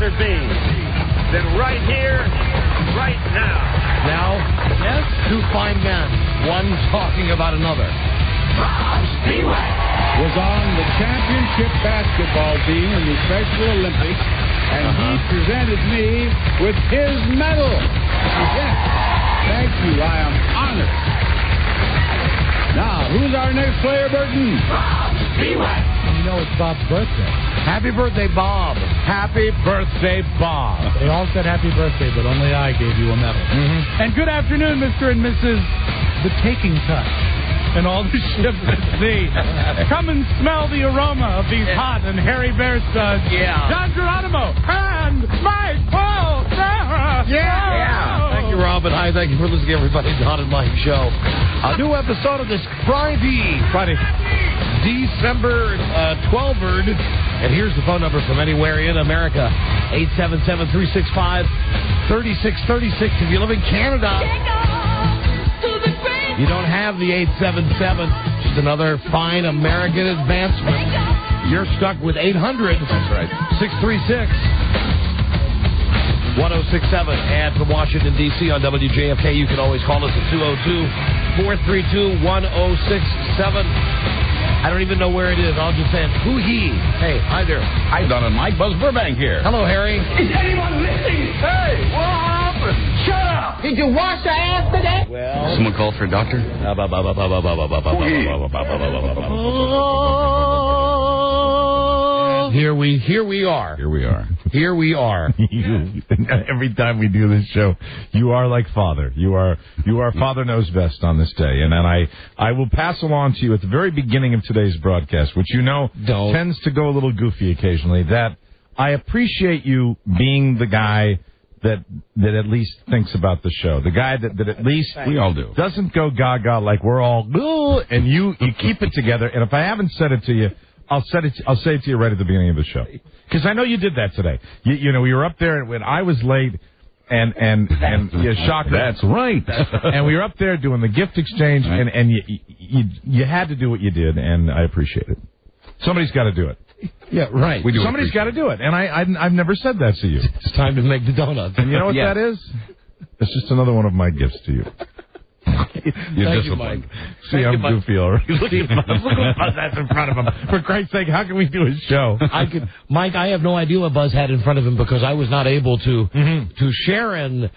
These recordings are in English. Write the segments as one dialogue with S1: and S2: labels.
S1: rather be than right here, right now?
S2: Now, yes, two fine men, one talking about another.
S3: Was on the championship basketball team in the Special Olympics, and he presented me with his medal. Yes, thank you. I am honored. Now, who's our next player, Burton?
S4: You know it's Bob's birthday.
S2: Happy birthday, Bob.
S4: Happy birthday, Bob. They all said happy birthday, but only I gave you a medal. Mm-hmm. And good afternoon, Mr. and Mrs. The Taking Touch. And all the ships at sea. Come and smell the aroma of these hot and hairy bear studs.
S2: Yeah.
S4: John Geronimo and Mike Paul.
S2: Yeah. Thank you, Rob, and hi. Thank you for listening, everybody. Don and Mike Show. A new episode of this Friday, December 12th. And here's the phone number from anywhere in America. 877-365-3636. If you live in Canada, you don't have the 877. Just another fine American advancement. You're stuck with 800.
S5: That's right.
S2: 636-1067. And from Washington, D.C. on WJFK, you can always call us at 202-432-1067. I don't even know where it is. I'll just say, who he? Hey, hi there.
S5: Hi, Don and Mike. Buzz Burbank here.
S2: Hello, Harry.
S1: Is anyone listening? Hey, what happened? Shut up!
S6: Did you wash your ass today?
S2: Well,
S5: Someone called for a doctor?
S2: Here we are.
S5: Here we are.
S2: Here we are.
S7: Every time we do this show, you are like Father. You are Father knows best on this day. And then I will pass along to you at the very beginning of today's broadcast, which tends to go a little goofy occasionally, that I appreciate you being the guy that at least thinks about the show. The guy that at least
S5: we all do.
S7: Doesn't go gaga like we're all, and you keep it together. And if I haven't said it to you, I'll say it to you right at the beginning of the show. Because I know you did that today. You know, we were up there when I was late, and you shocker.
S5: That's right.
S7: And we were up there doing the gift exchange,
S5: right.
S7: and you had to do what you did, and I appreciate it. Somebody's got to do it.
S2: Yeah, right.
S7: Somebody's got to do it, and I've never said that to you.
S2: It's time to make the donuts.
S7: And you know what that is? It's just another one of my gifts to you.
S5: You're
S2: Thank you, Mike.
S7: See, I'm goofy already.
S2: Look at
S7: that's in front of him. For Christ's sake, how can we do a show?
S2: Mike, I have no idea what Buzz had in front of him because I was not able to share in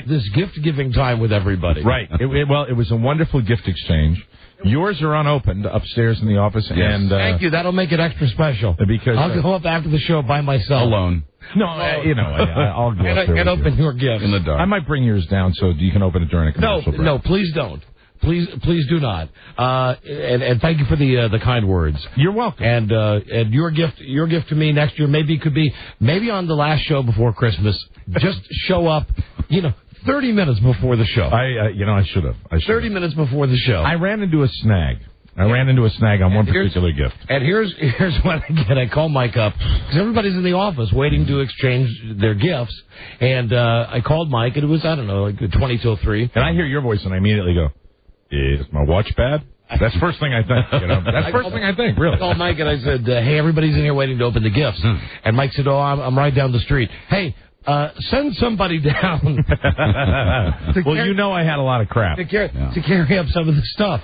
S2: this gift-giving time with everybody.
S7: Right. It was a wonderful gift exchange. Yours are unopened upstairs in the office.
S5: Yes.
S7: And
S2: thank you. That'll make it extra special.
S7: Because
S2: I'll go up after the show by myself.
S5: Alone.
S7: No, I'll go up there
S2: and open your gift.
S5: In the dark.
S7: I might bring yours down so you can open it during a commercial break.
S2: No, please don't. Please do not. And thank you for the kind words.
S7: You're welcome.
S2: And your gift to me next year could be on the last show before Christmas. Just show up, 30 minutes before the show.
S7: I should have.
S2: 30 minutes before the show.
S7: I ran into a snag. On one particular gift.
S2: And here's what I get. I call Mike up because everybody's in the office waiting to exchange their gifts. And I called Mike, and it was, 20 till 3.
S7: And I hear your voice, and I immediately go, is my watch bad? That's the first thing I think. That's the first thing I think, really.
S2: I called Mike, and I said, hey, everybody's in here waiting to open the gifts. And Mike said, I'm right down the street. Hey, send somebody down.
S7: I had a lot of crap.
S2: To carry up some of the stuff.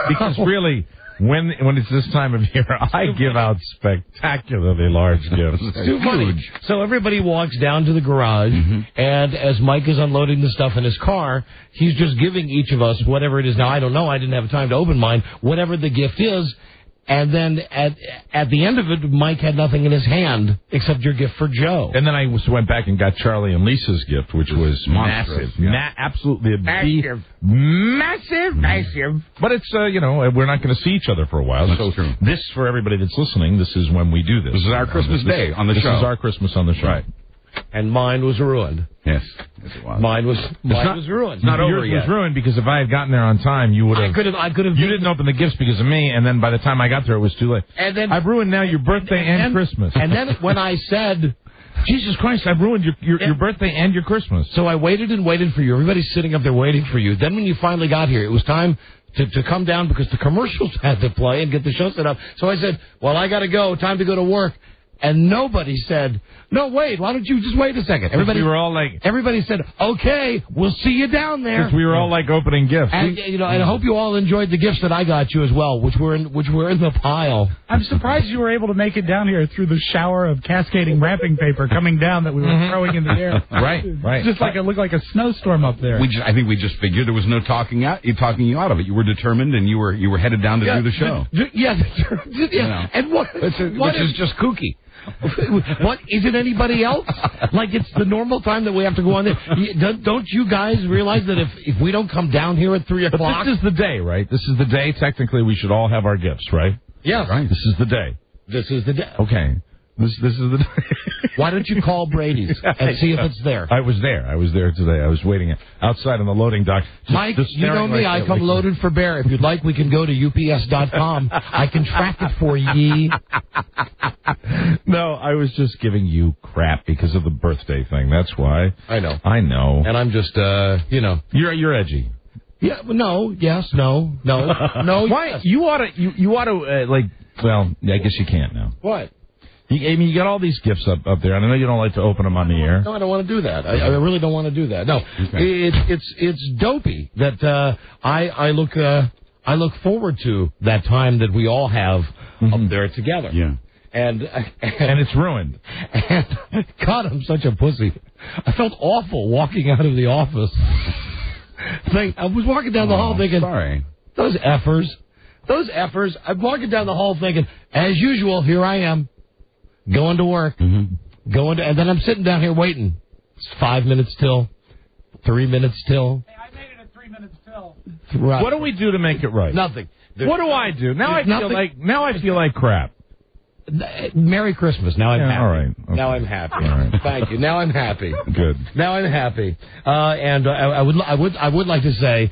S7: Because really, when it's this time of year, I give out spectacularly large gifts.
S2: It's too funny. So everybody walks down to the garage, and as Mike is unloading the stuff in his car, he's just giving each of us whatever it is. Now, I don't know. I didn't have time to open mine. Whatever the gift is. And then at the end of it, Mike had nothing in his hand except your gift for Joe.
S7: And then I went back and got Charlie and Lisa's gift, which was
S5: massive.
S7: Absolutely
S6: Massive.
S7: But it's, we're not going to see each other for a while.
S5: That's true.
S7: This, for everybody that's listening, this is when we do this.
S5: This is our Christmas day on the show.
S7: This is our Christmas on the show.
S5: Right.
S2: And mine was ruined.
S5: Yes, it was.
S2: Mine was ruined.
S7: It's not over yet. Yours was ruined because if I had gotten there on time, you would have.
S2: I could have.
S7: You didn't open the gifts because of me, and then by the time I got there, it was too late.
S2: And then
S7: I've ruined now your birthday and Christmas.
S2: And then when I said,
S7: Jesus Christ, I've ruined your birthday and your Christmas.
S2: So I waited and waited for you. Everybody's sitting up there waiting for you. Then when you finally got here, it was time to come down because the commercials had to play and get the show set up. So I said, well, I got to go. Time to go to work. And nobody said, no, wait, why don't you just wait a second?
S7: We were all like...
S2: Everybody said, okay, we'll see you down there.
S7: Because we were all like opening gifts.
S2: And, and I hope you all enjoyed the gifts that I got you as well, which were in the pile.
S4: I'm surprised you were able to make it down here through the shower of cascading wrapping paper coming down that we were throwing in the air.
S5: Right.
S4: Just like it looked like a snowstorm up there.
S5: I think we just figured there was no talking you out of it. You were determined, and you were headed down to do the show.
S2: Yes. And which
S5: is just kooky.
S2: What, isn't anybody else? Like, it's the normal time that we have to go on there. Don't you guys realize that if we don't come down here at 3 o'clock...
S7: This is the day, right? This is the day, technically, we should all have our gifts, right?
S2: Yes.
S7: Right. This is the day.
S2: This is the day.
S7: Okay. This is the day.
S2: Why don't you call Brady's and see if it's there?
S7: I was there today. I was waiting outside on the loading dock.
S2: Mike, you know me. I come loaded for bear. If you'd like, we can go to UPS.com. I can track it for ye.
S7: No, I was just giving you crap because of the birthday thing. That's why.
S2: I know.
S7: And
S2: I'm just,
S7: You're edgy.
S2: Yeah. No. Yes. No.
S7: Why?
S2: Yes.
S7: You ought to. Well, I guess you can't now.
S2: What?
S7: You got all these gifts up there, and I know you don't like to open them on the air.
S2: No, I don't want to do that. I really don't want to do that. No, okay. It's dopey that I look forward to that time that we all have up there together.
S5: Yeah.
S2: And
S7: it's ruined.
S2: And God, I'm such a pussy. I felt awful walking out of the office. I was walking down the hall thinking,
S5: sorry.
S2: Those effers. I'm walking down the hall thinking, as usual, here I am. Going to work, and then I'm sitting down here waiting. It's 5 minutes till, 3 minutes till.
S4: Hey, I made it at 3 minutes till.
S7: Right. What do we do to make it right?
S2: Nothing.
S7: What do I do? Now I feel like crap.
S2: Merry Christmas. Now I'm happy.
S7: All right. Okay.
S2: Now I'm happy.
S7: All right.
S2: Thank you. Now I'm happy.
S7: Good.
S2: Now I'm happy. And I would like to say,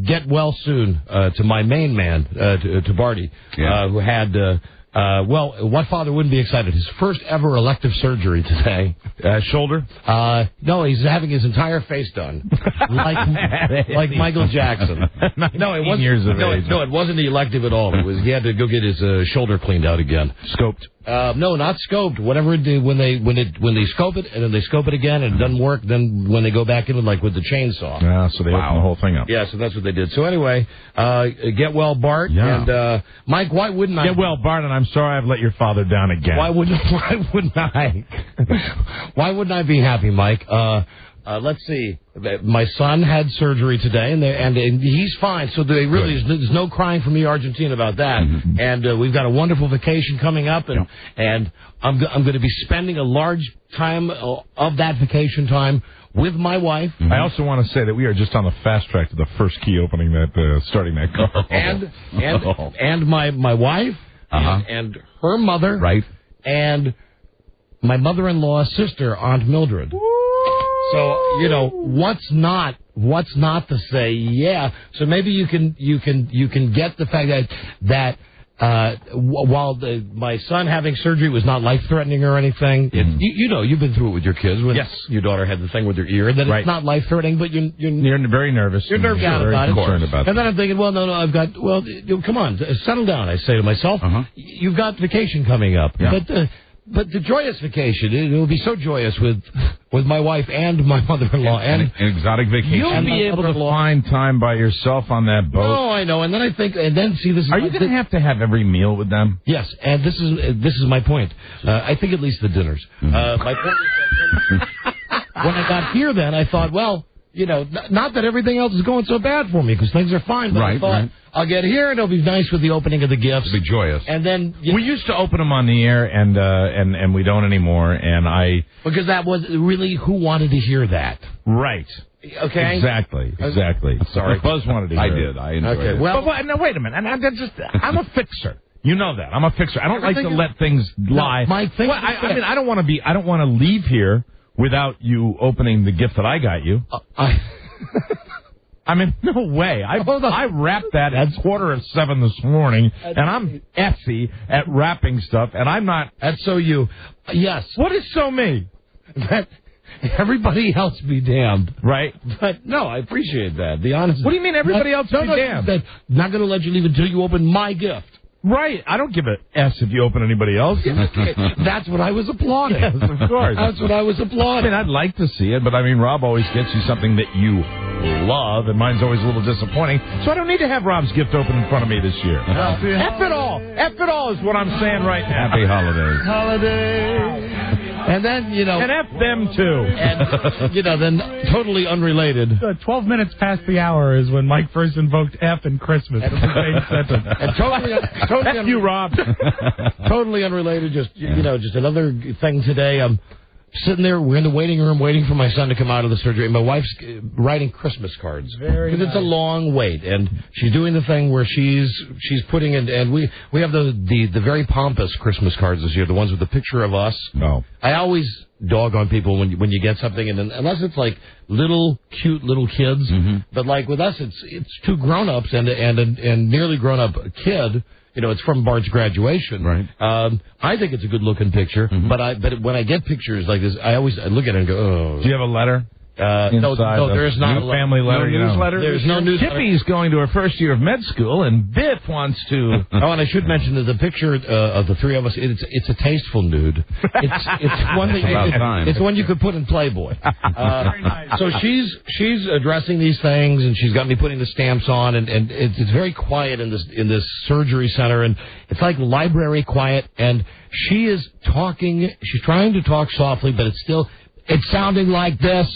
S2: get well soon to my main man, to Barty, who had. What father wouldn't be excited? His first ever elective surgery today.
S7: Shoulder?
S2: No, he's having his entire face done, like Michael Jackson. No, it wasn't.
S7: Years of age.
S2: No, it wasn't elective at all. It was he had to go get his shoulder cleaned out again.
S7: Scoped?
S2: No, not scoped. Whatever it did when they scope it and then they scope it again and it doesn't work. Then when they go back in with the chainsaw.
S7: Yeah, so they open the whole thing up.
S2: Yeah, so that's what they did. So anyway, get well, Bart.
S7: Yeah.
S2: And Mike, why wouldn't I?
S7: Get well, Bart, and I'm sorry I've let your father down again.
S2: Why wouldn't I? Why wouldn't I be happy, Mike? Let's see. My son had surgery today, and he's fine. So there's no crying for me, Argentina, about that. Mm-hmm. And we've got a wonderful vacation coming up, and I'm going to be spending a large time of that vacation time with my wife.
S7: Mm-hmm. I also want to say that we are just on the fast track to the first key opening starting that car.
S2: and my wife and her mother,
S5: right,
S2: and my mother-in-law's sister, Aunt Mildred. So, what's not to say? Yeah. So maybe you can get the fact that while my son having surgery was not life-threatening or anything, you've been through it with your kids. When your daughter had the thing with her ear, that it's not life-threatening, but you're
S7: very nervous.
S2: You're nerved out about it.
S7: And
S2: then I'm thinking, come on, settle down. I say to myself, you've got vacation coming up, but the joyous vacation, it will be so joyous with my wife and my mother-in-law. And
S5: an exotic vacation.
S7: You'll be able to find time by yourself on that boat.
S2: Oh, I know. And then I think, see, this is...
S7: Are you going to have every meal with them?
S2: Yes, and this is my point. I think at least the dinners. My point is that when I got here then, I thought, not that everything else is going so bad for me, because things are fine, but I thought... I'll get here, and it'll be nice with the opening of the gifts.
S5: It'll be joyous.
S2: And then...
S7: We used to open them on the air, and we don't anymore, and
S2: Because that was really... Who wanted to hear that?
S7: Right.
S2: Okay?
S7: Exactly.
S2: Sorry.
S7: Buzz wanted to hear
S5: I did. I enjoyed it.
S7: Well, now, wait a minute. I'm a fixer. You know that. I'm a fixer. I don't like to let things lie. I don't want to leave here without you opening the gift that I got you. I mean, no way. I wrapped that at 7:15 this morning, and I'm Essie at wrapping stuff, and I'm not...
S2: That's so you. Yes.
S7: What is so me?
S2: That everybody else be damned.
S7: Right.
S2: But, no, I appreciate that. The honesty.
S7: What do you mean everybody else be damned?
S2: Not going to let you leave until you open my gift.
S7: Right. I don't give a S if you open anybody else.
S2: That's what I was applauding.
S7: Yes, of course.
S2: That's what I was applauding.
S7: I'd like to see it, but Rob always gets you something that you love, and mine's always a little disappointing. So I don't need to have Rob's gift open in front of me this year. F it all. F it all is what I'm saying right now.
S5: Happy holidays.
S7: Holidays.
S2: And then,
S7: And F them too.
S2: And, then totally unrelated.
S4: 12 minutes past the hour is when Mike first invoked F and Christmas. That's the same sentence.
S2: And totally
S7: F you, Rob.
S2: Totally unrelated. Just another thing today. I'm sitting there. We're in the waiting room waiting for my son to come out of the surgery. My wife's writing Christmas cards. Because it's a long wait. And she's doing the thing where she's putting in, and we have the very pompous Christmas cards this year, the ones with the picture of us.
S7: No.
S2: I always dog on people when you get something, and then, unless it's like cute little kids. Mm-hmm. But like with us, it's two grown-ups and a nearly grown-up kid. It's from Bart's graduation.
S5: Right.
S2: I think it's a good-looking picture, mm-hmm. but when I get pictures like this, I look at it and go, oh.
S7: Do you have a letter?
S2: No, there's not
S7: a family letter.
S2: No newsletter. There's no newsletter.
S7: Tippy's going to her first year of med school, and Biff wants to.
S2: Oh, and I should mention that the picture of the three of us, it's a tasteful nude. It's one that it's one you could put in Playboy. Very nice. So she's addressing these things, and she's got me putting the stamps on, and it's very quiet in this surgery center, and it's like library quiet, and she is talking. She's trying to talk softly, but it's sounding like this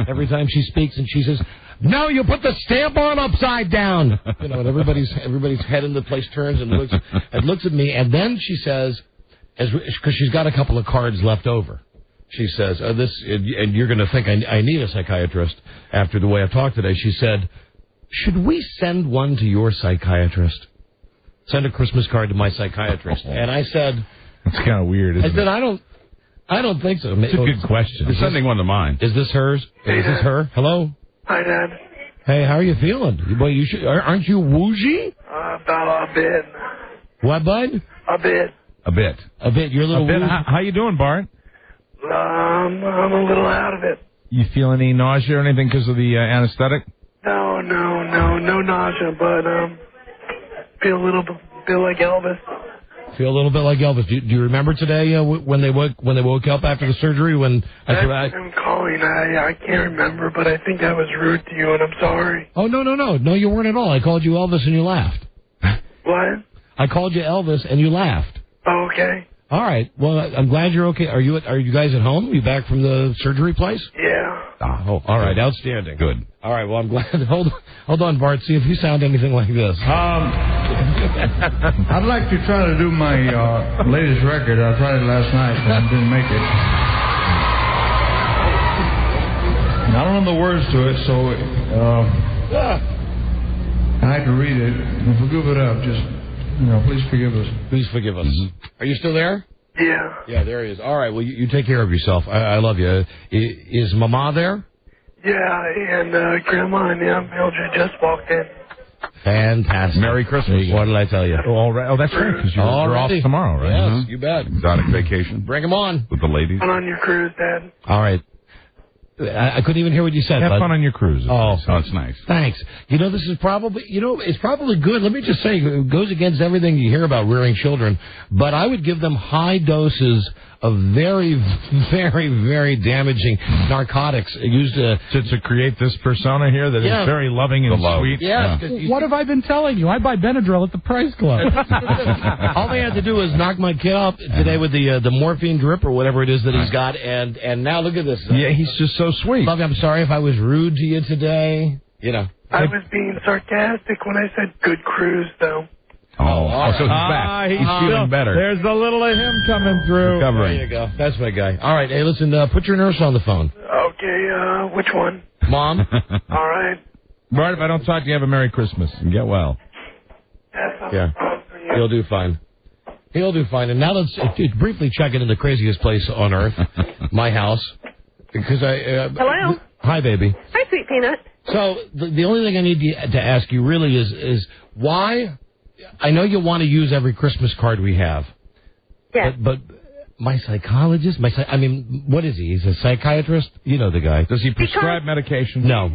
S2: every time she speaks, and she says, "No, you put the stamp on upside down." And everybody's head in the place turns and looks at me, and then she says, because she's got a couple of cards left over, she says, and you're going to think I need a psychiatrist after the way I've talked today. She said, "Should we send one to your psychiatrist? Send a Christmas card to my psychiatrist." And I said,
S7: "That's kind of weird, isn't it?"
S2: I don't think so.
S7: It's a good question.
S5: You're sending one to mine.
S2: Is this hers? Is this her? Hello?
S8: Hi, Dad.
S2: Hey, how are you feeling? Boy, aren't you woozy?
S8: About a bit.
S2: What, bud?
S8: A bit.
S2: You're a little woozy.
S7: How you doing, Bart?
S8: I'm a little out of it.
S7: You feel any nausea or anything because of the anesthetic?
S8: No nausea, but feel like Elvis.
S2: Feel a little bit like Elvis. Do you remember today when they woke up after the surgery?
S8: I'm calling. I can't remember, but I think I was rude to you, and I'm sorry.
S2: Oh no, you weren't at all. I called you Elvis and you laughed.
S8: What?
S2: I called you Elvis and you laughed.
S8: Oh, okay.
S2: All right. Well, I'm glad you're okay. Are you guys at home? Are you back from the surgery place?
S8: Yeah.
S2: Oh, all right. Outstanding.
S5: Good.
S2: All right. Well, I'm glad. Hold on, Bart. See if you sound anything like this.
S9: I'd like to try to do my latest record. I tried it last night and didn't make it. I don't know the words to it, so I had to read it. If we give it up, just please forgive us.
S2: Please forgive us. Mm-hmm. Are you still there?
S8: Yeah.
S2: Yeah, there he is. All right. Well, you take care of yourself. I love you. Is Mama there?
S8: Yeah, and Grandma and Mildred just walked in.
S2: Fantastic.
S5: Merry Christmas.
S2: What did I tell you?
S7: Oh, that's right, because you're off tomorrow, right?
S2: Yes,
S5: Mm-hmm.
S2: you bet.
S5: Exotic vacation.
S2: Bring them on.
S5: With the ladies.
S8: On your cruise, Dad.
S2: All right. I couldn't even hear what you said.
S7: Have fun on your cruise.
S2: Oh,
S5: that's nice.
S2: Thanks. This is probably, it's probably good. Let me just say, it goes against everything you hear about rearing children, but I would give them high doses of very, very, very damaging narcotics used to
S7: create this persona here that is very loving and sweet.
S2: Yeah.
S4: What have I been telling you? I buy Benadryl at the Price Club.
S2: All they had to do was knock my kid up today with the morphine drip or whatever it is that he's got, and now look at this.
S7: Yeah, he's just so sweet.
S2: Love, I'm sorry if I was rude to you today.
S8: I was being sarcastic when I said good cruise, though.
S5: So he's back. He's feeling better.
S7: There's a little of him coming through.
S5: Recovering.
S2: There you go. That's my guy. All right. Hey, listen, put your nurse on the phone.
S8: Okay, which one?
S2: Mom?
S8: All right.
S7: Bart, if I don't talk to you, have a Merry Christmas and get well.
S2: Yeah. He'll do fine. And now let's briefly check into the craziest place on earth, my house. Because
S6: Hello?
S2: Hi, baby.
S6: Hi, Sweet Peanut.
S2: So the only thing I need to ask you really is why... I know you want to use every Christmas card we have.
S6: Yes.
S2: But my psychologist, what is he? He's a psychiatrist? You know the guy.
S7: Does he prescribe medication?
S2: No,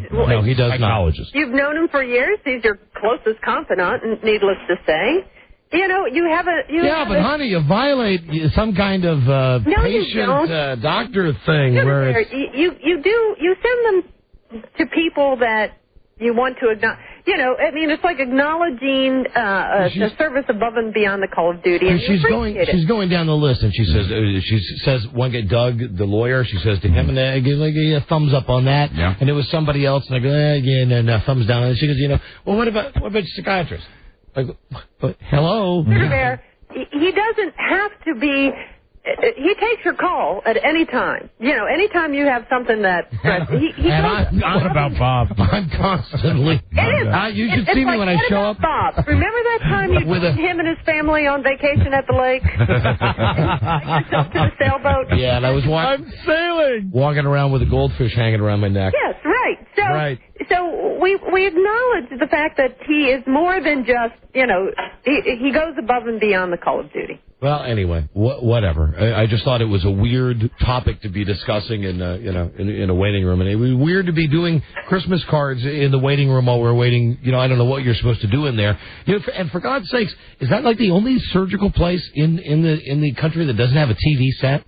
S2: he does not.
S7: Psychologist.
S6: You've known him for years. He's your closest confidant, needless to say. You have a...
S2: but honey, you violate some kind of patient doctor thing where it's...
S6: You send them to people that you want to acknowledge. It's like acknowledging the service above and beyond the call of duty. And
S2: she's going down the list, and she says one guy, Doug, the lawyer, she says to him, and I give a thumbs up on that. Yeah. And it was somebody else, and I go, no, thumbs down. And she goes, well, what about psychiatrist? Like, hello.
S6: There. He doesn't have to be. He takes your call at any time. Anytime you have something that...
S7: What about Bob?
S2: I'm constantly... You should see me when I show up.
S6: Bob, remember that time you took him and his family on vacation at the lake? Yourself to the sailboat?
S2: Yeah, and I was
S4: I'm sailing!
S2: Walking around with a goldfish hanging around my neck.
S6: Yes, right. So we acknowledge the fact that he is more than just, he goes above and beyond the call of duty.
S2: Well, anyway, whatever. I just thought it was a weird topic to be discussing in a waiting room, and it was weird to be doing Christmas cards in the waiting room while we're waiting. I don't know what you're supposed to do in there. And for God's sakes, is that like the only surgical place in the country that doesn't have a TV set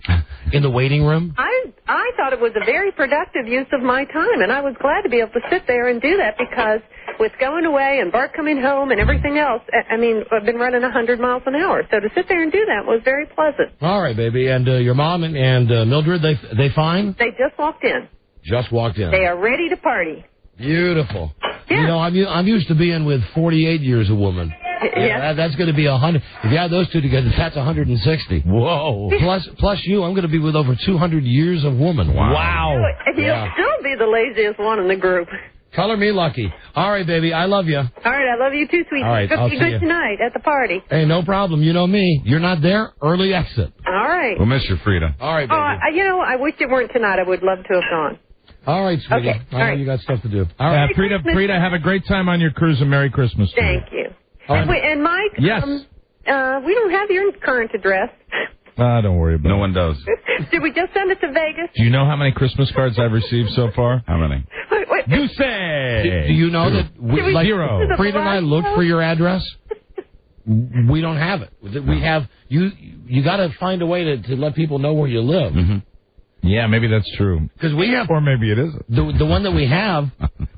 S2: in the waiting room?
S6: I thought it was a very productive use of my time, and I was glad to be able to sit there and do that because with going away and Bart coming home and everything else, I've been running 100 miles an hour, so to sit there and do that was very pleasant.
S2: All right, baby. And your mom and Mildred, they fine?
S6: They just walked in.
S2: Just walked in.
S6: They are ready to party.
S2: Beautiful.
S6: Yeah.
S2: I'm used to being with 48 years a woman. Yeah, that's going to be 100. If you add those two together, that's 160.
S7: Whoa.
S2: Plus you, I'm going to be with over 200 years of woman.
S7: Wow.
S6: You'll still be the laziest one in the group.
S2: Color me lucky. All right, baby. I love you.
S6: All right. I love you too, sweetie.
S2: All right. I'll see you
S6: tonight at the party.
S2: Hey, no problem. You know me. You're not there. Early exit.
S6: All right.
S5: We'll miss you, Frida.
S2: All right, baby.
S6: I wish it weren't tonight. I would love to have gone.
S2: All right, sweetie.
S6: Okay.
S2: All right. You got stuff to do. All right.
S7: Frida, have a great time on your cruise and Merry Christmas.
S6: Thank you. And Mike,
S7: yes.
S6: We don't have your current address.
S7: Don't worry about it.
S5: No one does.
S6: Did we just send it to Vegas?
S7: Do you know how many Christmas cards I've received so far?
S5: How many?
S6: Wait.
S7: You say.
S2: Do you know that
S7: zero.
S2: Frida and I looked for your address? We don't have it. We have you got to find a way to let people know where you live.
S7: Mm-hmm. Yeah, maybe that's true.
S2: Because we have,
S7: or maybe it isn't.
S2: The one that we have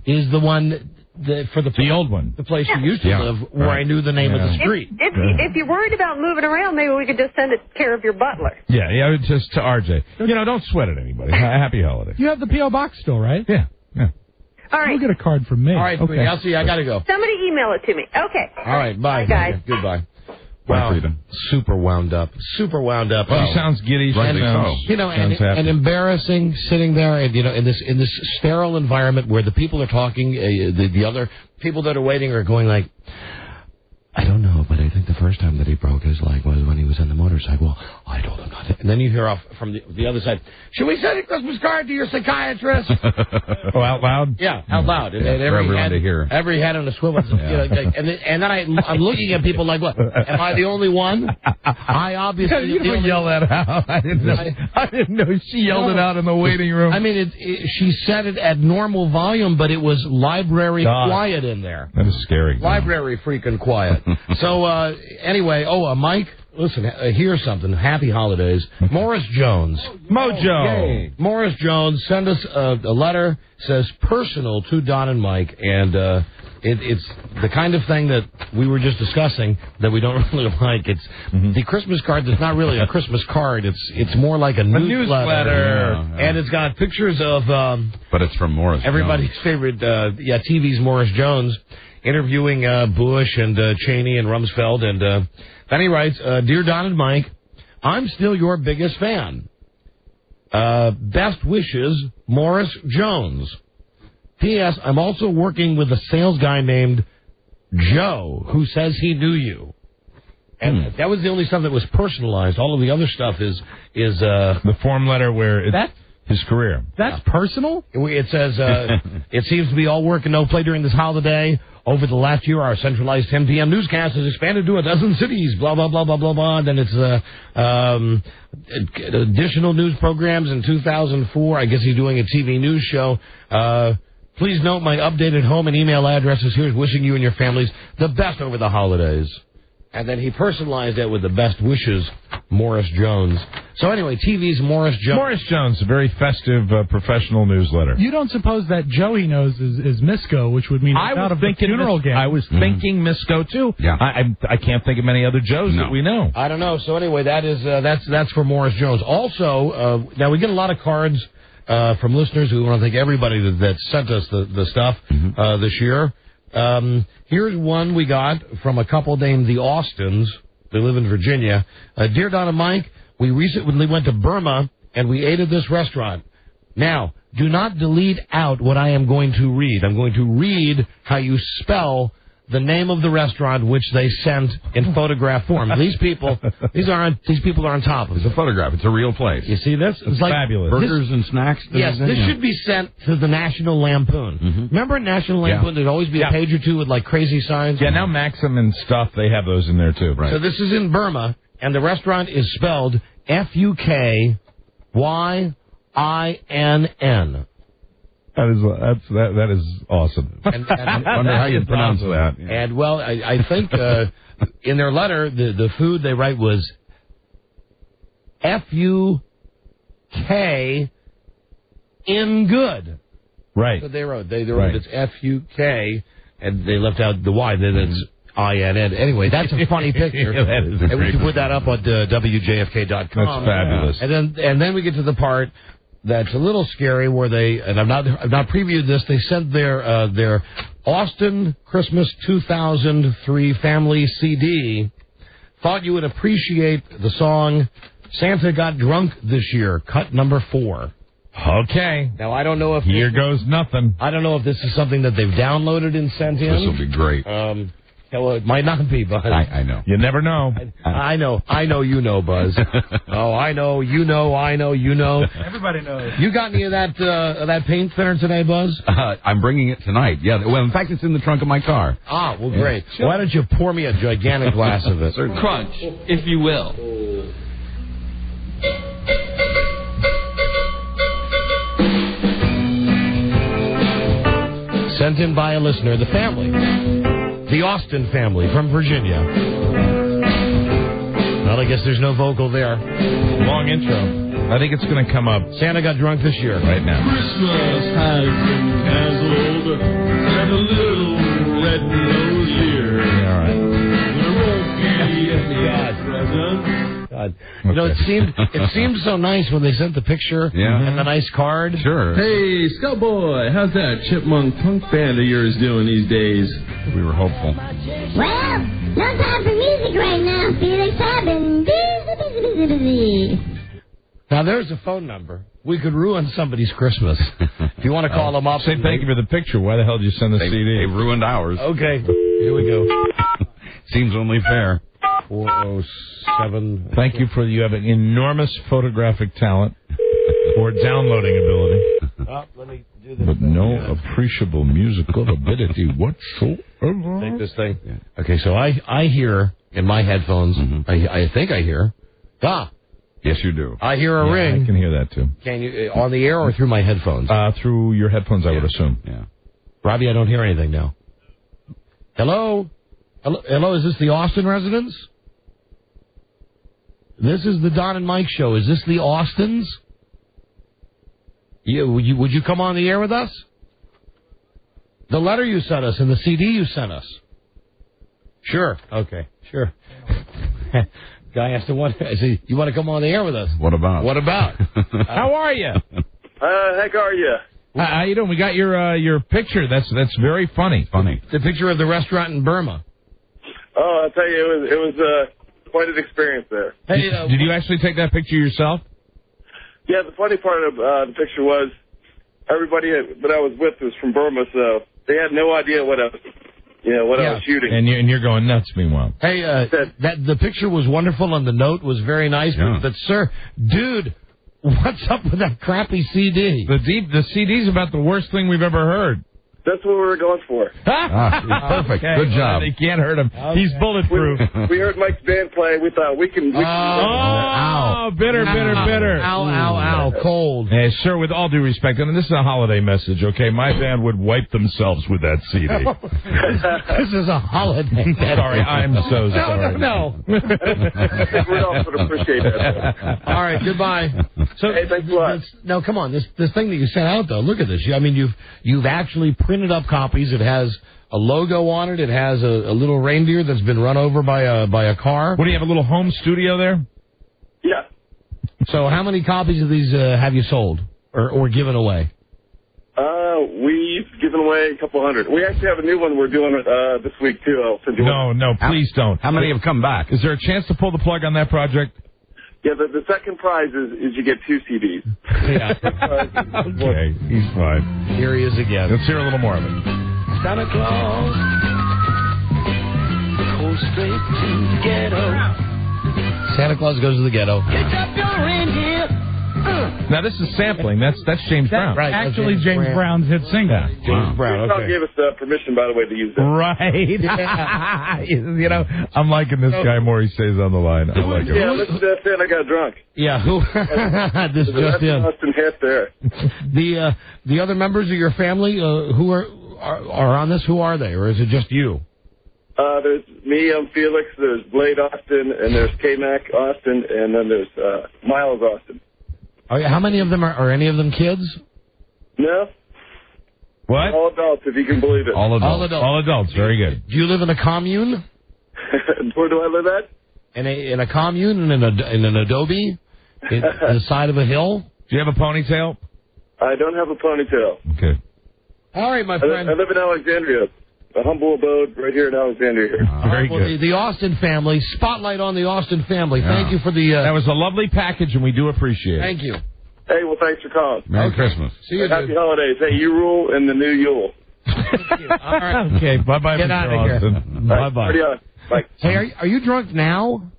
S2: is the one for the
S7: old one,
S2: the place you used to live, where I knew the name of the street.
S6: If you're worried about moving around, maybe we could just send it care of your butler.
S7: Yeah, just to RJ. Don't sweat it, anybody. Happy holiday.
S4: You have the P.O. Box still, right?
S7: Yeah.
S6: All right.
S4: You'll get a card from me.
S2: All right, okay. I'll see you. I got to go.
S6: Somebody email it to me. Okay.
S2: All right, bye.
S6: Guys.
S2: Goodbye.
S5: Wow.
S2: Super wound up.
S7: Well, she sounds giddy.
S2: And embarrassing sitting there, and in this sterile environment where the people are talking, the other people that are waiting are going like, I don't know, but I think the first time that he broke his leg was when he was on the motorcycle. I told him not to. And then you hear off from the other side, should we send a Christmas card to your psychiatrist?
S7: Out loud?
S2: Yeah, out loud. And every head on a swivel. And then I'm looking at people like, what? Am I the only one? I obviously...
S7: You don't yell that out. I didn't know she yelled it out in the waiting room.
S2: I mean, she said it at normal volume, but it was library quiet in there.
S7: That is scary.
S2: Library freaking quiet. So, anyway, Mike, listen, here's something. Happy holidays. Morris Jones.
S7: Mojo.
S2: Yay. Morris Jones, send us a letter, says personal to Don and Mike, and it's the kind of thing that we were just discussing that we don't really like. It's the Christmas card that's not really a Christmas card. It's more like a newsletter. And it's got pictures of...
S5: but it's from Morris
S2: everybody's
S5: Jones.
S2: favorite, TV's Morris Jones, interviewing Bush and Cheney and Rumsfeld. And then he writes, Dear Don and Mike, I'm still your biggest fan. Best wishes, Morris Jones. P.S. I'm also working with a sales guy named Joe who says he knew you. And that was the only stuff that was personalized. All of the other stuff is
S7: the form letter where it's his career.
S4: That's personal?
S2: It says, it seems to be all work and no play during this holiday. Over the last year, our centralized 10 p.m. newscast has expanded to 12 cities, blah, blah, blah, blah, blah, blah. And then it's additional news programs in 2004. I guess he's doing a TV news show. Please note my updated home and email addresses. Here's wishing you and your families the best over the holidays. And then he personalized it with the best wishes, Morris Jones. So anyway, TV's Morris Jones.
S7: Morris Jones, a very festive, professional newsletter.
S4: You don't suppose that Joe he knows is Misco, which would mean
S7: I
S4: out
S7: was
S4: of the funeral game.
S7: I was thinking Misco too.
S5: Yeah.
S7: I can't think of any other Joes that we know.
S2: I don't know. So anyway, that is that's for Morris Jones. Also, now we get a lot of cards from listeners who want to thank everybody that sent us the stuff this year. Here's one we got from a couple named the Austins. They live in Virginia. Dear Don and Mike, we recently went to Burma and we ate at this restaurant. Now, do not delete out what I am going to read. I'm going to read how you spell the name of the restaurant, which they sent in photograph form. These people are on top of it.
S5: It's a photograph. It's a real place.
S2: You see this?
S7: It's like fabulous.
S5: Burgers and snacks.
S2: Yes, this should be sent to the National Lampoon. Remember National Lampoon? There'd always be a page or two with like crazy signs.
S7: Yeah, now Maxim and stuff, they have those in there too. Right.
S2: So this is in Burma, and the restaurant is spelled Fukyinn.
S7: That is awesome.
S2: And
S5: I wonder how you pronounce that. Yeah.
S2: And well, I think in their letter the food they write was FUK in good.
S7: Right.
S2: So they wrote it's FUK, and they left out the Y. Then it's INN. Anyway, that's a funny picture.
S7: That is a
S2: and we
S7: great
S2: can put that up on WJFK.com.
S7: That's fabulous.
S2: And then we get to the part that's a little scary where I've not previewed this. They sent their Austin Christmas 2003 family CD. Thought you would appreciate the song "Santa Got Drunk This Year," cut number 4.
S7: Okay.
S2: Now I don't know if
S7: here goes nothing.
S2: I don't know if this is something that they've downloaded and sent in.
S5: This will be great.
S2: Well, it might not be, Buzz.
S5: I know.
S7: You never know.
S2: I know, you know, Buzz. Oh, I know, you know.
S4: Everybody knows.
S2: You got any of that paint thinner today, Buzz?
S5: I'm bringing it tonight. Yeah. Well, in fact, it's in the trunk of my car.
S2: Ah, well, great. Sure. Why don't you pour me a gigantic glass of it?
S10: Crunch, if you will.
S2: Sent in by a listener, the family. The Austin family from Virginia. Well, I guess there's no vocal there.
S7: Long intro. I think it's going to come up.
S2: Santa got drunk this year.
S7: Right now.
S11: Christmas has been canceled, and a little red-nosed here.
S7: Yeah, all right.
S11: There won't be any presents.
S2: God. You know, it seemed so nice when they sent the picture and the nice card.
S5: Sure.
S11: Hey, Scout Boy, how's that chipmunk punk band of yours doing these days?
S5: We were hopeful.
S12: Well, no time for music right now, Felix. I've been busy.
S2: Now, there's a phone number. We could ruin somebody's Christmas. If you want to call them up.
S7: Say thank you for the picture. Why the hell did you send the CD?
S5: They ruined ours.
S2: Okay, here we go.
S5: Seems only fair.
S2: 407.
S7: Thank you for you have an enormous photographic talent or downloading ability.
S2: Let me do this.
S7: But no appreciable musical ability whatsoever.
S2: Take this thing. Yeah. Okay, so I hear in my headphones, I think I hear.
S5: Yes, you do.
S2: I hear a ring.
S7: I can hear that, too.
S2: Can you, on the air or through my headphones?
S7: Through your headphones, I would assume.
S5: Yeah.
S2: Robbie, I don't hear anything now. Hello? Hello, is this the Austin residence? This is the Don and Mike show. Is this the Austins? Would you come on the air with us? The letter you sent us and the CD you sent us. Sure. Okay. Sure. Guy has to want. You want to come on the air with us?
S5: What about?
S7: How are you?
S8: Heck are you?
S7: How you doing? We got your picture. That's very funny.
S2: The picture of the restaurant in Burma.
S8: Oh, I'll tell you, it was quite an experience there.
S2: Hey,
S7: did you actually take that picture yourself?
S8: Yeah, the funny part of the picture was everybody that I was with was from Burma, so they had no idea what I was shooting.
S7: And you're going nuts, meanwhile.
S2: Hey, the picture was wonderful and the note was very nice, but sir, dude, what's up with that crappy CD?
S7: The CD's about the worst thing we've ever heard.
S8: That's what we were going for.
S5: Perfect.
S7: Okay.
S5: Good job.
S7: They can't hurt him. He's bulletproof.
S8: We heard Mike's band play. We thought we can.
S7: Oh, bitter.
S2: Ow, cold.
S7: Hey, sir, with all due respect, I mean, this is a holiday message, okay? My band would wipe themselves with that CD.
S2: This is a holiday.
S7: Sorry, I'm so sorry.
S2: No.
S8: We all would appreciate that.
S2: All right, goodbye. So,
S8: hey, thanks a lot.
S2: Now, come on. This thing that you sent out, though, look at this. I mean, you've actually printed up copies. It has a logo on it. It has a little reindeer that's been run over by a car.
S7: What, do you have a little home studio there?
S8: Yeah.
S2: So how many copies of these have you sold or given away?
S8: We've given away a couple hundred. We actually have a new one we're doing this week, too. I'll send you one.
S7: No, please don't.
S5: How many have come back?
S7: Is there a chance to pull the plug on that project?
S8: Yeah, the second prize is you get 2 CDs.
S2: Yeah.
S7: Okay, he's fine.
S2: Here he is again.
S7: Let's hear a little more of it.
S11: Santa Claus goes straight to the ghetto.
S2: Santa Claus goes to the ghetto.
S11: Pick up your reindeer.
S7: Now, this is sampling. That's James Brown.
S2: Right.
S4: Actually, James Brown's hit single.
S7: Yeah.
S2: James Brown,
S8: Tom
S2: okay.
S8: gave us permission, by the way, to use that.
S7: Right. You know, I'm liking this guy more. He stays on the line. I like him.
S8: Yeah, listen to that Santa got drunk.
S2: Yeah, who? This just in.
S8: Austin half there.
S2: The other members of your family who are on this, who are they? Or is it just you?
S8: There's me, I'm Felix, there's Blade Austin, and there's K-Mac Austin, and then there's Miles Austin.
S2: How many of them are any of them kids?
S8: No.
S7: What?
S8: All adults, if you can believe it.
S7: All adults. Very good.
S2: Do you live in a commune?
S8: Where do I live at?
S2: In a commune in an adobe, in the side of a hill.
S7: Do you have a ponytail?
S8: I don't have a ponytail.
S7: Okay.
S2: All right, my friend.
S8: I live in Alexandria. A humble abode right here in Alexandria.
S7: Very good.
S2: The Austin family. Spotlight on the Austin family. Thank you for the...
S7: that was a lovely package, and we do appreciate it.
S2: Thank you.
S8: Hey, well, thanks for calling.
S5: Merry Christmas.
S2: See you.
S8: Happy holidays. Hey, you rule in the new Yule.
S2: All right.
S7: Okay, bye-bye,
S2: Get
S7: Mr.
S2: out of here.
S7: Austin. Bye-bye.
S8: Party on. Bye.
S2: Hey, are you drunk now?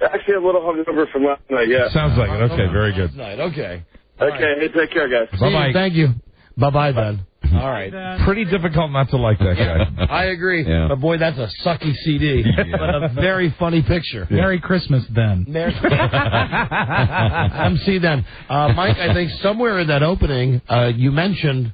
S8: Actually, I'm a little hungover from last night, yeah.
S7: Sounds like it. Okay, very good.
S2: Last night. Okay.
S8: Okay, hey, take care, guys.
S7: Bye-bye.
S2: Thank you. Bye-bye, then. All right.
S7: Pretty difficult not to like that guy.
S2: I agree.
S5: Yeah.
S2: But, boy, that's a sucky CD. But a very funny picture.
S4: Merry Christmas, then.
S2: MC, then. Mike, I think somewhere in that opening, you mentioned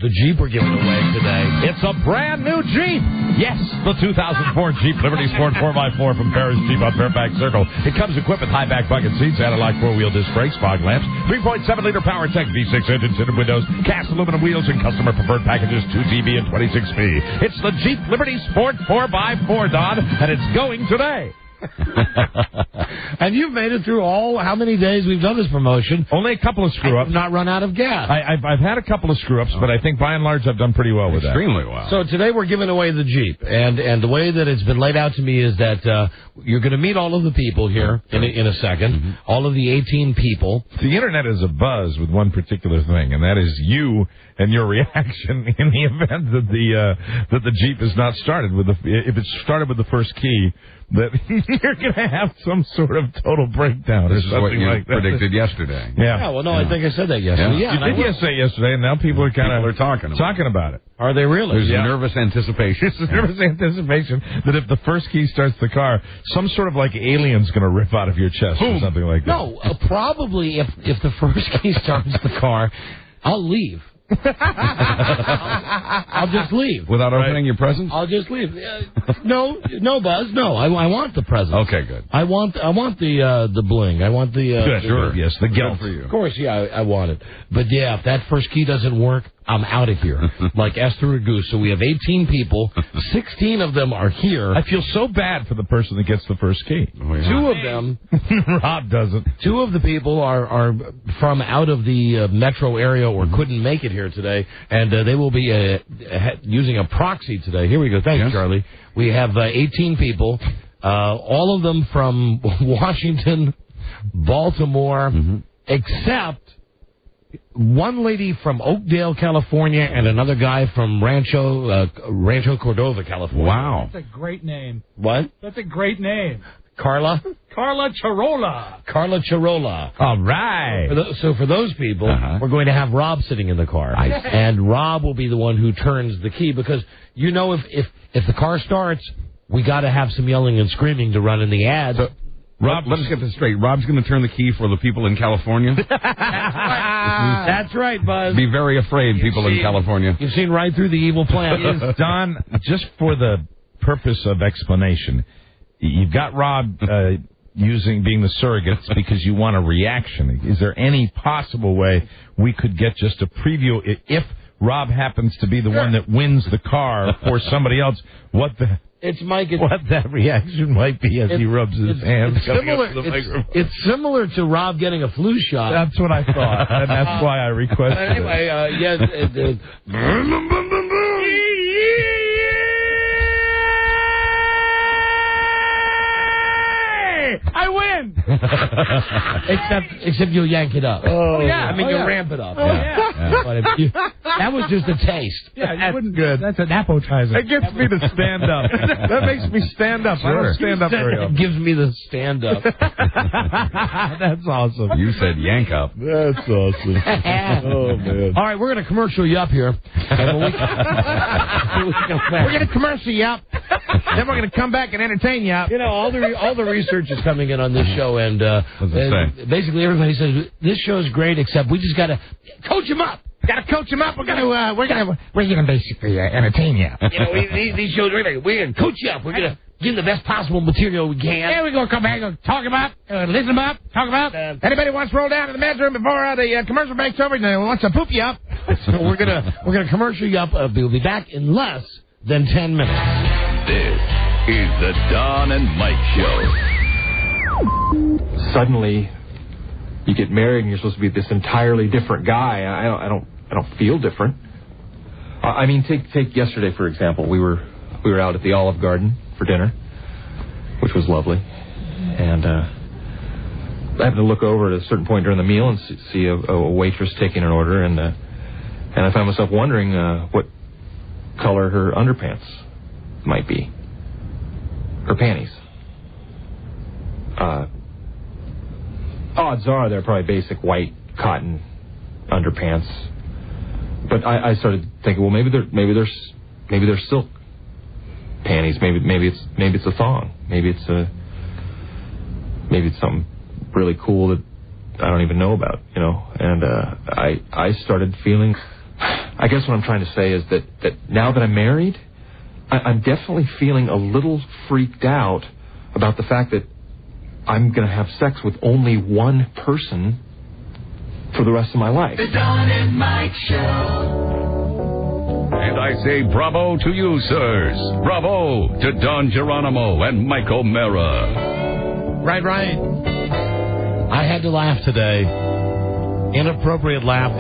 S2: the Jeep we're giving away today.
S7: It's a brand new Jeep. Yes, the 2004 Jeep Liberty Sport 4x4 from Paris Jeep on Fairfax Circle. It comes equipped with high back bucket seats, anti-lock 4-wheel disc brakes, fog lamps, 3.7-liter power tech, V6 engine, tinted windows, cast aluminum wheels, and customer preferred packages 2 TV and 26p. It's the Jeep Liberty Sport 4x4, Don, and it's going today.
S2: And you've made it through how many days we've done this promotion?
S7: Only a couple of screw-ups.
S2: Not run out of gas.
S7: I've had a couple of screw-ups, but I think by and large I've done pretty well with that.
S5: Extremely well.
S2: So today we're giving away the Jeep, and the way that it's been laid out to me is that you're going to meet all of the people here in a second, all of the 18 people.
S7: The internet is abuzz with one particular thing, and that is you and your reaction in the event that the Jeep is not started if it's started with the first key. That you're going to have some sort of total breakdown or
S5: This is
S7: something
S5: what you
S7: like that.
S5: predicted yesterday.
S7: Yeah.
S2: Well, no, I think I said that yesterday.
S5: Yeah.
S2: Yeah,
S7: You did say yesterday, and now people are kind of
S5: talking
S7: about it.
S2: Are they really?
S5: There's nervous anticipation.
S7: It's nervous anticipation that if the first key starts the car, some sort of like alien's going to rip out of your chest or something like that.
S2: No, probably if the first key starts the car, I'll leave. I'll just leave.
S5: Without opening your presents?
S2: I'll just leave. No, Buzz. No, I want the presents.
S5: Okay, good.
S2: I want the bling. I want the
S7: good. Sure. Yes, the guilt
S5: for you.
S2: Of course, yeah, I want it. But yeah, if that first key doesn't work, I'm out of here. Like Esther and Goose. So we have 18 people. 16 of them are here.
S7: I feel so bad for the person that gets the first key.
S5: Oh, yeah.
S2: 2 of them.
S7: Rob doesn't.
S2: 2 of the people are from out of the metro area or couldn't make it here today, and they will be using a proxy today. Here we go. Thanks, Charlie. We have 18 people, all of them from Washington, Baltimore, except one lady from Oakdale, California, and another guy from Rancho Cordova, California.
S5: Wow.
S4: That's a great name.
S2: What?
S4: That's a great name.
S2: Carla
S4: Charola.
S2: Carla Charola.
S7: All right.
S2: So for those people, we're going to have Rob sitting in the car. And Rob will be the one who turns the key because, you know, if the car starts, we got to have some yelling and screaming to run in the ad.
S5: So, Rob, let's get this straight. Rob's going to turn the key for the people in California?
S2: That's right, Buzz.
S5: Be very afraid, people in California.
S2: You've seen right through the evil plan.
S7: Is Don, just for the purpose of explanation, you've got Rob being the surrogates because you want a reaction. Is there any possible way we could get just a preview if Rob happens to be the one that wins the car for somebody else?
S2: It's Mike.
S7: What that reaction might be as he rubs his hands.
S2: It's similar to Rob getting a flu shot.
S7: That's what I thought, and that's why I requested
S2: anyway,
S7: it.
S4: I win!
S2: except you'll yank it up.
S4: Oh, yeah.
S2: I mean, you'll ramp it up.
S4: Oh, yeah.
S2: But that was just a taste.
S4: Yeah, that's good. That's an appetizer.
S7: It gets me to stand up. That makes me stand up. Sure. I don't stand up very often.
S2: It gives me the stand up.
S7: That's awesome.
S5: You said yank up.
S7: That's awesome. Oh, man.
S2: All right, we're going to commercial you up here. And we're going to commercial you up. Then we're going to come back and entertain you up. You know, all the research is coming in on this show, and basically everybody says this show is great, except we just got to coach him up. Got to coach him up. We're gonna basically entertain you. You know, these shows we're gonna coach you up. We're gonna give the best possible material we can. Yeah, we're gonna come back and talk him up, listen him up, talk him up. Anybody wants to roll down to the men's room before the commercial break's over and wants to poop you up? So we're gonna commercial you up. We'll be back in less than 10 minutes.
S13: This is the Don and Mike Show.
S14: Suddenly, you get married and you're supposed to be this entirely different guy. I don't feel different. I mean, take yesterday for example. We were out at the Olive Garden for dinner, which was lovely, and I happened to look over at a certain point during the meal and see a waitress taking an order, and I found myself wondering what color her underpants might be, her panties. Odds are they're probably basic white cotton underpants. But I started thinking, well, maybe they're silk panties. Maybe it's a thong. Maybe it's something really cool that I don't even know about, you know. And I started feeling. I guess what I'm trying to say is that now that I'm married, I'm definitely feeling a little freaked out about the fact that I'm going to have sex with only one person for the rest of my life.
S13: The Don and Mike Show. And I say bravo to you, sirs. Bravo to Don Geronimo and Mike O'Mara.
S2: Right. I had to laugh today. Inappropriate laugh.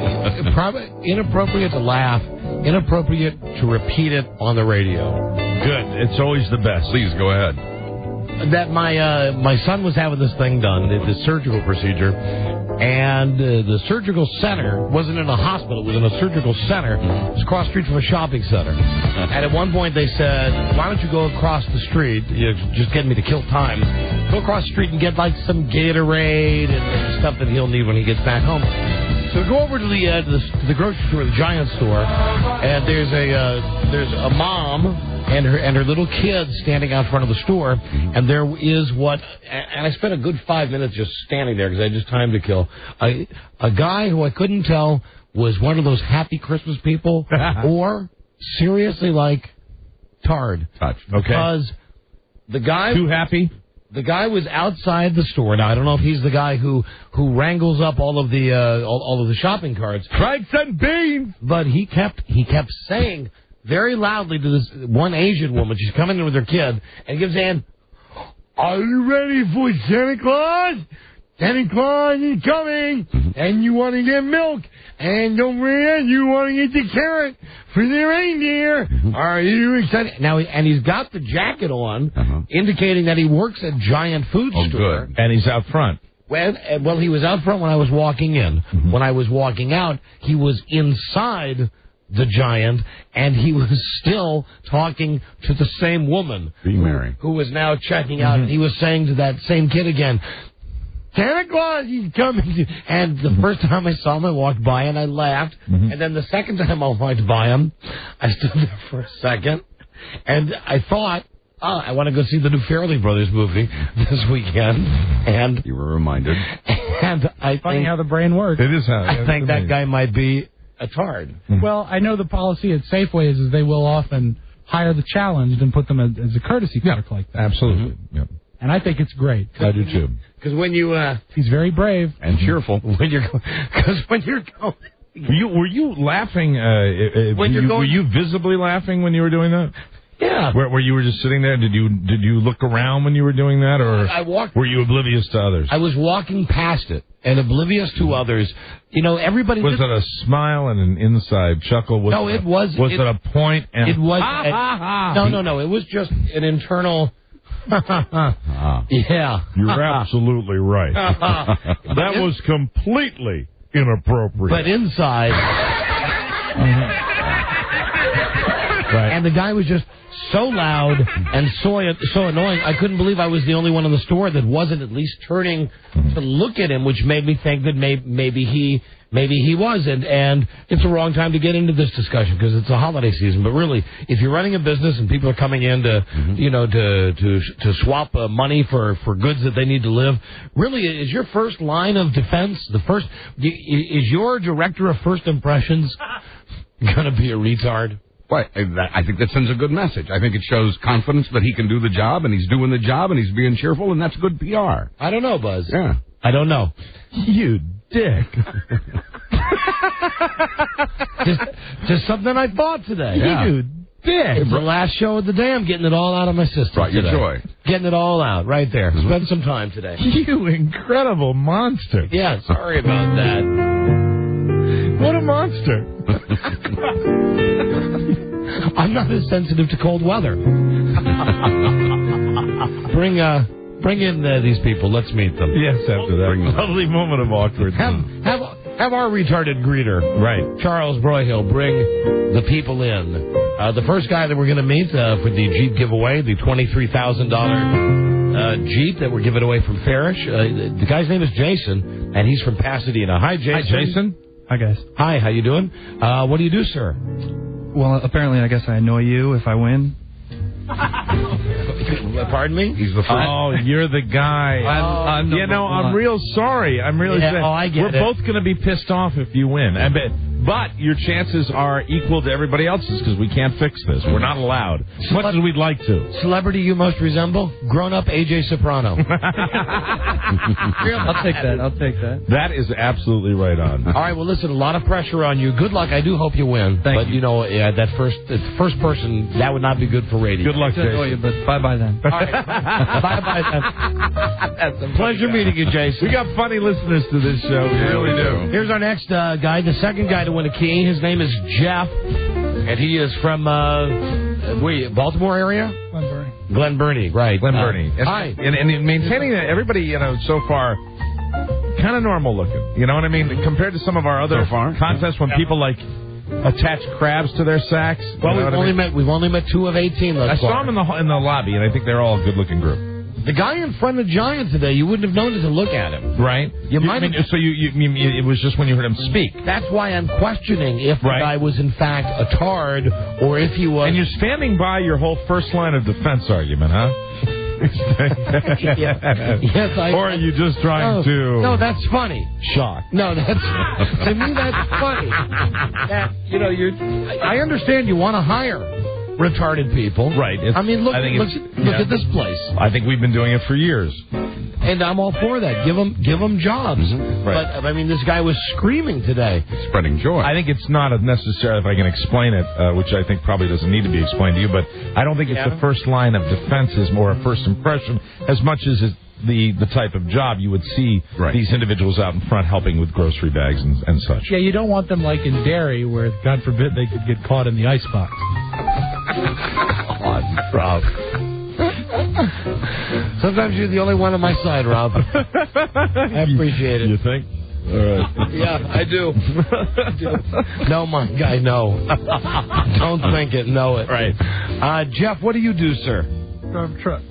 S2: Inappropriate to laugh. Inappropriate to repeat it on the radio.
S7: Good. It's always the best.
S5: Please go ahead.
S2: That my son was having this thing done, the surgical procedure, and the surgical center wasn't in a hospital, it was in a surgical center. It was across the street from a shopping center. And at one point they said, why don't you go across the street, just getting me to kill time, go across the street and get like some Gatorade and stuff that he'll need when he gets back home. So go over to the grocery store, the Giant store, and there's a mom and her little kid standing out front of the store, and there is and I spent a good 5 minutes just standing there because I had just time to kill. A guy who I couldn't tell was one of those happy Christmas people or seriously like Tard.
S5: Touch.
S7: Okay.
S2: Because the guy...
S7: Too happy?
S2: The guy was outside the store. Now I don't know if he's the guy who wrangles up all of the shopping carts.
S7: Fried sun beans.
S2: But he kept saying very loudly to this one Asian woman. She's coming in with her kid and gives saying, "Are you ready for Santa Claus? Santa Claus is coming, and you want to get milk, and don't forget you want to get the carrot for the reindeer. Are you excited?" Now, and he's got the jacket on, indicating that he works at Giant Food Store.
S7: Good. And he's out front.
S2: Well, he was out front when I was walking in. When I was walking out, he was inside the giant, and he was still talking to the same woman who was now checking out, and he was saying to that same kid again, Santa Claus, he's coming. And the first time I saw him, I walked by and I laughed. And then the second time I walked by him, I stood there for a second, and I thought, I want to go see the new Farrelly Brothers movie this weekend. And
S5: you were reminded.
S2: And I
S4: Funny
S2: think
S4: how the brain works.
S7: It is how.
S2: I think that guy might be a tard.
S4: Well, I know the policy at Safeway is they will often hire the challenged and put them as a courtesy clerk like that.
S7: Absolutely. Yep.
S4: And I think it's great.
S7: I do too.
S2: Because when you
S4: he's very brave
S5: and cheerful.
S2: When you're going.
S7: Were you laughing? Were you visibly laughing when you were doing that?
S2: Yeah.
S7: Where you were just sitting there? Did you look around when you were doing that, or
S2: I walked?
S7: Were you oblivious to others?
S2: I was walking past it and oblivious to others. You know, everybody.
S7: Was it a smile and an inside chuckle?
S2: No, it was.
S7: Was it a point? And
S2: it was. No. It was just an internal. Yeah.
S7: You're absolutely right. That was completely inappropriate.
S2: But inside. Right. And the guy was just so loud and so annoying. I couldn't believe I was the only one in the store that wasn't at least turning to look at him, which made me think that maybe he wasn't. And it's the wrong time to get into this discussion because it's a holiday season. But really, if you're running a business and people are coming in to swap money for goods that they need to live, really, is your first line of defense is your director of first impressions going to be a retard?
S5: Well, I think that sends a good message. I think it shows confidence that he can do the job, and he's doing the job, and he's being cheerful, and that's good PR.
S2: I don't know, Buzz.
S5: Yeah.
S2: I don't know.
S7: You dick.
S2: just something I thought today.
S7: Yeah. You dick.
S2: It's the last show of the day. I'm getting it all out of my system.
S5: Brought you joy.
S2: Getting it all out right there. Spend some time today.
S7: You incredible monster.
S2: Yeah, sorry about that.
S7: What a monster.
S2: I'm not as sensitive to cold weather. Bring in these people. Let's meet them.
S7: Yes, after that lovely moment of awkwardness.
S2: Have our retarded greeter,
S7: right,
S2: Charles Broyhill, bring the people in. The first guy that we're going to meet for the Jeep giveaway, the $23,000 Jeep that we're giving away from Farish. The guy's name is Jason, and he's from Pasadena. Hi, Jason.
S7: Hi, Jason.
S15: Hi, guys.
S2: Hi, how you doing? What do you do, sir?
S15: Well, apparently, I guess I annoy you if I win.
S2: Pardon me?
S5: He's the first.
S7: Oh, you're the guy. I'm real sorry. I'm really sorry.
S2: I get
S7: We're both going to be pissed off if you win. But your chances are equal to everybody else's because we can't fix this. We're not allowed. As much as we'd like to.
S2: Celebrity you most resemble? Grown-up AJ Soprano.
S15: I'll take that.
S7: That is absolutely right on.
S2: All right, well, listen, a lot of pressure on you. Good luck. I do hope you win.
S15: Thank
S2: you. But, that first person, that would not be good for radio.
S7: Good luck, Jason.
S15: You, but bye-bye then.
S2: All right. Bye-bye then. That's a pleasure meeting you, Jason.
S7: We got funny listeners to this show. We really do.
S2: Here's our next guy, the second guy to win a key. His name is Jeff, and he is from Baltimore area? Glen Burnie, right.
S7: Glen Burnie.
S2: Hi.
S7: And maintaining that everybody, so far, kind of normal looking. You know what I mean? Compared to some of our other contests when people, attach crabs to their sacks.
S2: Well, we've only met 2 of 18 thus far.
S7: I saw them in the lobby, and I think they're all a good-looking group.
S2: The guy in front of the Giant today, you wouldn't have known to look at him.
S7: Right.
S2: You might have.
S7: So it was just when you heard him speak.
S2: That's why I'm questioning if the guy was in fact a tard or if he was.
S7: And you're standing by your whole first line of defense argument, huh?
S2: Yes,
S7: or are you just trying to...
S2: No, that's funny.
S7: Shock.
S2: No, that's... To me, that's funny. I understand you want to hire retarded people.
S7: Right.
S2: Look at this place.
S7: I think we've been doing it for years.
S2: And I'm all for that. Give them jobs.
S7: Mm-hmm. Right.
S2: But, this guy was screaming today.
S5: Spreading joy.
S7: I think it's not necessary, if I can explain it, which I think probably doesn't need to be explained to you, but I don't think it's the first line of defense is more a first impression as much as it's the type of job you would see these individuals out in front helping with grocery bags and such.
S4: Yeah, you don't want them like in dairy where, God forbid, they could get caught in the icebox.
S2: Rob. Sometimes you're the only one on my side, Rob. I appreciate it.
S7: You think? All right.
S2: Yeah, I do. No, my guy, no. Don't think it, know it.
S7: Right.
S2: Jeff, what do you do, sir?
S9: Drive a truck.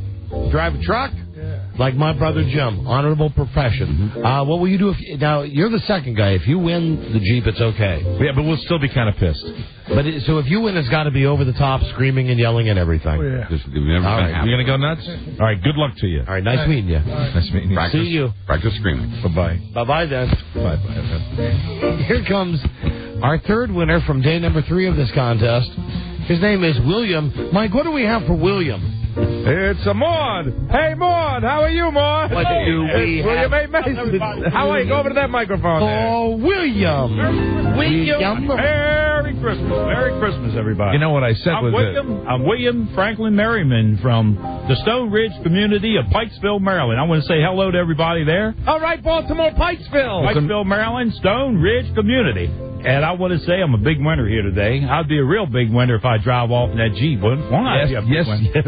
S2: Drive a truck?
S9: Yeah.
S2: Like my brother Jim, honorable profession. What will you do if... Now, you're the second guy. If you win the Jeep, it's okay.
S7: Yeah, but we'll still be kind of pissed.
S2: But so if you win, it's got to be over the top, screaming and yelling and everything.
S9: Oh, yeah.
S5: Just everything
S2: All right.
S7: You're going to go nuts? All right, good luck to you.
S2: All right, nice meeting you.
S7: Nice meeting you.
S5: Practice,
S2: See you.
S5: Practice screaming.
S7: Bye-bye.
S2: Bye-bye, then.
S7: Bye-bye.
S2: Here comes our third winner from day number 3 of this contest. His name is William. Mike, what do we have for William?
S7: It's a Maud. Hey, Maud. How are you, Maud?
S2: What do we
S7: William
S2: have?
S7: A. Mason. How are you? Go over to that microphone there.
S2: Oh, William.
S16: Merry Christmas. Merry Christmas, everybody.
S7: You know what I said
S16: I'm
S7: was
S16: I'm William Franklin Merriman from the Stone Ridge community of Pikesville, Maryland. I want to say hello to everybody there.
S7: All right, Baltimore, Pikesville.
S16: Pikesville, Maryland, Stone Ridge community. And I want to say I'm a big winner here today. I'd be a real big winner if I drive off in that Jeep, wouldn't I?
S7: Yes.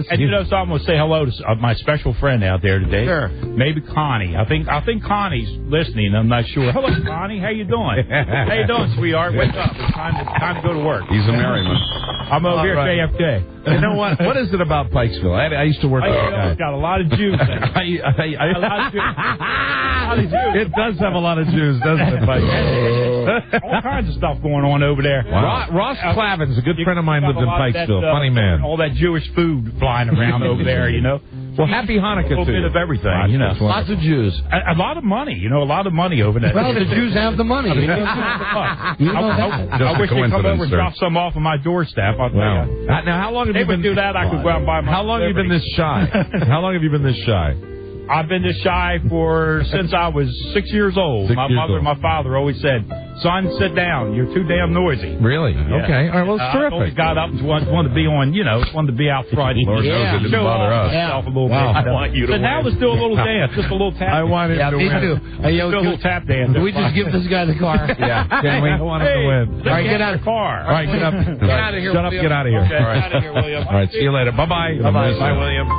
S16: And you know, so I'm going to say hello to my special friend out there today.
S2: Sure.
S16: Maybe Connie. I think Connie's listening. I'm not sure. Hello, Connie. How you doing? How you doing, sweetheart? Wake up. It's time to go to work.
S5: He's a merryman.
S16: I'm over here at JFK.
S7: You know what? What is it about Pikesville? I used to work with that guy.
S16: It's got a lot of Jews there.
S7: It does have a lot of Jews, doesn't it, Pikesville?
S16: All kinds of stuff going on over there.
S7: Wow. Ross Clavin's a good friend of mine, lives in Pikesville. Funny man.
S16: All that Jewish food flying around over there, you know.
S7: Well, happy Hanukkah
S16: a little
S7: to
S16: bit
S7: you.
S16: of everything, you know.
S2: Lots of Jews.
S16: A lot of money, you know, a lot of money over there.
S2: Well, the Jews have the money. You know that.
S16: I wish they'd come over and drop some off on my doorstep. I'll tell you.
S7: Now, how long have you been...
S16: do that, I could go out and buy my...
S7: How long have you been this shy? How long have you been this shy?
S16: I've been this shy since I was 6 years old. My mother and my father always said, "Son, sit down. You're too damn noisy."
S7: Really?
S16: Yeah.
S7: Okay. All right. Well, it's terrific.
S16: I always got up and wanted to be on, wanted to be out front.
S5: Lord knows it didn't bother us.
S16: A little bit.
S7: I
S16: want you to. So now let's do a little dance, just a little tap.
S7: I want him to
S2: me
S7: win.
S2: too.
S16: Hey, do a little tap dance.
S2: Can we just give this guy the car?
S7: Yeah. Can we? I want him to win.
S2: All right, get out of
S16: the car.
S7: All right, get up.
S2: Get out of here.
S7: Shut up. Get out of here.
S16: Okay,
S7: All right.
S16: out of here, William.
S7: All right. See you later. Bye-bye.
S2: Bye-bye.
S7: Bye, William.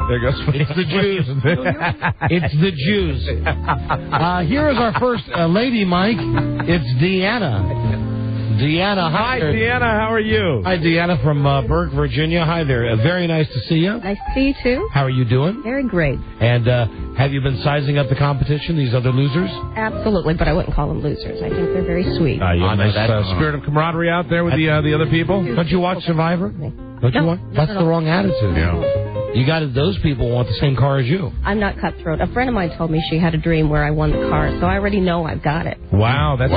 S7: There goes.
S2: It's the Jews. It's the Jews. Here is our first lady, Mike. It's Deanna. Deanna, hi.
S7: Hi, Deanna. How are you?
S2: Hi, Deanna from Burke, Virginia. Hi there. Very nice to see you.
S17: Nice to see you, too.
S2: How are you doing?
S17: Very great.
S2: And have you been sizing up the competition, these other losers?
S17: Absolutely, but I wouldn't call them losers. I think they're very sweet.
S7: You have a nice spirit of camaraderie out there with the other people?
S2: Don't you watch Survivor? Don't you watch? That's the wrong attitude.
S5: Yeah.
S2: You got it. Those people want the same car as you.
S17: I'm not cutthroat. A friend of mine told me she had a dream where I won the car, so I already know I've got it.
S7: Wow, that's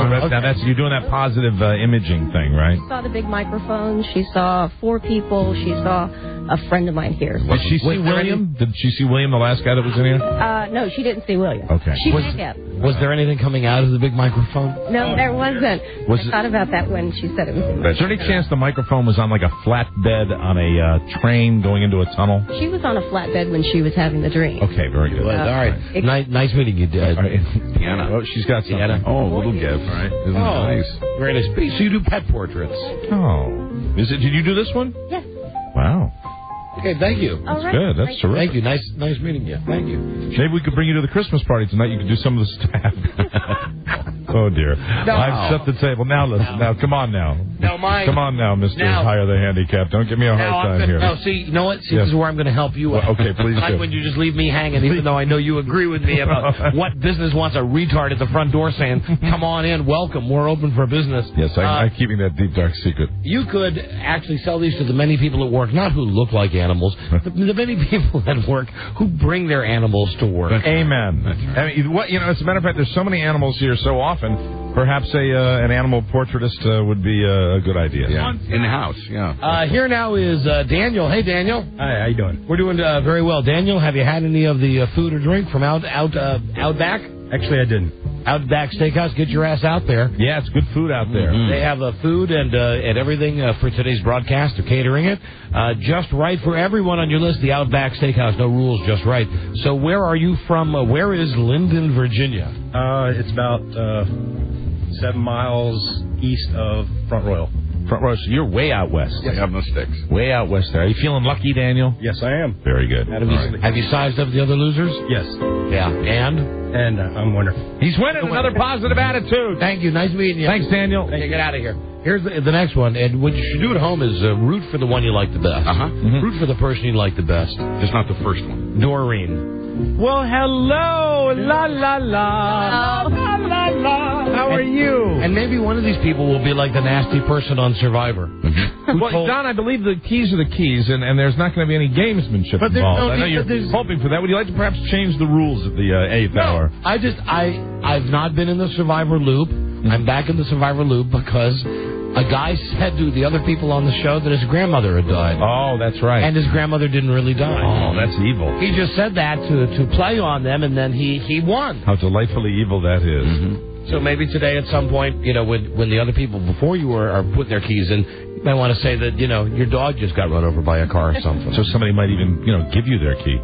S7: you're doing that positive imaging thing, right?
S17: She saw the big microphone. She saw 4 people. She saw a friend of mine here.
S7: Did she see William? Did she see William, the last guy that was in here?
S17: No, she didn't see William.
S7: Okay.
S17: She did have.
S2: Was there anything coming out of the big microphone?
S17: No, there wasn't. I thought about that when she said it was.
S7: Is there any chance the microphone was on like a flatbed on a train going into a tunnel?
S17: She was on a flatbed when she was having the dream.
S7: Okay, very good.
S2: All right. Nice meeting you, Dad.
S5: Deanna.
S7: Oh, she's got something.
S5: Deanna. Oh, a little gift. All right. Isn't it nice?
S2: Very nice. So you do pet portraits.
S7: Oh. Did you do this one?
S17: Yes.
S7: Wow.
S2: Okay, thank you.
S17: All right.
S7: Good. That's terrific.
S2: Thank you. Nice meeting you. Thank you.
S7: Maybe we could bring you to the Christmas party tonight. You could do some of the staff. Oh, dear.
S2: No.
S7: I've set the table. Now, listen. Now, come on now.
S2: No, Mike.
S7: Come on now, Mr.
S2: Now.
S7: Hire the Handicap. Don't give me a hard time here.
S2: No, see, you know what? See, this is where I'm going to help you.
S7: Well, okay, please
S2: Not
S7: do.
S2: when you just leave me hanging, even though I know you agree with me about what business wants a retard at the front door saying, come on in, welcome, we're open for business.
S7: Yes, I'm keeping that deep, dark secret.
S2: You could actually sell these to the many people at work, not who look like animals, the many people at work who bring their animals to work.
S7: Amen. I mean, as a matter of fact, there's so many animals here so often. Perhaps an animal portraitist would be a good idea.
S5: Yeah. In the house, yeah.
S2: Here now is Daniel. Hey, Daniel.
S18: Hi, how you doing?
S2: We're doing very well. Daniel, have you had any of the food or drink from Outback?
S18: Actually, I didn't.
S2: Outback Steakhouse, get your ass out there.
S7: Yeah, it's good food out there.
S2: Mm-hmm. They have food and everything for today's broadcast. They're catering it. Just right for everyone on your list, the Outback Steakhouse. No rules, just right. So where are you from? Where is Linden, Virginia?
S18: It's about 7 miles east of Front Royal.
S7: Front row. So you're way out west.
S5: Yes. Have no sticks.
S7: Way out west there. Are you feeling lucky, Daniel?
S18: Yes, I am.
S7: Very good.
S2: Have you sized up the other losers?
S18: Yes.
S2: Yeah. And
S18: I'm winner.
S7: He's winning. Another positive attitude.
S2: Thank you. Nice meeting you.
S7: Thanks, Daniel.
S2: Okay, get out of here. Here's the next one. And what you should do at home is root for the one you like the best. Root for the person you like the best.
S5: Just not the first one.
S2: Doreen.
S4: Well, hello, la la la, la la la. How are you?
S2: And maybe one of these people will be like the nasty person on Survivor.
S7: Well, Don, I believe the keys are the keys, and there's not going to be any gamesmanship involved. I know you're hoping for that. Would you like to perhaps change the rules at the 8th hour?
S2: I've not been in the Survivor loop. I'm back in the Survivor loop because a guy said to the other people on the show that his grandmother had died.
S7: Oh, that's right.
S2: And his grandmother didn't really die.
S7: Oh, that's evil.
S2: He just said that to play on them, and then he won.
S7: How delightfully evil that is.
S2: So maybe today at some point, when the other people before you are putting their keys in, you might want to say that, your dog just got run over by a car or something.
S7: So somebody might even, give you their key.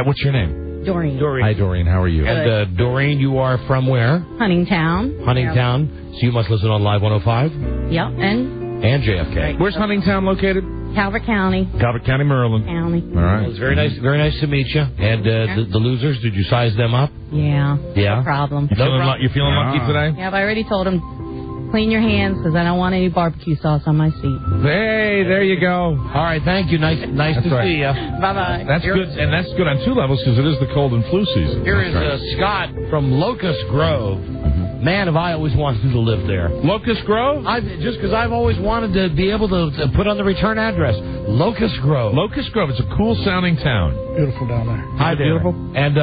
S7: What's your name?
S17: Doreen.
S7: Hi, Doreen. How are you?
S2: And Doreen, you are from where?
S17: Huntingtown.
S2: Huntingtown. So you must listen on Live 105?
S17: Yep, and
S2: JFK.
S7: Where's Huntingtown located?
S17: Calvert County.
S7: Calvert County, Maryland.
S17: County.
S7: All right.
S2: It's very nice to meet you. And the losers, did you size them up?
S17: Yeah.
S2: Yeah?
S17: No problem.
S7: You feeling lucky today?
S17: Yeah, but I already told him, clean your hands because I don't want any barbecue sauce on my seat.
S7: Hey, there you go.
S2: All right, thank you. Nice to see you.
S17: Bye-bye.
S7: That's good, and that's good on two levels because it is the cold and flu season.
S2: Here is Scott from Locust Grove. Man, have I always wanted to live there.
S7: Locust Grove?
S2: Just because I've always wanted to be able to put on the return address. Locust Grove.
S7: Locust Grove. It's a cool-sounding town.
S18: Beautiful down there.
S2: Hi there. Beautiful. And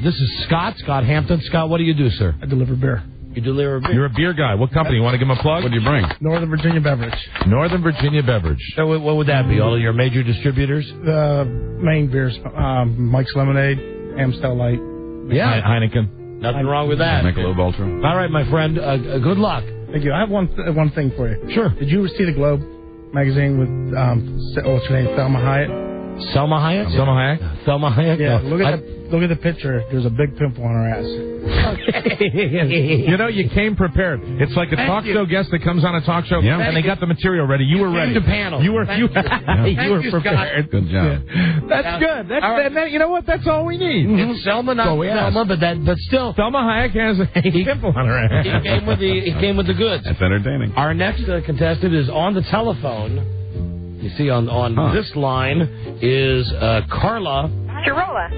S2: this is Scott Hampton. Scott, what do you do, sir?
S18: I deliver beer.
S2: You deliver beer?
S7: You're a beer guy. What company? You want to give him a plug? What do you bring?
S18: Northern Virginia Beverage.
S7: Northern Virginia Beverage.
S2: So what would that be? All of your major distributors?
S18: The main beers, Mike's Lemonade, Amstel Light.
S2: Yeah.
S7: Heineken.
S2: Nothing wrong with that.
S5: Michelob Ultra.
S2: All right, my friend. Good luck.
S18: Thank you. I have one thing for you.
S2: Sure.
S18: Did you see the Globe magazine with what's her name, Thelma Hayek?
S2: Selma Hayek?
S7: Selma Hayek?
S2: Selma Hayek?
S18: Yeah.
S2: No.
S18: Look at the picture. There's a big pimple on her ass.
S7: You came prepared. It's like a talk show guest that comes on a talk show, and they got the material ready. You were ready.
S2: The panel.
S7: You were prepared.
S5: Good job.
S7: That's good. That, you know what? That's all we need.
S2: It's Selma, not Selma, but still.
S7: Selma Hayek has a pimple on her ass.
S2: He came with the goods.
S5: That's entertaining.
S2: Our next contestant is on the telephone. You see, on this line is Carla.
S19: Shirola.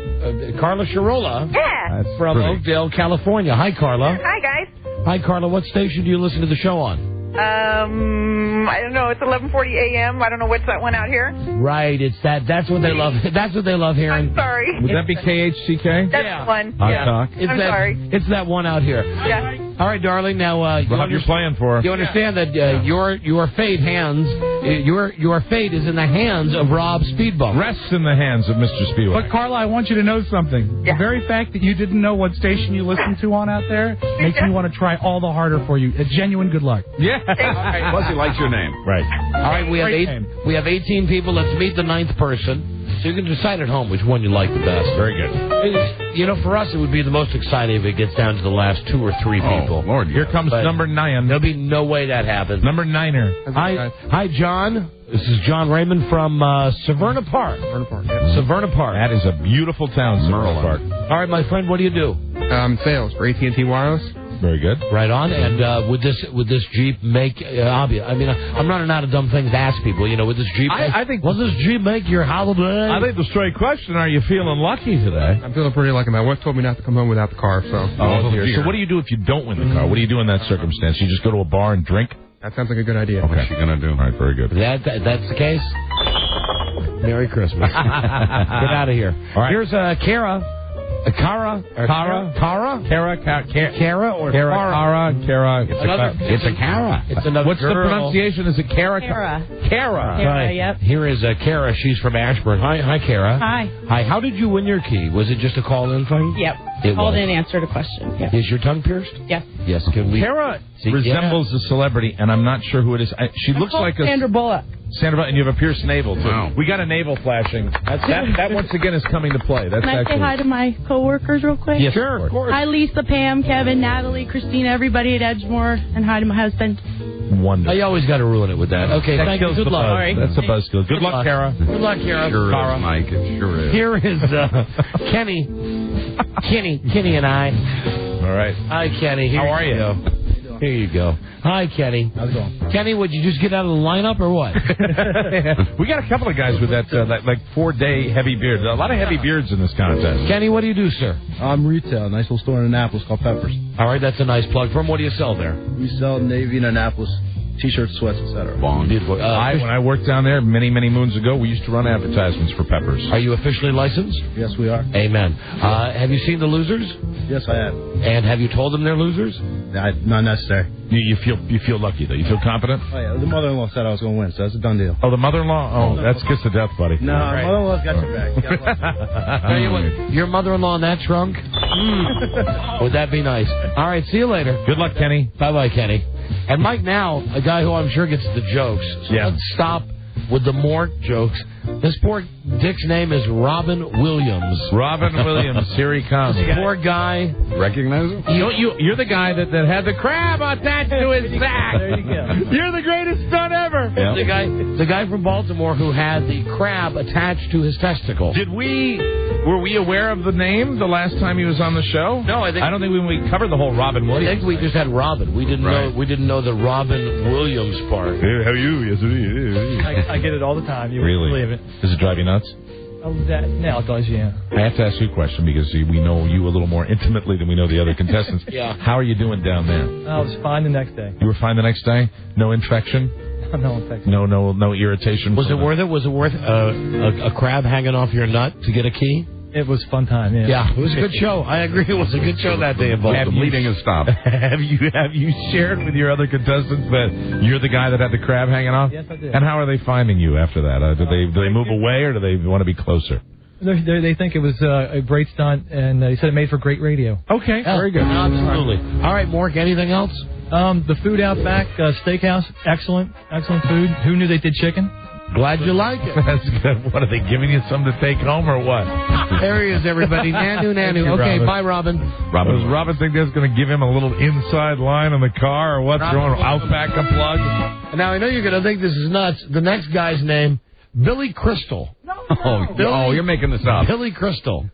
S2: Carla Shirola.
S19: Yeah.
S2: From Oakdale, California. Hi, Carla.
S19: Hi, guys.
S2: Hi, Carla. What station do you listen to the show on?
S19: I don't know. It's 11:40 a.m. I don't know what's that one out here.
S2: Right. It's that. That's what they love. That's what they love hearing.
S19: I'm sorry.
S7: Would that be KHCK?
S19: That's the one.
S7: Talk.
S19: I'm sorry.
S2: It's that one out here.
S19: Yeah.
S2: All right, darling. Now,
S7: what you're playing for?
S2: You understand that your fate is in the hands of Rob Speedbump.
S7: Rests in the hands of Mr. Speedway.
S4: But Carla, I want you to know something. The very fact that you didn't know what station you listened to on out there makes me want to try all the harder for you. A genuine good luck.
S7: Yeah.
S5: Plus, he likes your name.
S7: Right.
S2: All right, we have 18 people. Let's meet the 9th person. So you can decide at home which one you like the best.
S7: Very good.
S2: For us, it would be the most exciting if it gets down to the last 2 or 3 people.
S5: Oh, Lord,
S7: here comes number 9.
S2: There'll be no way that happens.
S7: Number 9er.
S2: Hi, John. This is John Raymond from Severna Park. Severna Park.
S7: That is a beautiful town, Severna Park.
S2: All right, my friend, what do you do?
S20: Sales for AT&T Wireless.
S7: Very good.
S2: Right on. And would this Jeep make? I'm running out of dumb things to ask people. Would this Jeep?
S7: I think.
S2: Will this Jeep make your holiday?
S7: I think the straight question: are you feeling lucky today?
S20: I'm feeling pretty lucky. My wife told me not to come home without the car. So.
S7: Oh dear. So what do you do if you don't win the car? What do you do in that circumstance? You just go to a bar and drink?
S20: That sounds like a good idea.
S7: Okay.
S5: What's she gonna do?
S7: All right. Very good.
S2: That's the case. Merry Christmas. Get out of here.
S7: All right.
S2: Here's Kara. Kara.
S7: It's a Kara.
S2: It's another
S7: What's
S2: girl.
S7: the pronunciation? Is it Kara?
S17: Kara,
S2: Right.
S17: yep.
S2: Here is Kara. She's from Ashburn. Hi, Kara.
S17: Hi.
S2: How did you win your key? Was it just a call-in thing?
S17: Yep.
S2: It
S17: Called
S2: was.
S17: in and answered a question. Yep.
S2: Is your tongue pierced?
S17: Yes.
S2: Yes. Can we?
S7: Kara resembles a celebrity, and I'm not sure who it is. She looks like a
S17: Sandra Bullock.
S7: Sandra Bullock, and you have a pierced navel too.
S5: Wow.
S7: We got a navel flashing. That once again is coming to play. That's
S17: Can I say hi to my coworkers real quick?
S7: Yes, sure, of course.
S17: Hi, Lisa, Pam, Kevin, Natalie, Christina, everybody at Edgemore, and hi to my husband.
S7: wonder.
S2: You always got to ruin it with that. Okay, thank you. Good luck.
S7: That's a buzzkill. Good luck, Kara.
S2: Good luck, Kara.
S5: Sure is, Mike. It sure is.
S2: Here is Kenny and I.
S7: All right.
S2: Hi, Kenny. How
S7: are you?
S2: Here you go. Hi, Kenny.
S18: How's it going?
S2: Kenny, would you just get out of the lineup or what?
S7: We got a couple of guys with that like 4-day heavy beard. A lot of heavy beards in this contest.
S2: Kenny, what do you do, sir?
S18: I'm retail. Nice little store in Annapolis called Peppers.
S2: All right, that's a nice plug. From what do you sell there?
S18: We sell Navy in Annapolis. T-shirts, sweats, etc.
S2: Beautiful.
S7: When I worked down there many moons ago, we used to run advertisements for Peppers.
S2: Are you officially licensed?
S18: Yes, we are.
S2: Amen. Have you seen the losers?
S18: Yes, I have.
S2: And have you told them they're losers?
S18: Not necessary.
S7: You feel lucky though. You feel confident?
S18: Oh yeah, the mother-in-law said I was going to win, so that's a done deal.
S7: Oh, the mother-in-law? Oh, that's kiss of death, buddy.
S18: No, mother-in-law's got your back.
S2: Tell you what, your mother-in-law in that trunk? Would that be nice? All right, see you later.
S7: Good luck, Kenny.
S2: Bye-bye, Kenny. And Mike now, a guy who I'm sure gets the jokes. So let's stop with the Mort jokes. This poor dick's name is Robin Williams.
S7: Robin Williams, here he comes.
S2: This poor guy.
S5: Recognize him?
S7: You're the guy that had the crab attached to his sack.
S18: There you go.
S7: You're the greatest stunt ever.
S2: Yeah. The guy from Baltimore who had the crab attached to his testicle.
S7: Were we aware of the name the last time he was on the show?
S2: No, I don't think
S7: we covered the whole Robin Williams.
S2: I think we just had Robin. We didn't know the Robin Williams part.
S7: Hey, how are you? Yes, it is.
S15: I get it all the time. You
S7: really
S15: believe it.
S7: Does it drive you nuts?
S15: Oh, now it does, yeah.
S7: I have to ask you a question because we know you a little more intimately than we know the other contestants.
S2: Yeah.
S7: How are you doing down there?
S15: I was fine the next day.
S7: You were fine the next day? No infection?
S15: No infection.
S7: No irritation?
S2: Was it worth it? Was it worth a crab hanging off your nut to get a key?
S15: It was a fun time, yeah.
S2: Yeah, it was a good show. I agree. It was a good show that day in Baltimore.
S5: The bleeding has stopped.
S7: Have you shared with your other contestants that you're the guy that had the crab hanging off?
S15: Yes, I did.
S7: And how are they finding you after that? Do they move away or do they want to be closer?
S15: They think it was a great stunt, and they said it made for great radio.
S7: Okay, very good.
S2: Absolutely. All right, Mork, anything else?
S15: The food out back, steakhouse, excellent food. Who knew they did chicken?
S2: Glad you like it.
S7: That's good. What, are they giving you some to take home or what?
S2: There he is, everybody. Nanu. Okay, bye, Robin.
S7: Does Robin think that's going to give him a little inside line on the car or what? Throwing Outback a plug?
S2: Now, I know you're going to think this is nuts. The next guy's name, Billy Crystal.
S5: You're making this up.
S2: Billy Crystal.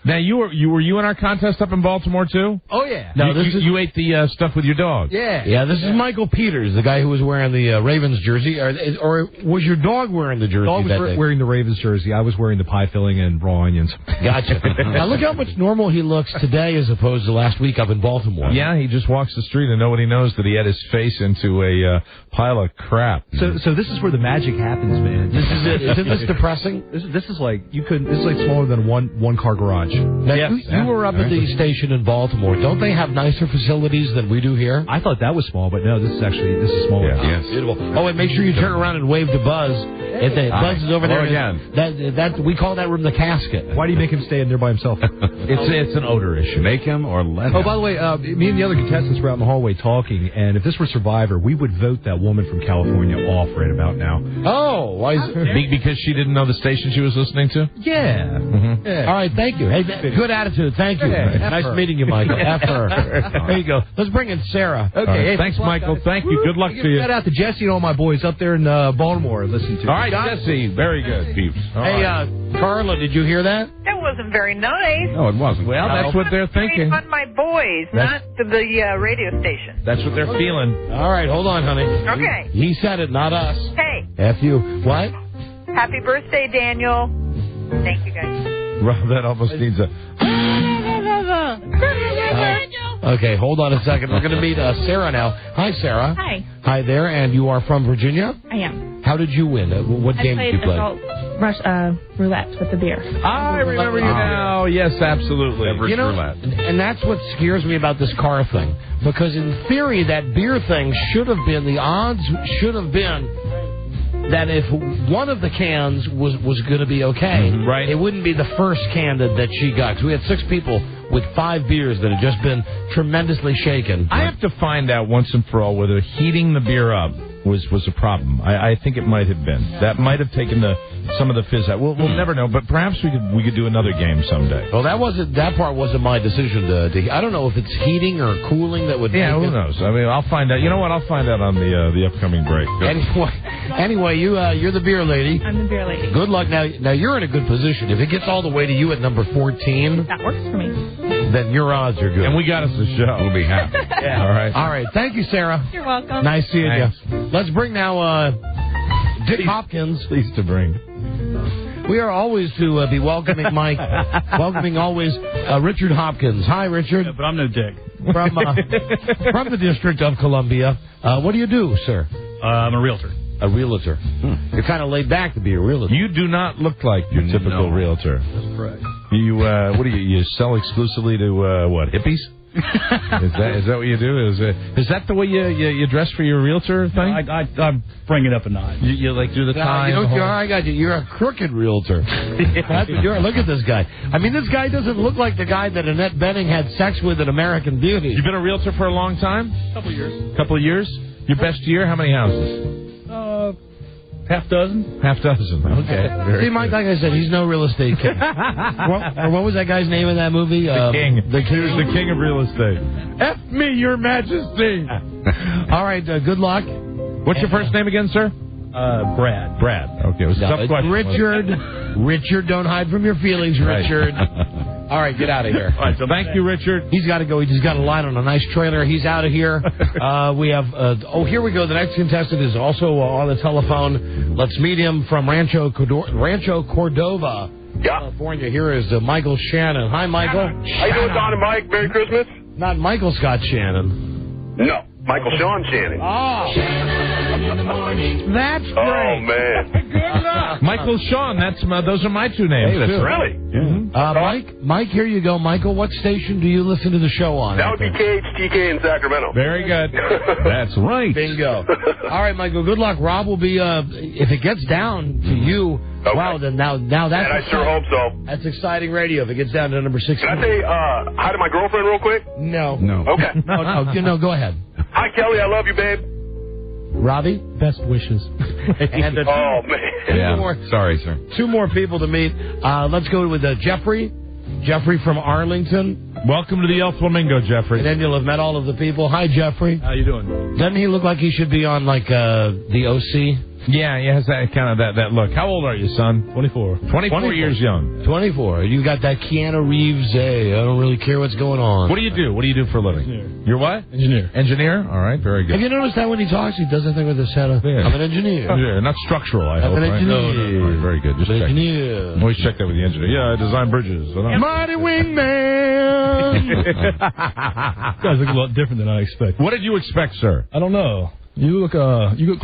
S7: Now, were you in our contest up in Baltimore, too?
S18: Oh, yeah.
S2: No,
S7: you ate the stuff with your dog?
S18: Yeah.
S2: Yeah, this is Michael Peters, the guy who was wearing the Ravens jersey. Or was your dog wearing the jersey
S21: dog was wearing the Ravens jersey. I was wearing the pie filling and raw onions.
S2: Gotcha. Now, look how much normal he looks today as opposed to last week up in Baltimore.
S7: Yeah, he just walks the street and nobody knows that he had his face into a pile of crap.
S21: So this is where the magic happens, man.
S2: This is it. Isn't this depressing?
S21: This is like this is like smaller than one car garage.
S2: Now, you were up at the station in Baltimore. Don't they have nicer facilities than we do here?
S21: I thought that was small, but no, this is smaller.
S5: Yeah. Yes.
S2: Beautiful. Oh, and make sure you turn around and wave to Buzz. If Buzz is over there
S5: again.
S2: That we call that room the casket.
S21: Why do you make him stay in there by himself?
S7: It's an odor issue.
S5: Make him or let him.
S21: Oh, by the way, me and the other contestants were out in the hallway talking, and if this were Survivor, we would vote that woman from California off right about now.
S2: Oh, why?
S7: Because she didn't know the station she was listening to?
S21: Yeah.
S7: Mm-hmm.
S21: Yeah.
S2: All right, thank you. Hey, good attitude. Thank you. Nice meeting you, Michael. F her. There you go. Let's bring in Sarah.
S21: Okay.
S7: Right.
S21: Hey,
S7: thanks, Michael.
S21: guys.
S7: Thank you. Good luck to you.
S21: Shout out to Jesse and all my boys up there in Baltimore. Listen to.
S7: All right, Jesse. Very good, peeps.
S2: Hey, Carla, did you hear that?
S19: That wasn't very nice.
S5: No, it wasn't.
S7: Well, that's what they're thinking.
S19: On my boys, not the radio station.
S7: That's what they're feeling.
S2: All right, hold on, honey.
S19: Okay.
S2: He said it, not us.
S19: Hey.
S2: F you. What?
S19: Happy birthday, Daniel. Thank you, guys.
S7: Rob, that almost needs a...
S2: Okay, hold on a second. We're going to meet Sarah now. Hi, Sarah.
S22: Hi.
S2: Hi there, and you are from Virginia?
S22: I am.
S2: How did you win? What game did you play?
S22: I played adult roulette with the beer.
S7: I remember you now. Yes, absolutely.
S5: Roulette.
S2: And that's what scares me about this car thing. Because in theory, that beer thing the odds should have been that if one of the cans was going to be okay,
S7: right,
S2: it wouldn't be the first can that she got. Because we had 6 people with 5 beers that had just been tremendously shaken.
S7: I have to find out once and for all whether heating the beer up was a problem. I think it might have been. That might have taken some of the fizz out. We'll never know, but perhaps we could do another game someday.
S2: Well, that part wasn't my decision to I don't know if it's heating or cooling that would.
S7: Yeah, who knows? I mean, I'll find out. You know what? I'll find out on the upcoming break.
S2: Anyway, you're the beer lady.
S22: I'm the beer lady.
S2: Good luck. Now you're in a good position. If it gets all the way to you at number 14,
S22: that works for me.
S2: Then your odds are good.
S7: And we got us a show. We'll be happy.
S22: Yeah.
S2: All right. Thank you, Sarah.
S22: You're welcome.
S2: Nice seeing you. Let's bring now Dick Hopkins.
S7: Pleased to bring.
S2: We are always to be welcoming Mike, welcoming always Richard Hopkins. Hi, Richard.
S15: Yeah, but I'm no Dick.
S2: From the District of Columbia. What do you do, sir?
S15: I'm a realtor.
S2: A realtor. You're kind of laid back to be a realtor.
S7: You do not look like your typical realtor.
S15: That's correct.
S7: You what do you sell exclusively to hippies? Is that what you do? Is that the way you dress for your realtor thing?
S15: I bring it up a notch.
S7: You like do the tie?
S2: I got you. You're a crooked realtor. That's what you are. Look at this guy. I mean, this guy doesn't look like the guy that Annette Bening had sex with in American Beauty.
S7: You've been a realtor for a long time?
S15: Couple years.
S7: Couple of years? Your best year? How many houses?
S15: Half dozen.
S7: Okay.
S2: See, Mike, like I said, he's no real estate king. What was that guy's name in that movie?
S7: The King.
S2: The King.
S7: He was the king of real estate. F me, your majesty.
S2: All right, good luck.
S7: What's your first name again, sir?
S15: Brad.
S7: Okay, it was a tough question.
S2: Richard, don't hide from your feelings, Richard. All right, get out of here.
S7: All right, so thank you, Richard.
S2: He's got to go. He's got a line on a nice trailer. He's out of here. We have, here we go. The next contestant is also on the telephone. Let's meet him from Rancho Cordova, California. Here is Michael Shannon. Hi, Michael.
S8: How you doing, Don and Mike? Merry Christmas.
S2: Not Michael Scott Shannon.
S8: No, Michael Sean Shannon.
S2: Oh. That's great.
S8: Oh, man.
S7: Michael Sean, those are my two names.
S8: Hey, that's really?
S2: Mike, here you go. Michael, what station do you listen to the show on?
S8: That would be KHTK in Sacramento.
S7: Very good. That's right.
S2: Bingo. All right, Michael, good luck. Rob will be, if it gets down to you, wow, then now that's...
S8: And I sure hope so.
S2: That's exciting radio if it gets down to number 16.
S8: Can I say hi to my girlfriend real quick?
S2: No.
S8: Okay.
S2: No, go ahead.
S8: Hi, Kelly. I love you, babe.
S2: Robbie?
S15: Best wishes.
S2: And
S8: oh, man.
S7: Sorry, sir.
S2: Two more people to meet. Let's go with Jeffrey. Jeffrey from Arlington.
S7: Welcome to the El Flamingo, Jeffrey.
S2: And then you'll have met all of the people. Hi, Jeffrey.
S15: How you doing?
S2: Doesn't he look like he should be on, like, the OC?
S7: Yeah, he has that kind of that look. How old are you, son?
S15: 24.
S7: 24 years young.
S2: 24. You got that Keanu Reeves, I don't really care what's going on.
S7: What do you do? What do you do for a living?
S15: Engineer.
S7: You're what?
S15: Engineer.
S7: All right, very good.
S2: Have you noticed that when he talks, he does that thing with his head up?
S7: Yeah.
S2: I'm an engineer.
S7: Yeah, not structural, I hope,
S2: an
S7: right?
S2: engineer.
S7: No. Right, very good. Just check.
S2: Engineer.
S7: Always check that with the engineer. Yeah, I design bridges.
S2: Mighty Wingman.
S15: You guys look a lot different than I expected.
S7: What did you expect, sir?
S15: I don't know. You look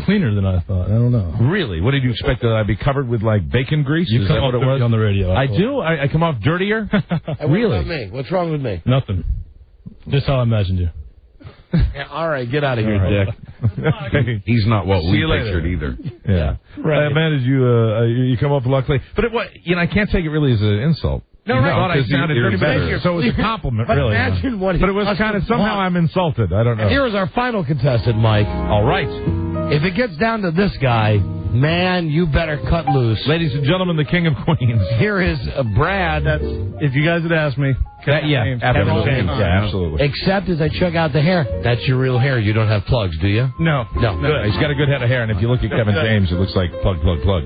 S15: cleaner than I thought. I don't know.
S7: Really? What did you expect, that I'd be covered with like bacon grease?
S15: You come off dirty on the radio.
S7: I do? I come off dirtier?
S2: Really? What about me? What's wrong with me?
S15: Nothing. Just how I imagined you.
S2: Yeah, all right, get out of here, Dick.
S5: He's not what we
S7: later.
S5: pictured either.
S7: Yeah. Right. I managed you come off luckily. But I can't take it really as an insult.
S2: No, right.
S7: I thought I sounded pretty better. So it was a compliment,
S2: but
S7: really.
S2: Imagine what
S7: but it was kind of, somehow I'm insulted. I don't know.
S2: Here is our final contestant, Mike.
S7: All right.
S2: If it gets down to this guy, man, you better cut loose.
S7: Ladies and gentlemen, the King of Queens.
S2: Here is Brad.
S15: If you guys had asked me.
S7: Absolutely.
S2: Except as I check out the hair, that's your real hair. You don't have plugs, do you?
S15: No.
S7: Good. He's got a good head of hair, and if you look at Kevin James, it looks like plug.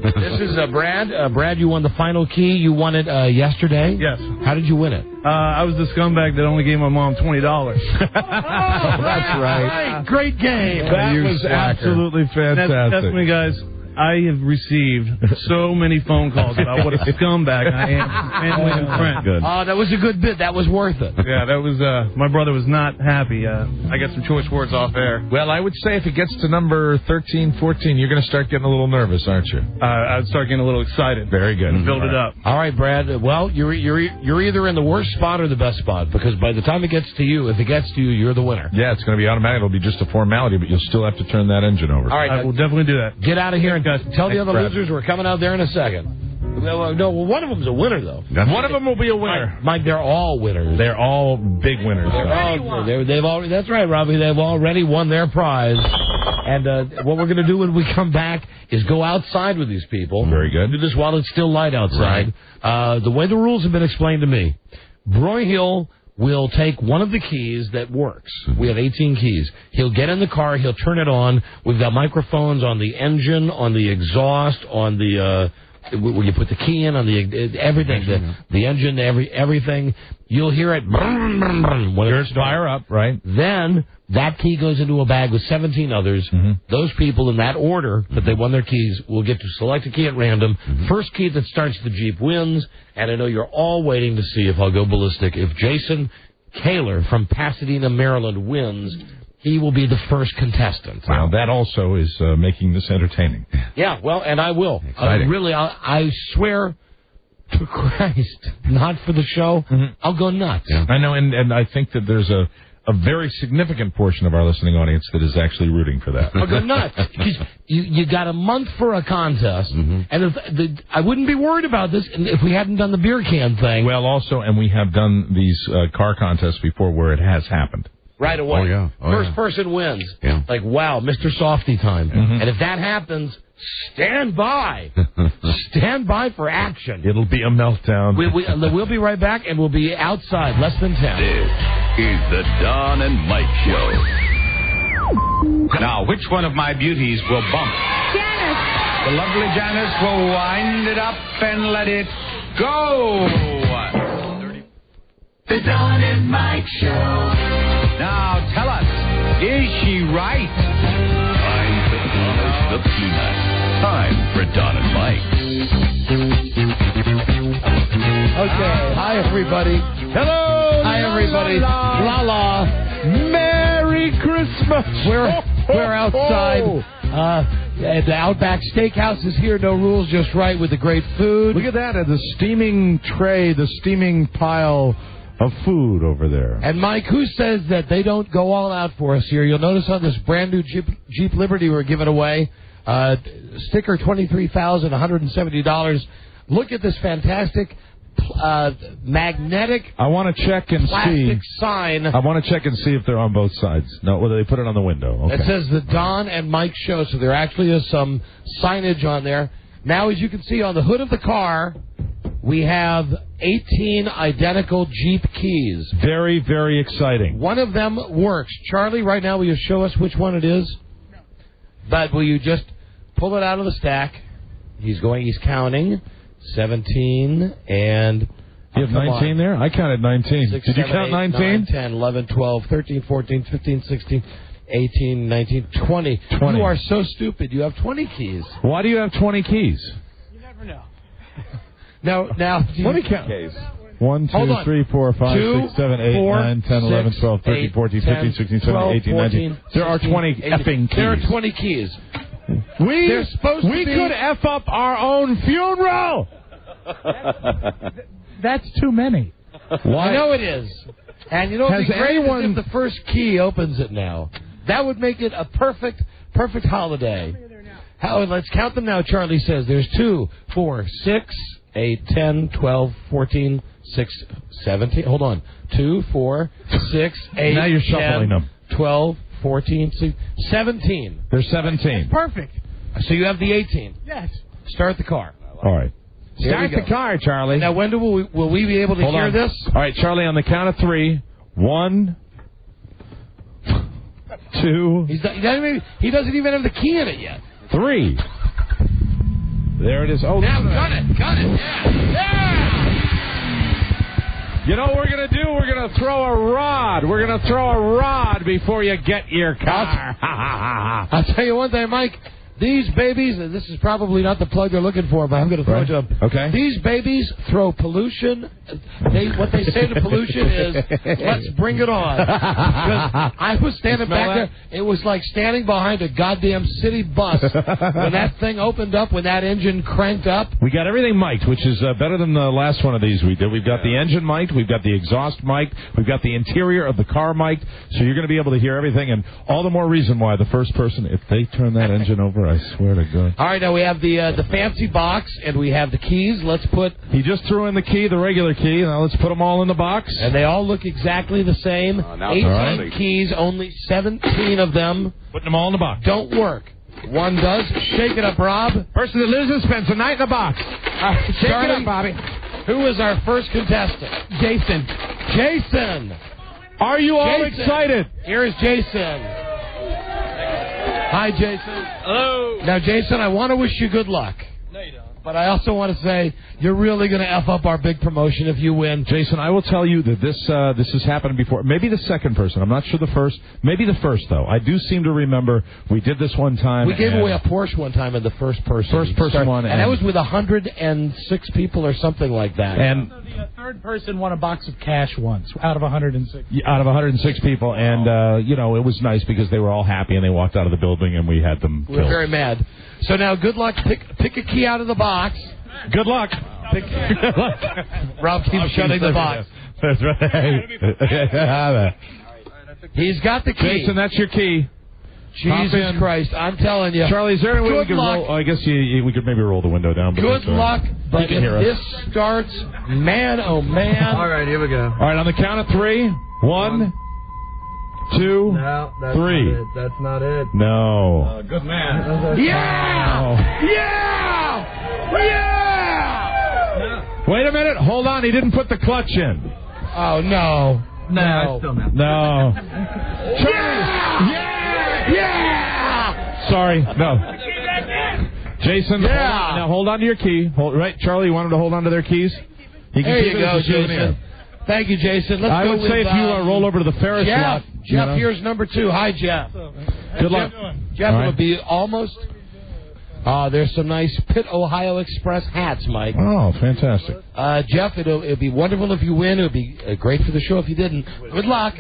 S2: This is Brad. Brad, you won the final key. You won it yesterday.
S15: Yes.
S2: How did you win it?
S15: I was the scumbag that only gave my mom $20.
S2: That's right. Great game.
S7: That was absolutely fantastic.
S15: That's me, guys. I have received so many phone calls about what a scumbag I am, family and friends.
S7: Good.
S2: Oh, that was a good bit. That was worth it.
S15: Yeah, that was. My brother was not happy. I got some choice words off air.
S7: Well, I would say if it gets to number 13, 14, you're going to start getting a little nervous, aren't you?
S15: I'd start getting a little excited.
S7: Very good.
S15: Build it up.
S2: All right, Brad. Well, you're either in the worst spot or the best spot, because by the time it gets to you, if it gets to you, you're the winner.
S7: Yeah, it's going to be automatic. It'll be just a formality, but you'll still have to turn that engine over.
S2: All right,
S15: I will definitely do that.
S2: Get out of here and tell the other
S7: Brad.
S2: losers we're coming out there in a second. No, one of them's a winner, though.
S7: One of them will be a winner.
S2: Mike, they're all winners.
S7: They're all big winners.
S2: They've already. That's right, Robbie. They've already won their prize. And what we're going to do when we come back is go outside with these people.
S7: Very good.
S2: Do this while it's still light outside. Right. The way the rules have been explained to me, Broyhill will take one of the keys that works. We have 18 keys. He'll get in the car. He'll turn it on. We've got microphones on the engine, on the exhaust, on the... where you put the key in on the everything, the engine, everything. You'll hear it when it's fire up,
S7: right?
S2: Then that key goes into a bag with 17 others. Those people in that order that they won their keys will get to select a key at random. First key that starts the Jeep wins. And I know you're all waiting to see if I'll go ballistic. If Jason Kaler from Pasadena, Maryland wins, he will be the first contestant.
S7: Well, that also is making this entertaining.
S2: Yeah, well, and I will. Really, I swear to Christ, not for the show, I'll go nuts.
S7: Yeah. I know, and I think that there's a very significant portion of our listening audience that is actually rooting for that.
S2: I'll go nuts. You got a month for a contest, and I wouldn't be worried about this if we hadn't done the beer can thing.
S7: Well, also, and we have done these car contests before where it has happened.
S2: Right away.
S7: Oh, yeah.
S2: First person wins.
S7: Yeah.
S2: Like, wow, Mr. Softy time. And if that happens, stand by. Stand by for action.
S7: It'll be a meltdown.
S2: We'll be right back, and we'll be outside less than 10.
S13: This is the Don and Mike Show.
S1: Now, which one of my beauties will bump?
S12: Janice.
S1: The lovely Janice will wind it up and let it go.
S11: The Don and Mike Show.
S1: Now, tell us, is she right?
S13: Time to polish the peanuts. Time for Don and Mike.
S2: Okay, hi, everybody.
S7: Hello.
S2: Hi, everybody. La la.
S7: Merry Christmas.
S2: We're outside. The Outback Steakhouse is here. No rules, just right with the great food.
S7: Look at that, the steaming tray, the steaming pile of food over there.
S2: And, Mike, who says that they don't go all out for us here? You'll notice on this brand-new Jeep Liberty we're giving away, sticker $23,170. Look at this fantastic magnetic
S7: I want to check and
S2: plastic sign.
S7: I want to check and see if they're on both sides. No, well, they put it on the window. Okay.
S2: It says the Don and Mike Show, so there actually is some signage on there. Now, as you can see on the hood of the car, we have 18 identical Jeep keys.
S7: Very, very exciting.
S2: One of them works. Charlie, right now, will you show us which one it is? No. But will you just pull it out of the stack? He's counting. 17 and...
S7: You have 19 there? I counted 19.
S2: 6,
S7: Did you
S2: 7,
S7: count
S2: 8,
S7: 19?
S2: 9, 10, 11, 12, 13, 14, 15, 16, 18, 19, 20.
S7: 20.
S2: You are so stupid. You have 20 keys.
S7: Why do you have 20 keys?
S2: You never know. Now,
S7: let me count. 1, 2, 3, 4, 5, 6, 7, 8, 9, 10, 11, 12, 13, 14, 15, 16, 17, 18, 19. There are 20 effing keys.
S2: There are 20 keys.
S7: We could F up our own funeral.
S4: That's too many.
S2: Why? I know it is. And you know, it'd be great if the first key opens it now. That would make it a perfect holiday. Let's count them now, Charlie says. There's 2, 4, 6, 8, 10, 12, 14, 6, 17. Hold on. 2, 4, 6, 8,
S7: now you're shuffling
S2: 10,
S7: them.
S2: 12, 14, 16, 17.
S7: There's 17.
S4: That's perfect.
S2: So you have the 18.
S4: Yes.
S2: Start the car.
S7: All right. Start the car, Charlie.
S2: Now, when will we be able to hear this?
S7: All right, Charlie, on the count of 3. 1, 2.
S2: He doesn't even have the key in it yet.
S7: 3. There it is. Oh,
S2: now gun it. Yeah.
S7: You know what we're going to do? We're going to throw a rod. We're going to throw a rod before you get your car.
S2: I'll tell you one thing, Mike. These babies, and this is probably not the plug they're looking for, but I'm going to throw it to them.
S7: Okay.
S2: These babies throw pollution. What they say to pollution is, let's bring it on. Because I was standing back there. It was like standing behind a goddamn city bus when that thing opened up, when that engine cranked up.
S7: We got everything mic'd, which is better than the last one of these we did. We've got the engine mic'd. We've got the exhaust mic'd. We've got the interior of the car mic'd. So you're going to be able to hear everything. And all the more reason why the first person, if they turn that engine over, I swear to God.
S2: All right, now we have the fancy box, and we have the keys. Let's put...
S7: He just threw in the key, the regular key. Now let's put them all in the box.
S2: And they all look exactly the same. 18 keys, only 17 of them.
S7: Putting them all in the box.
S2: Don't work. One does. Shake it up, Rob.
S7: Person that loses spends the night in the box. Shake it up, Bobby.
S2: Who is our first contestant?
S4: Jason.
S2: Jason.
S7: Are you all excited?
S2: Here is Jason. Hi, Jason.
S10: Hello.
S2: Now, Jason, I want to wish you good luck.
S10: No, you don't.
S2: But I also want to say you're really going to F up our big promotion if you win.
S7: Jason, I will tell you that this has happened before. Maybe the second person. I'm not sure the first. Maybe the first, though. I do seem to remember we did this one time.
S2: We gave away a Porsche one time in the first person.
S7: One.
S2: And that was with 106 people or something like that.
S7: And
S4: The third person won a box of cash once out of 106.
S7: Out of 106 people. And, it was nice because they were all happy and they walked out of the building and we had them
S2: We were
S7: killed.
S2: very mad. So now, good luck. Pick a key out of the box.
S7: Good luck.
S2: Rob keeps shutting the box.
S7: That's right.
S2: He's got the key.
S7: Jason, that's your key.
S2: Jesus Christ, I'm telling you.
S7: Charlie, is there any way we
S2: Good
S7: could
S2: luck.
S7: roll? I guess we could maybe roll the window down. But
S2: Good luck, but
S7: can hear
S2: if
S7: us.
S2: this starts, man, oh man.
S20: All right, here we go.
S7: All right, on the count of 3. 1, 2,
S20: No, that's
S7: 3.
S20: not it. That's not it.
S7: No.
S20: Good man.
S2: Yeah! Yeah!
S7: Wait a minute. Hold on. He didn't put the clutch in.
S2: Oh, no.
S20: No. Still not.
S7: No.
S2: Yeah!
S7: Sorry. No. Jason, now hold on to your key. Right, Charlie, you want him to hold on to their keys? He can
S2: There
S7: keep
S2: you
S7: it
S2: go,
S7: as a souvenir.
S2: Jason. Thank you, Jason. Let's
S7: I
S2: go
S7: would
S2: with,
S7: say if you roll over to the Ferris lot.
S2: Jeff, here's number 2. Hi, Jeff.
S7: Good luck.
S2: Jeff,
S7: All
S2: it'll
S7: right.
S2: be almost... there's some nice Pitt Ohio Express hats, Mike.
S7: Oh, fantastic.
S2: Jeff, it'll be wonderful if you win. It'll be great for the show if you didn't. Good luck.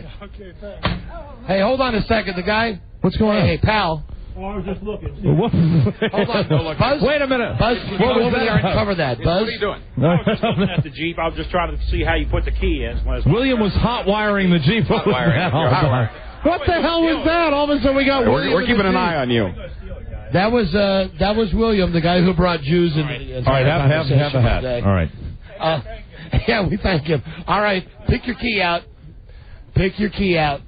S2: Hey, hold on a second. The guy...
S7: What's going on?
S2: Hey, pal.
S16: Oh, I was just looking.
S7: What?
S2: Hold on. Buzz?
S7: Wait a minute.
S2: Buzz, go over there and cover that. Buzz?
S16: What are you doing? I was just looking at the Jeep. I was just trying to see how you put the key in.
S7: William was hot wiring the Jeep. What the hell was that? All of a sudden we got William.
S5: We're keeping an eye on you.
S2: That was William, the guy who brought Jews in.
S7: All right, have a hat.
S2: Today.
S7: All right.
S2: Yeah, we thank him. All right, pick your key out. Pick your key out.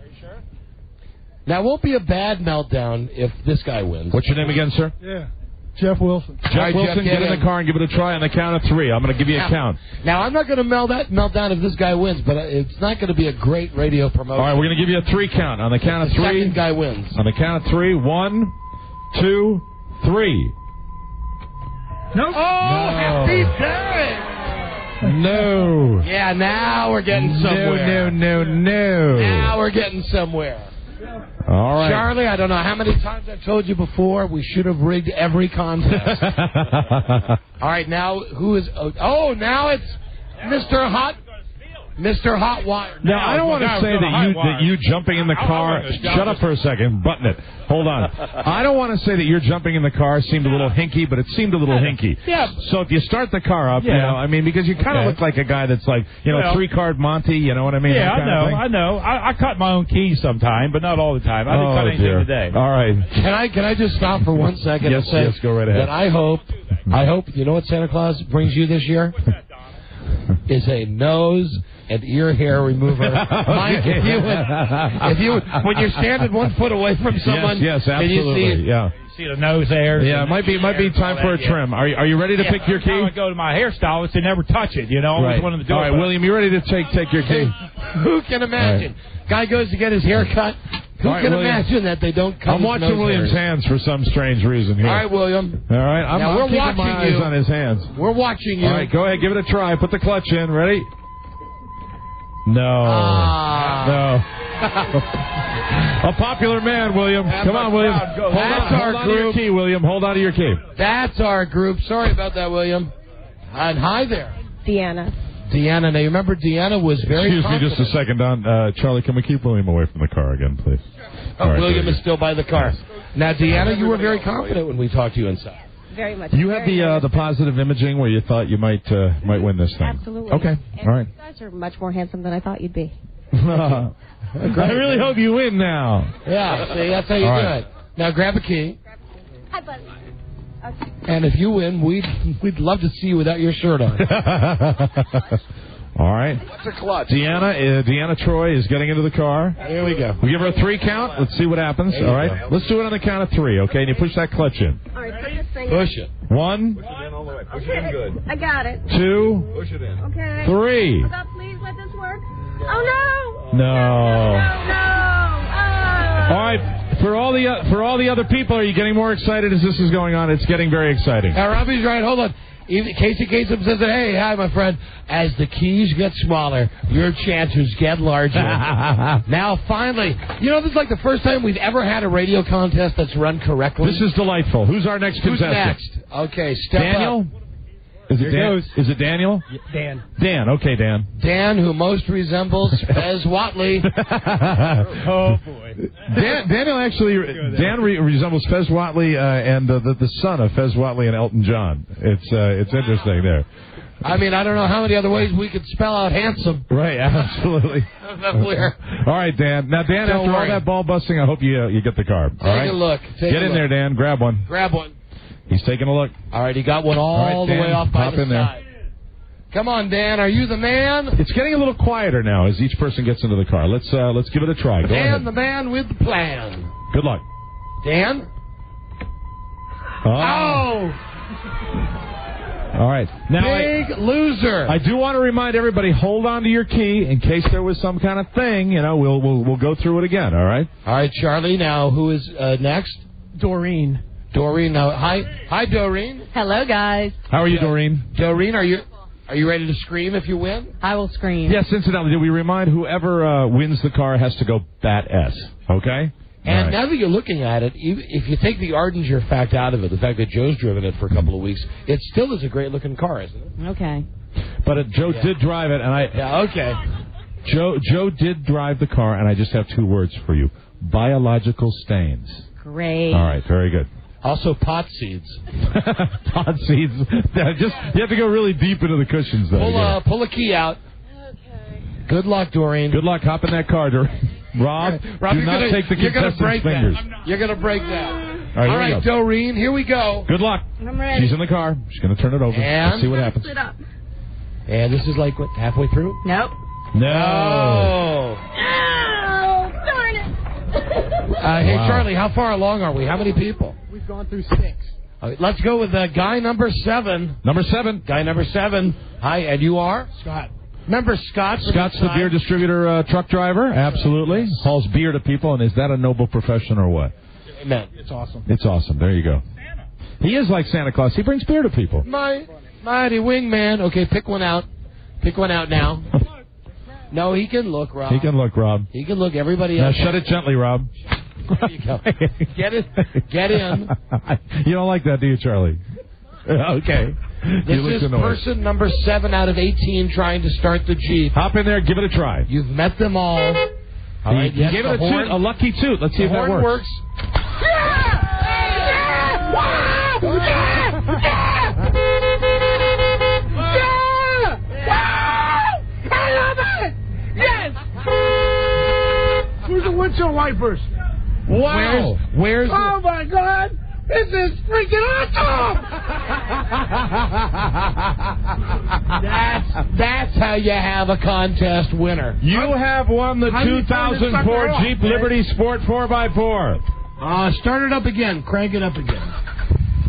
S2: Now, it won't be a bad meltdown if this guy wins.
S7: What's your name again, sir?
S4: Yeah. Jeff Wilson.
S7: Jeff Wilson, get in the car and give it a try on the count of 3. I'm going to give you a count.
S2: Now, I'm not going to melt down if this guy wins, but it's not going to be a great radio promotion.
S7: All right, we're going to give you a 3 count. On the count of 3.
S2: The second guy wins.
S7: On the count of 3. 1, 2, 3.
S4: Nope.
S2: Oh, happy day!
S7: No.
S2: Yeah, now we're getting somewhere.
S7: No.
S2: Now we're getting somewhere.
S7: All right.
S2: Charlie, I don't know how many times I've told you before, we should have rigged every contest. All right, now who is... Oh, now it's Mr. Hot Wire.
S7: Now, I don't want to say that you jumping in the car... Shut up for a second. Button it. Hold on. I don't want to say that your jumping in the car seemed a little hinky, but it seemed a little hinky.
S2: Yeah.
S7: So if you start the car up, because you kind of look like a guy that's like, 3-card Monty, you know what I mean?
S16: Yeah, I know. I cut my own keys sometime, but not all the time. I didn't cut anything today.
S7: All right.
S2: Can I just stop for 1 second and say
S7: go right ahead.
S2: that I hope, you know what Santa Claus brings you this year? Is a nose and ear hair remover. Mike, if you when you're standing 1 foot away from someone,
S7: yes, absolutely.
S2: Can you see,
S16: See the nose hairs.
S7: Yeah, it might be time for a trim. Are you ready to pick your key?
S16: I would go to my hairstylist and never touch it. I always wanted to do it.
S7: All right, William, you ready to take your key?
S2: Who can imagine? Right. Guy goes to get his hair cut. Who can imagine that they don't cut
S7: I'm watching William's hands for some strange reason here.
S2: All right, William.
S7: All right, I'm keeping my eyes on his hands.
S2: We're watching you.
S7: All right, go ahead, give it a try. Put the clutch in. Ready? No. No. A popular man, William. Come on, William. Hold on to your key, William. Hold on to your key.
S2: That's our group. Sorry about that, William. And hi there.
S17: Deanna.
S2: Now, you remember Deanna was very
S7: Excuse me just a second, Don. Charlie, can we keep William away from the car again, please?
S2: William is still by the car. Now, Deanna, you were very confident when we talked to you inside.
S17: Very much.
S7: You had the positive imaging where you thought you might win this thing.
S17: Absolutely.
S7: Okay.
S17: And
S7: all right.
S17: You guys are much more handsome than I thought you'd be.
S7: I really hope you win now.
S2: Yeah, see, that's how you do it. Now, grab a key.
S12: Bye, buddy. Okay.
S2: And if you win, we'd love to see you without your shirt on.
S7: All right.
S2: What's a clutch?
S7: Deanna Troy is getting into the car.
S2: Here we go.
S7: We give her a 3 count. Let's see what happens. All right. Let's do it on the count of 3, okay? And you push that clutch in.
S12: All right, put this thing
S2: Push it.
S7: 1.
S12: Push it in all the way. Push it in good. I got it.
S7: 2.
S12: Push it in. Okay.
S7: 3.
S12: Hold up, please let this work. Oh, no.
S7: No.
S12: Oh.
S7: All right. For all the other people, are you getting more excited as this is going on? It's getting very exciting.
S2: Now, Robbie's right. Hold on. Casey Kasem says that, hey, hi, my friend. As the keys get smaller, your chances get larger. Now, finally, this is like the first time we've ever had a radio contest that's run correctly.
S7: This is delightful. Who's our next contestant?
S2: Who's next? Okay, step
S7: Daniel?
S2: up.
S7: Is it Daniel?
S18: Dan.
S7: Dan. Okay, Dan.
S2: Dan, who most resembles Fez Whatley.
S18: Oh, boy.
S7: Dan resembles Fez Whatley and the son of Fez Whatley and Elton John. It's interesting there.
S2: I mean, I don't know how many other ways we could spell out handsome.
S7: Right, absolutely. All right, Dan. Now, Dan,
S2: Don't
S7: after
S2: worry.
S7: all that ball busting, I hope you get the car.
S2: Take a look.
S7: Get in there, Dan. Grab one.
S2: Grab one.
S7: He's taking a look.
S2: All right, he got one all the
S7: Dan,
S2: way off by
S7: hop
S2: the
S7: in there.
S2: side. Come on, Dan. Are you the man?
S7: It's getting a little quieter now as each person gets into the car. Let's give it a try. Go
S2: Dan,
S7: ahead.
S2: the man with the plan.
S7: Good luck.
S2: Dan?
S7: Oh! All right. Now,
S2: Big loser.
S7: I do want to remind everybody, hold on to your key in case there was some kind of thing. We'll go through it again. All right.
S2: All right, Charlie. Now, who is next?
S18: Doreen.
S2: Doreen. Now, hi, Doreen.
S17: Hello, guys.
S7: How are you, Doreen?
S2: Doreen, are you ready to scream if you win?
S17: I will scream.
S7: Yes. Incidentally, we remind whoever wins the car has to go bat S. Okay.
S2: And now that you're looking at it, if you take the Ardinger fact out of it, the fact that Joe's driven it for a couple of weeks, it still is a great-looking car, isn't it?
S17: Okay.
S7: But Joe did drive it, and
S2: okay.
S7: Joe did drive the car, and I just have 2 words for you: biological stains.
S17: Great.
S7: All right, very good.
S2: Also, pot seeds.
S7: Pot seeds. You have to go really deep into the cushions, though.
S2: Pull a key out.
S12: Okay.
S2: Good luck, Doreen.
S7: Good luck. Hop in that car, Doreen. Rob, do not take the contestant's fingers.
S2: You're going to break that.
S7: All
S2: right, Doreen, here we go.
S7: Good luck.
S12: I'm ready.
S7: She's in the car. She's going to turn it over.
S2: And
S7: let's see what happens.
S12: Split up.
S2: And this is like, what, halfway through?
S17: Nope.
S7: No.
S12: Oh, darn it.
S2: Hey, Charlie, how far along are we? How many people?
S18: We've gone through 6.
S2: All right, let's go with guy number 7.
S7: Number 7.
S2: Guy number 7. Hi, and you are?
S18: Scott.
S2: Remember Scott?
S7: Scott's the beer distributor truck driver. Absolutely. Hauls beer to people. And is that a noble profession or what?
S2: Amen.
S18: It's awesome.
S7: It's awesome. There you go. He is like Santa Claus. He brings beer to people.
S2: My mighty wingman. Okay, pick one out. Pick one out now. No, he can look, Rob.
S7: He can look, Rob.
S2: He can look. Everybody else.
S7: Now shut it gently, Rob.
S2: There you go. Get it. Get in.
S7: You don't like that, do you, Charlie? Okay.
S2: This is person number 7 out of 18 trying to start the Jeep.
S7: Hop in there, give it a try.
S2: You've met them all. All right,
S7: you gave it a toot, a lucky toot. Let's see if that
S2: horn
S7: works.
S12: I love it! Yes!
S18: Where's the windshield wipers?
S7: Wow.
S2: Where's
S18: Oh, my God! This is freaking awesome!
S2: That's how you have a contest winner.
S7: You have won the
S18: How do you turn this sucker
S7: 2004
S18: off,
S7: Jeep
S18: man?
S7: Liberty Sport 4x4.
S2: Start it up again. Crank it up again.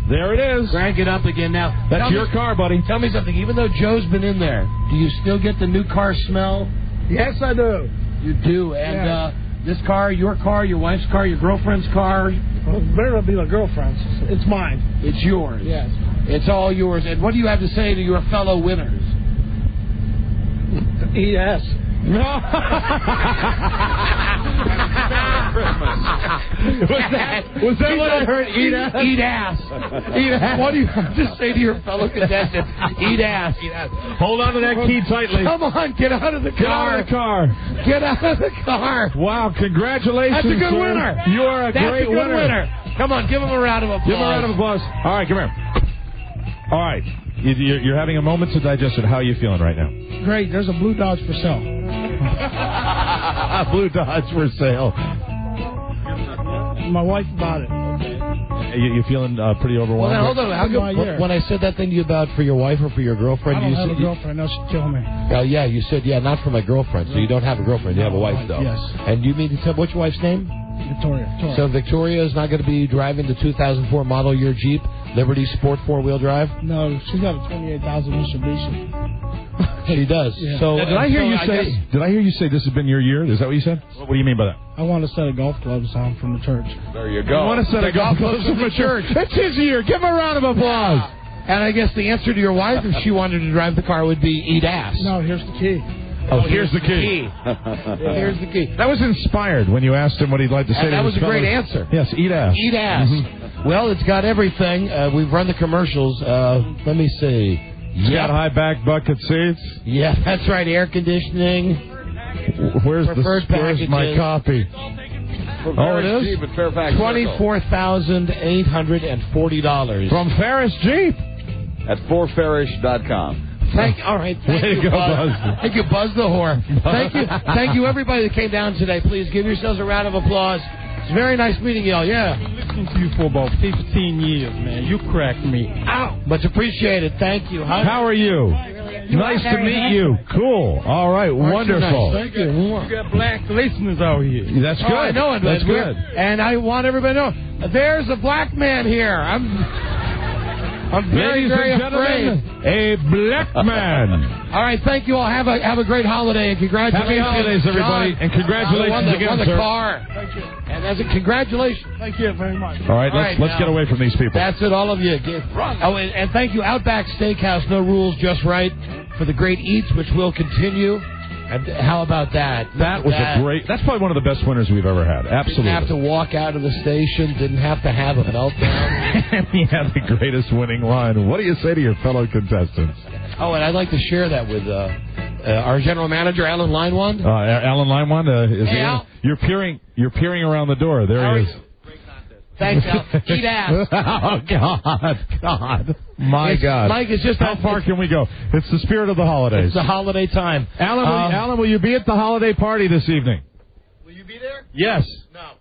S7: There it is.
S2: Crank it up again. Now,
S7: That's your car, buddy.
S2: Tell me something. Even though Joe's been in there, do you still get the new car smell?
S18: Yes, I do.
S2: You do. And this car, your wife's car, your girlfriend's car.
S18: Well, it better not be my girlfriend's. It's mine.
S2: It's yours.
S18: Yes.
S2: It's all yours. And what do you have to say to your fellow winners?
S18: Yes.
S7: Was that what I heard?
S2: Eat ass. Eat ass. Eat ass. What do you have to say to your fellow contestants? Eat ass. Eat ass.
S7: Hold on to that key tightly.
S2: Come on, get out of the car.
S7: Get out of the car.
S2: Get out of the car.
S7: Wow, congratulations.
S2: That's a good
S7: sir.
S2: winner.
S7: You are a great winner.
S2: Come on, give him a round of applause.
S7: Give him a round of applause. All right, come here. All right. You're having a moment to digest it. How are you feeling right now?
S18: Great. There's a blue Dodge for sale.
S7: Blue Dodge for sale.
S18: My wife bought it.
S7: You feeling pretty overwhelmed?
S2: Well, now, hold on. How come, when I said that thing to you about for your wife or for your girlfriend,
S18: I don't
S2: you
S18: have
S2: said
S18: a girlfriend. No, she'd kill me.
S2: Oh, yeah, you said, not for my girlfriend. So you don't have a girlfriend. You have a wife, though.
S18: Yes.
S2: And you mean to tell, what's your wife's name?
S18: Victoria.
S2: So Victoria is not going to be driving the 2004 model year Jeep Liberty Sport 4-wheel drive?
S18: No, she's got a 28,000 Mitsubishi.
S2: She does.
S18: Yeah.
S2: So
S7: did I hear you say this has been your year? Is that what you said? What do you mean by that?
S18: I want a set of golf clubs on from the church.
S5: There you go.
S7: I want a set of golf clubs from the church. It's his year. Give him a round of applause.
S2: And I guess the answer to your wife, if she wanted to drive the car, would be eat ass.
S18: No, here's the key.
S7: Oh, here's the key.
S2: Here's the key.
S7: That was inspired when you asked him what he'd like to say.
S2: And that was a great answer.
S7: Yes, eat ass.
S2: Eat ass.
S7: Mm-hmm.
S2: Well, it's got everything. We've run the commercials. Let me see.
S7: It's got high back bucket seats.
S2: Yeah, that's right. Air conditioning.
S7: Where's
S2: packages.
S7: my copy?
S2: Oh, it is? $24,840.
S7: From Ferris Jeep.
S5: At 4farish.com.
S2: All right. Thank you, Buzz. Thank you, Buzz the whore. Thank you, everybody that came down today. Please give yourselves a round of applause. It's very nice meeting y'all. Yeah.
S15: I've been listening to you for about 15 years, man. You cracked me.
S2: Ow. Much appreciated. Thank you.
S7: How are you? Nice to meet you. Cool. All right. Wonderful.
S2: Nice? Thank you.
S15: You got black listeners out here.
S7: That's good.
S2: I know it.
S7: That's good.
S2: And I want everybody to know there's a black man here. I'm very, very afraid.
S7: A black man.
S2: All right, thank you all. Have a great holiday and congratulations.
S7: Happy holidays, everybody,
S2: John,
S7: and congratulations
S2: won
S7: again,
S2: the
S7: sir.
S2: car.
S18: Thank you.
S2: And as a congratulations.
S18: Thank you very much.
S7: All right, let's get away from these people.
S2: That's it, all of you. Oh, and thank you, Outback Steakhouse. No rules, just right, for the great eats, which will continue. And how about that?
S7: That's probably one of the best winners we've ever had. Absolutely.
S2: Didn't have to walk out of the station. Didn't have to have a meltdown.
S7: We had the greatest winning line. What do you say to your fellow contestants?
S2: Oh, and I'd like to share that with our general manager, Alan Linewand.
S7: Alan Linewand, is
S2: hey,
S7: he?
S2: Al.
S7: You're peering around the door. There he is.
S2: Thanks, Al. Eat ass.
S7: Oh, God. My God.
S2: Mike, it's just
S7: how far can we go? It's the spirit of the holidays.
S2: It's the holiday time.
S7: Alan, will you be at the holiday party this evening?
S2: Will you be there?
S7: Yes.
S2: No.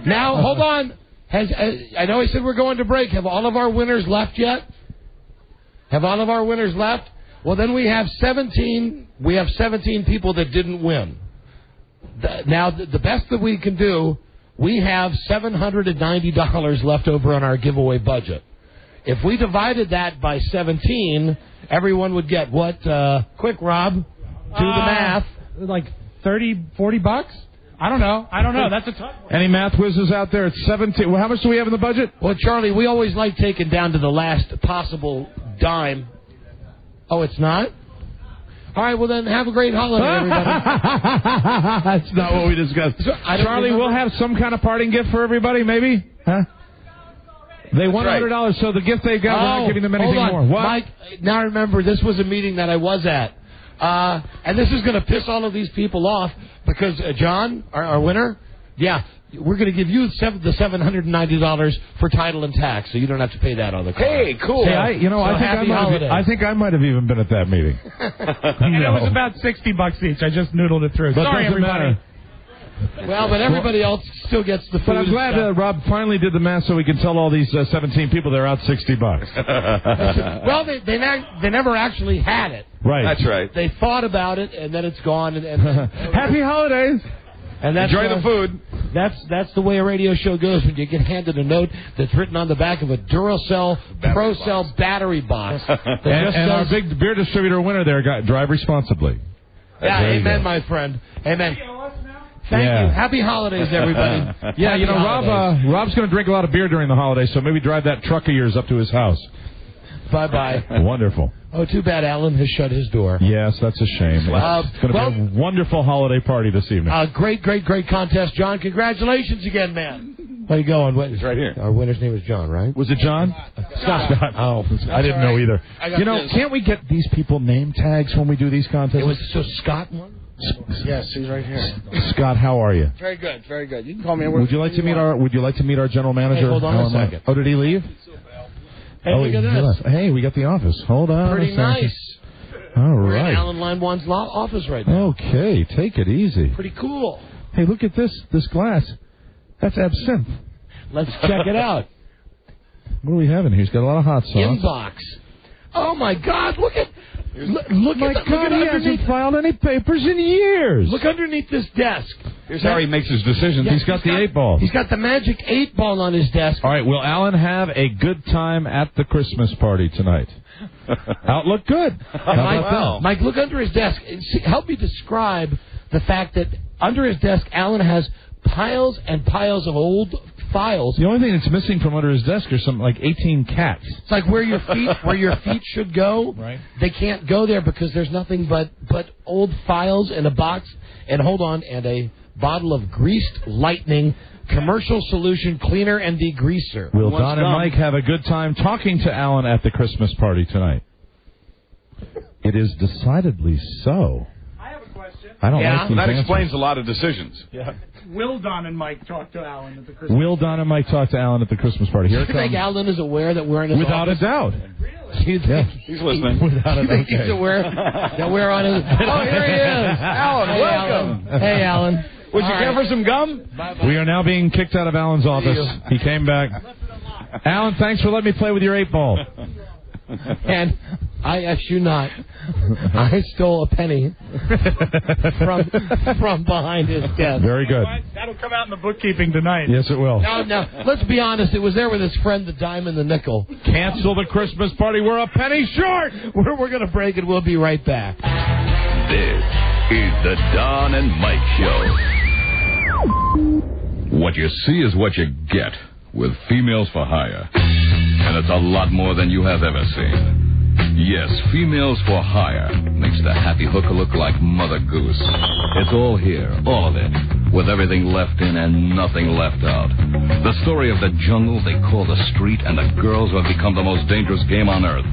S2: Now, hold on. I know I said we're going to break. Have all of our winners left yet? Have all of our winners left? Well, then we have 17. We have 17 people that didn't win. Now, the best that we can do, we have $790 left over on our giveaway budget. If we divided that by 17, everyone would get what? Quick, Rob, do the math.
S4: Like $30, $40? I don't know. That's a tough one.
S7: Any math whizzes out there? It's 17. Well, how much do we have in the budget?
S2: Well, Charlie, we always like taking down to the last possible dime. Oh, it's not? All right, well, then have a great holiday, everybody.
S7: That's not what we discussed. Charlie, we'll have some kind of parting gift for everybody, maybe? Huh? They won $100, so the gift they got, we're not giving them anything more. What?
S2: Mike, now remember, this was a meeting that I was at. And this is going to piss all of these people off because John, our winner, we're going to give you the $790 for title and tax, so you don't have to pay that on the car.
S5: Hey, cool.
S7: Hey, I think I might have even been at that meeting.
S4: And it was about $60 each. I just noodled it through.
S7: But
S4: Sorry, everybody.
S7: Matter.
S2: Well, but everybody else still gets the food.
S7: But I'm glad Rob finally did the math so we can tell all these 17 people they're out $60.
S2: Well, they never actually had it.
S7: Right.
S5: That's right.
S2: They thought about it, and then it's gone. And
S7: Happy holidays.
S2: And that's,
S5: enjoy the food.
S2: That's the way a radio show goes when you get handed a note that's written on the back of a Duracell ProCell battery box.
S7: and our big beer distributor winner there got drive responsibly.
S2: Yeah, amen, my friend. Amen. Thank you. Happy holidays, everybody.
S7: Rob's going to drink a lot of beer during the holidays, so maybe drive that truck of yours up to his house.
S2: Bye-bye.
S7: Wonderful.
S2: Oh, too bad Alan has shut his door.
S7: Yes, that's a shame. It's going to be a wonderful holiday party this evening.
S2: Great contest, John. Congratulations again, man. How you going?
S5: He's right here.
S2: Our winner's name is John, right?
S7: Was it John?
S2: Scott.
S7: Oh, I didn't know either. Can't we get these people name tags when we do these contests?
S2: So Scott won?
S18: Yes, he's right here.
S7: Scott, how are you?
S18: Very good, very good. You can call me.
S7: Would you like to meet our general manager?
S2: Hey, hold on a second.
S7: Oh, did he leave?
S2: Hey, look at this.
S7: Hey, we got the office. Hold on.
S2: Pretty nice.
S7: All
S2: We're
S7: right.
S2: in Alan Linewand's office right now.
S7: Okay, take it easy.
S2: Pretty cool.
S7: Hey, look at this glass. That's absinthe.
S2: Let's check it out.
S7: What are we having here? He's got a lot of hot sauce.
S2: Inbox. Oh, my God. Look at
S7: he hasn't filed any papers in years.
S2: Look underneath this desk.
S5: Here's how he makes his decisions.
S7: He's got the 8-ball.
S2: He's got the magic 8-ball on his desk.
S7: All right, will Alan have a good time at the Christmas party tonight? Outlook good.
S2: Mike, look under his desk. Help me describe the fact that under his desk, Alan has piles and piles of old files.
S7: The only thing that's missing from under his desk are something like 18 cats.
S2: It's like where your feet should go.
S7: Right.
S2: They can't go there because there's nothing but old files in a box. And hold on, and a bottle of Greased Lightning commercial solution cleaner and degreaser.
S7: Will Don and Mike have a good time talking to Alan at the Christmas party tonight? It is decidedly so.
S15: I have a question.
S7: I don't like these
S5: that
S7: answers.
S5: explains a lot of decisions.
S15: Yeah. Will Don and Mike talk to Alan at the Christmas
S7: Will Don and Mike talk to Alan at the Christmas party? Here
S2: Do
S7: it
S2: you think
S7: comes.
S2: Alan is aware that we're in his
S7: Without
S2: office?
S7: a doubt.
S2: You think
S5: He's listening.
S7: Without a doubt.
S2: he's aware that we're on his... Oh, here he is.
S5: Alan,
S2: Hey,
S5: welcome.
S2: Alan. Hey, Alan.
S5: Would you care for some gum?
S7: We are now being kicked out of Alan's office. He came back. Alan, thanks for letting me play with your 8-ball.
S2: And I ask you not. I stole a penny from behind his desk.
S7: Very good.
S15: That'll come out in the bookkeeping tonight.
S7: Yes, it will.
S2: No, let's be honest. It was there with his friend, the dime and the nickel.
S7: Cancel the Christmas party. We're a penny short.
S2: We're going to break it. We'll be right back.
S13: This is the Don and Mike Show. What you see is what you get with Females for Hire. And it's a lot more than you have ever seen. Yes, Females for Hire makes the happy hooker look like Mother Goose. It's all here, all of it, with everything left in and nothing left out. The story of the jungle they call the street and the girls who have become the most dangerous game on earth.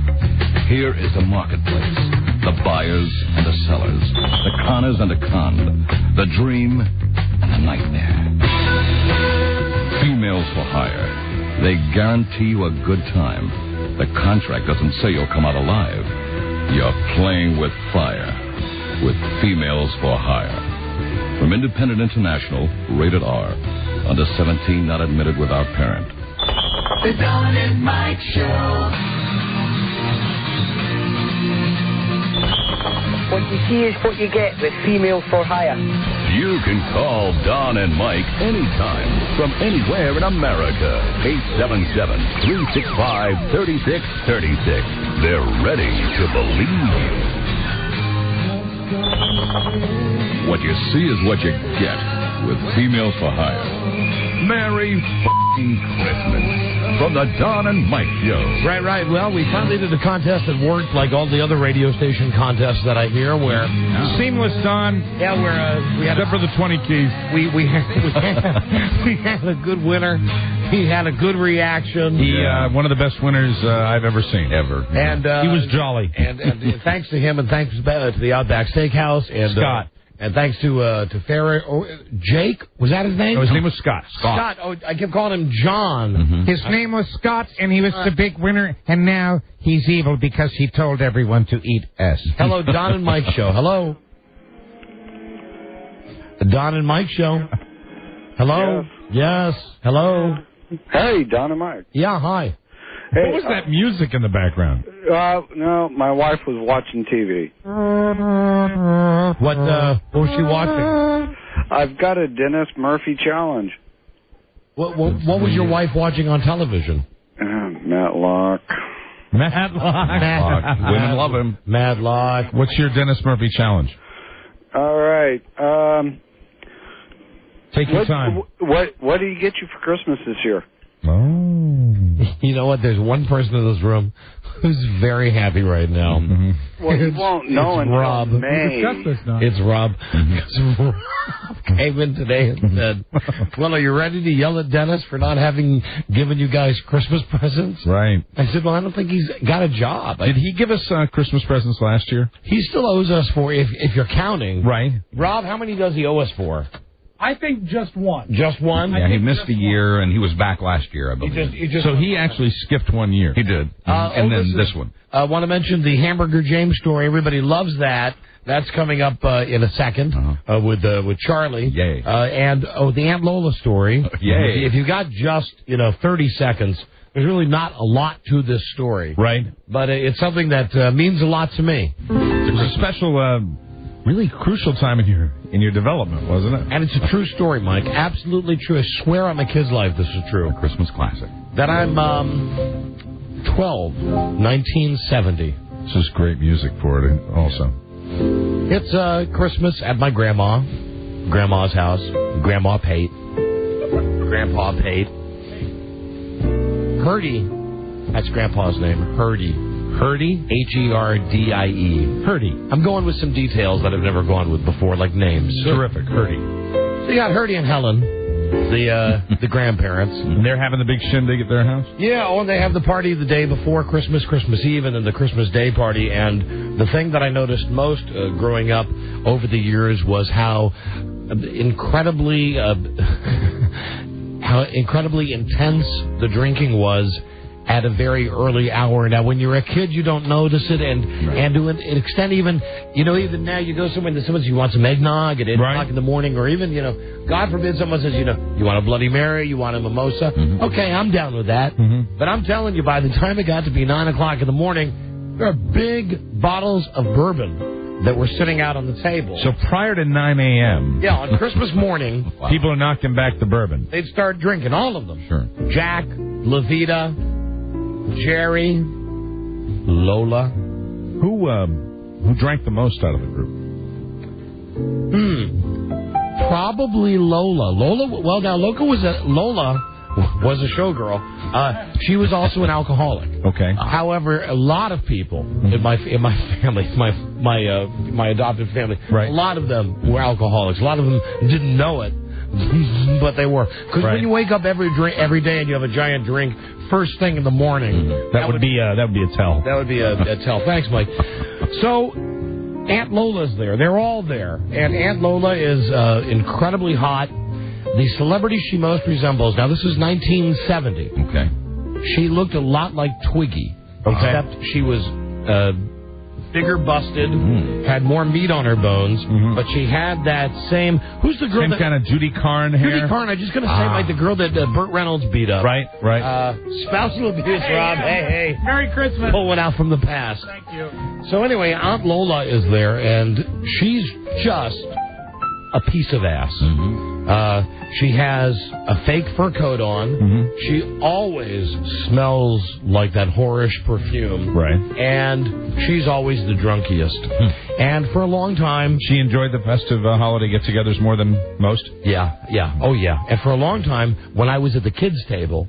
S13: Here is the marketplace, the buyers and the sellers, the conners and the conned, the dream and the nightmare. Females for Hire. They guarantee you a good time. The contract doesn't say you'll come out alive. You're playing with fire. With Females for Hire. From Independent International, rated R. Under 17, not admitted without parent.
S11: The Don and Mike Show.
S3: What you see is what you get with Females for Hire.
S13: You can call Don and Mike anytime from anywhere in America. 877-365-3636. They're ready to believe you. What you see is what you get with Females for Hire. Merry f***ing Christmas from the Don and Mike Show.
S2: Right. Well, we finally did a contest that worked like all the other radio station contests that I hear, where
S7: Seamless, Don.
S2: Yeah, where we had
S7: except for the 20 keys.
S2: We had a good winner. He had a good reaction.
S7: He one of the best winners I've ever seen ever.
S2: And
S7: he was jolly.
S2: And thanks to him, and thanks to the Outback Steakhouse and
S7: Scott.
S2: And thanks to Farrah, Jake, was that his name?
S7: No, his name was Scott.
S2: Scott. Oh, I kept calling him John.
S7: Mm-hmm.
S6: His name was Scott, and he was the big winner, and now he's evil because he told everyone to eat us.
S2: Hello, Don and Mike Show. Hello. The Don and Mike Show. Hello. Yes. Hello.
S23: Hey, Don and Mike.
S2: Yeah, hi.
S23: Hey,
S7: what was that music in the background?
S23: No, my wife was watching TV.
S2: What was she watching?
S23: I've got a Dennis Murphy challenge.
S2: What was your wife watching on television?
S23: Matlock.
S7: Matlock. Women love him.
S2: Matlock.
S7: What's your Dennis Murphy challenge?
S23: All right.
S7: Take your time.
S23: What do you get you for Christmas this year?
S7: Oh.
S2: You know what? There's one person in this room who's very happy right now.
S7: Mm-hmm.
S23: Well, you won't know until
S2: Rob.
S23: May.
S2: It's Rob. Because Rob came in today and said, well, are you ready to yell at Dennis for not having given you guys Christmas presents?
S7: Right.
S2: I said, well, I don't think he's got a job.
S7: Did he give us Christmas presents last year?
S2: He still owes us for, if you're counting.
S7: Right.
S2: Rob, how many does he owe us for?
S15: I think just one.
S2: Just one?
S5: Yeah, he missed a year, and he was back last year, I believe.
S7: So he actually skipped 1 year.
S5: He did. And then this one.
S2: I want to mention the Hamburger James story. Everybody loves that. That's coming up in a second with Charlie.
S7: Yay.
S2: And the Aunt Lola story.
S7: Yay.
S2: If you got just 30 seconds, there's really not a lot to this story.
S7: Right.
S2: But it's something that means a lot to me.
S7: It was a special, really crucial time in your development, wasn't it?
S2: And it's a true story, Mike. Absolutely true. I swear on my kid's life this is true.
S5: A Christmas classic.
S2: That I'm 12, 1970.
S7: This is great music for it also.
S2: It's Christmas at my grandma's house. Grandma Pate. Grandpa Pate. Herdie. That's Grandpa's name. Herdie. Herdie. Herdie. Herdie. I'm going with some details that I've never gone with before, like names.
S7: Terrific. Herdie.
S2: So you got Herdie and Helen, the grandparents.
S7: And they're having the big shindig at their house?
S2: Yeah, and they have the party the day before Christmas Eve, and then the Christmas Day party. And the thing that I noticed most growing up over the years was how incredibly intense the drinking was at a very early hour. Now, when you're a kid, you don't notice it, and to an extent, even now, you go somewhere and someone says, you want some eggnog at 8 o'clock in the morning, or even, God forbid someone says, you want a Bloody Mary, you want a mimosa. Mm-hmm. Okay, I'm down with that. Mm-hmm. But I'm telling you, by the time it got to be 9 o'clock in the morning, there are big bottles of bourbon that were sitting out on the table.
S7: So prior to 9 a.m.
S2: Yeah, on Christmas morning.
S7: People are knocking back the bourbon.
S2: They'd start drinking, all of them.
S7: Sure.
S2: Jack, Levita, Jerry, Lola.
S7: Who drank the most out of the group?
S2: Probably Lola. Lola was a showgirl. She was also an alcoholic.
S7: Okay.
S2: However, a lot of people in my family, my adopted family, a lot of them were alcoholics. A lot of them didn't know it, but they were. Because when you wake up every day and you have a giant drink first thing in the morning,
S7: that would be a tell.
S2: That would be a tell. Thanks, Mike. So Aunt Lola's there. They're all there, and Aunt Lola is incredibly hot. The celebrity she most resembles, now this is 1970.
S5: Okay.
S2: She looked a lot like Twiggy, except she was bigger busted, had more meat on her bones, but she had that same... Who's the girl
S7: same kind of Judy Carn hair?
S2: Judy Carn, I'm just going to say like the girl that Burt Reynolds beat up.
S7: Right.
S2: Spousal abuse, Rob. Hey.
S4: Merry Christmas.
S2: Pull one out from the past.
S4: Thank you.
S2: So anyway, Aunt Lola is there, and she's just a piece of ass. She has a fake fur coat on. She always smells like that whorish perfume.
S7: Right.
S2: And she's always the drunkiest. And for a long time...
S7: She enjoyed the festive holiday get-togethers more than most?
S2: Yeah. Oh, yeah. And for a long time, when I was at the kids' table,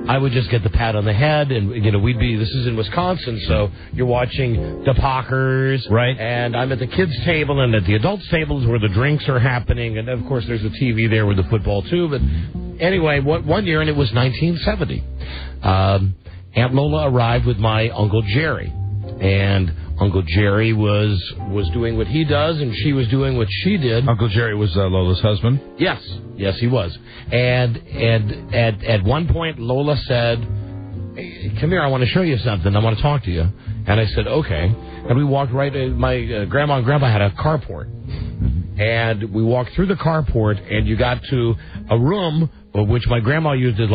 S2: I would just get the pat on the head, and, we'd be... This is in Wisconsin, so you're watching the Packers.
S7: Right.
S2: And I'm at the kids' table, and at the adults' tables where the drinks are happening, and, of course, there's a TV there with the football, too. But anyway, one year, and it was 1970, Aunt Lola arrived with my Uncle Jerry. And Uncle Jerry was doing what he does, and she was doing what she did.
S7: Uncle Jerry was Lola's husband?
S2: Yes, he was. And at one point, Lola said, hey, come here, I want to show you something. I want to talk to you. And I said, okay. And we walked right in. My grandma and grandpa had a carport. And we walked through the carport, and you got to a room which my grandma used as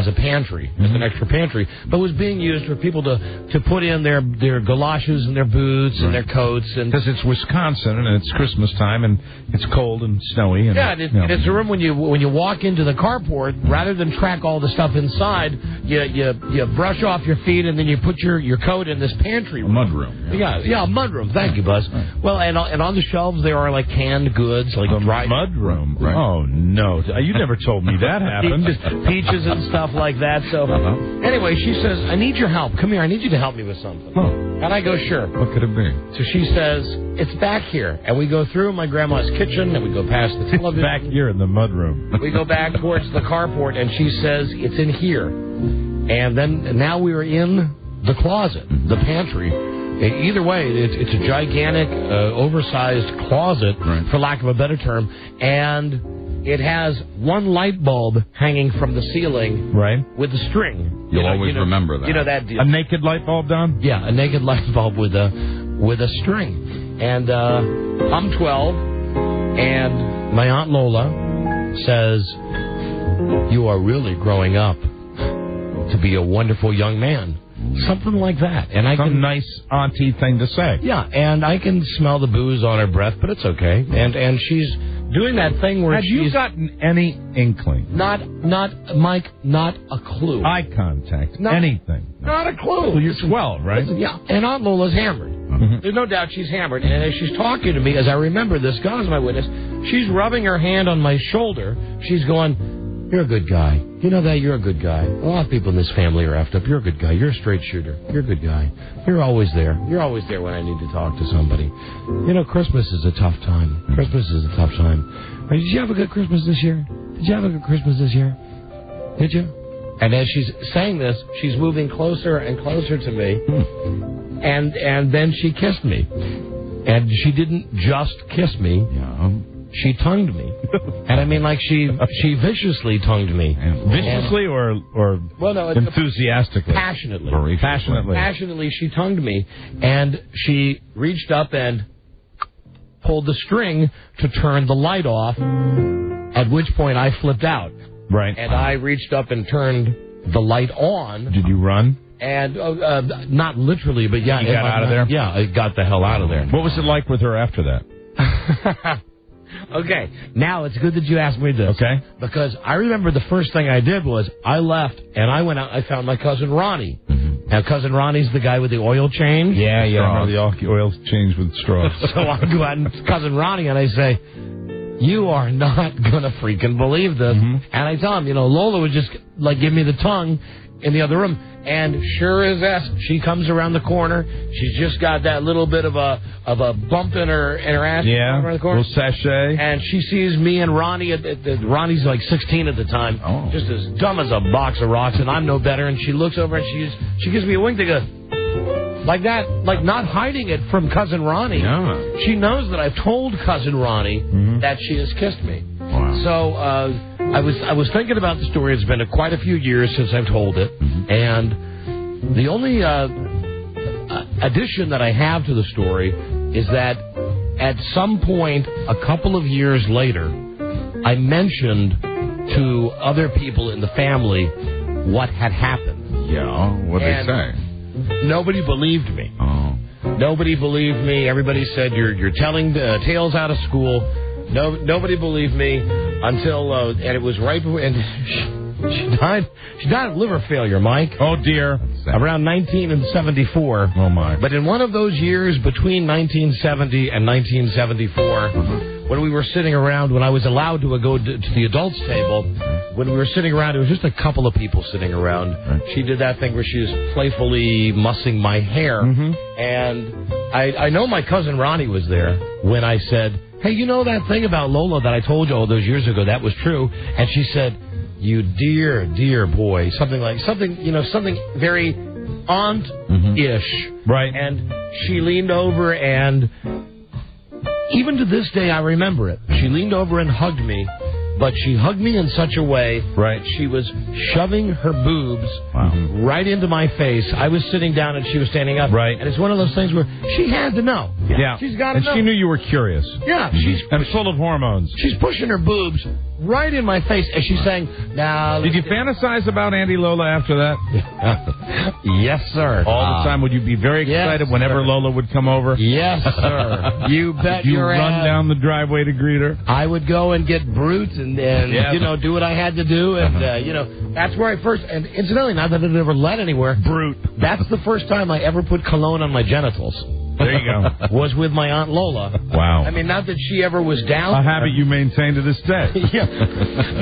S2: a pantry, as an extra pantry, but was being used for people to put in their galoshes and their boots and their coats. And
S7: because it's Wisconsin and it's Christmas time and it's cold and snowy. And,
S2: it's a room when you walk into the carport, rather than track all the stuff inside, you brush off your feet and then you put your coat in this pantry room.
S5: A mudroom.
S2: Yeah, a mudroom. Thank you, Buzz. Well, and on the shelves there are like canned goods, like dry
S7: mudroom. Right. Oh no, you never told me that happened.
S2: Peaches and stuff like that. So anyway, she says, I need your help. Come here. I need you to help me with something. And I go, sure.
S7: What could it be?
S2: So she says, it's back here. And we go through my grandma's kitchen, and we go past the television.
S7: Back here in the mudroom.
S2: We go back towards the carport, and she says, it's in here. And then now we are in the closet, the pantry. Either way, it's a gigantic, oversized closet, for lack of a better term, and it has one light bulb hanging from the ceiling, with a string.
S5: You'll always remember that.
S2: You know that deal.
S7: A naked light bulb, Don?
S2: Yeah, a naked light bulb with a string. And I'm 12, and my Aunt Lola says, "You are really growing up to be a wonderful young man." Something like that. And
S7: Some nice auntie thing to say.
S2: Yeah, and I can smell the booze on her breath, but it's okay. And she's doing that thing where
S7: Had you gotten any inkling?
S2: Not Mike, not a clue.
S7: Eye contact, anything.
S2: Not a clue.
S7: Well, you're 12, right?
S2: Listen, yeah, and Aunt Lola's hammered. There's no doubt she's hammered. And as she's talking to me, as I remember this, God is my witness, she's rubbing her hand on my shoulder. She's going, "You're a good guy. You know that? You're a good guy. A lot of people in this family are effed up. You're a good guy. You're a straight shooter. You're a good guy. You're always there. You're always there when I need to talk to somebody. You know, Christmas is a tough time. Christmas is a tough time. Did you have a good Christmas this year? Did you have a good Christmas this year? Did you?" And as she's saying this, she's moving closer and closer to me. And then she kissed me. And she didn't just kiss me. She tongued me. And I mean, like, she viciously tongued me.
S7: Viciously or
S2: well, no,
S7: enthusiastically?
S2: Passionately. Passionately, she tongued me. And she reached up and pulled the string to turn the light off, at which point I flipped out.
S7: Right.
S2: And I reached up and turned the light on.
S7: Did you run?
S2: And not literally, but yeah.
S7: You got out of there?
S2: Yeah, I got the hell out of there.
S7: What was it like with her after that?
S2: Okay, now it's good that you asked me this.
S7: Okay.
S2: Because I remember the first thing I did was I left and I went out. I found my cousin Ronnie. Now, cousin Ronnie's the guy with the oil change.
S7: Yeah, the oil change with straws.
S2: So I go out and cousin Ronnie and I say, "You are not gonna freaking believe this." And I tell him, Lola would just like give me the tongue in the other room. And sure as S, she comes around the corner. She's just got that little bit of a bump in her ass.
S7: Yeah,
S2: around the corner.
S7: Little sachet.
S2: And she sees me and Ronnie. Ronnie's like 16 at the time, just as dumb as a box of rocks, and I'm no better. And she looks over and she gives me a wink to go like that, like not hiding it from cousin Ronnie.
S7: Yeah.
S2: She knows that I've told cousin Ronnie that she has kissed me.
S7: Wow.
S2: So I was thinking about the story. It's been quite a few years since I've told it, and the only addition that I have to the story is that at some point, a couple of years later, I mentioned to other people in the family what had happened.
S7: Yeah, what did they say?
S2: Nobody believed me.
S7: Oh.
S2: Nobody believed me. Everybody said you're telling tales out of school. Nobody believed me until and it was right before, and she died. She died of liver failure, Mike.
S7: Oh dear.
S2: Around 1974.
S7: Oh my.
S2: But in one of those years between 1970 and 1974, when we were sitting around, when I was allowed to go to the adults table, when we were sitting around, it was just a couple of people sitting around. She did that thing where she was playfully mussing my hair, and I know my cousin Ronnie was there when I said, "Hey, you know that thing about Lola that I told you all those years ago? That was true." And she said, "You dear, dear boy," something very aunt-ish.
S7: Right.
S2: And she leaned over, and even to this day, I remember it. She leaned over and hugged me, but she hugged me in such a way that she was shoving her boobs right into my face. I was sitting down and she was standing up.
S7: Right.
S2: And it's one of those things where she had to know.
S7: Yeah.
S2: She's got to know.
S7: And she knew you were curious.
S2: Yeah.
S7: And full of hormones.
S2: She's pushing her boobs right in my face as she's saying, "Now."
S7: Did you fantasize about Auntie Lola after that?
S2: Yes, sir.
S7: All the time? Would you be very excited whenever Lola would come over?
S2: Yes, sir. You bet
S7: you
S2: your
S7: run
S2: ass.
S7: down the driveway to greet her?
S2: I would go and get Brute and do what I had to do. And, that's where I first, and incidentally, not that it ever led anywhere.
S7: Brute.
S2: That's the first time I ever put cologne on my genitals.
S7: There you go.
S2: Was with my Aunt Lola.
S7: Wow.
S2: I mean, not that she ever was down
S7: A habit you maintain to this day.
S2: Yeah.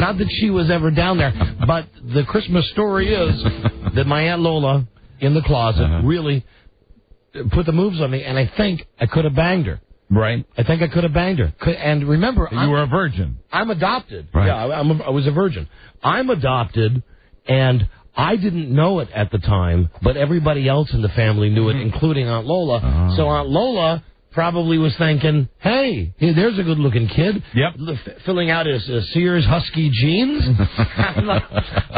S2: Not that she was ever down there. But the Christmas story is that my Aunt Lola, in the closet, really put the moves on me, and I think I could have banged her.
S7: Right.
S2: I think I could have banged her. And remember,
S7: you were a virgin.
S2: I'm adopted.
S7: Right.
S2: Yeah, I was a virgin. I'm adopted, and I didn't know it at the time, but everybody else in the family knew it, including Aunt Lola. So Aunt Lola probably was thinking, hey, there's a good-looking kid.
S7: Yep.
S2: Filling out his Sears Husky jeans.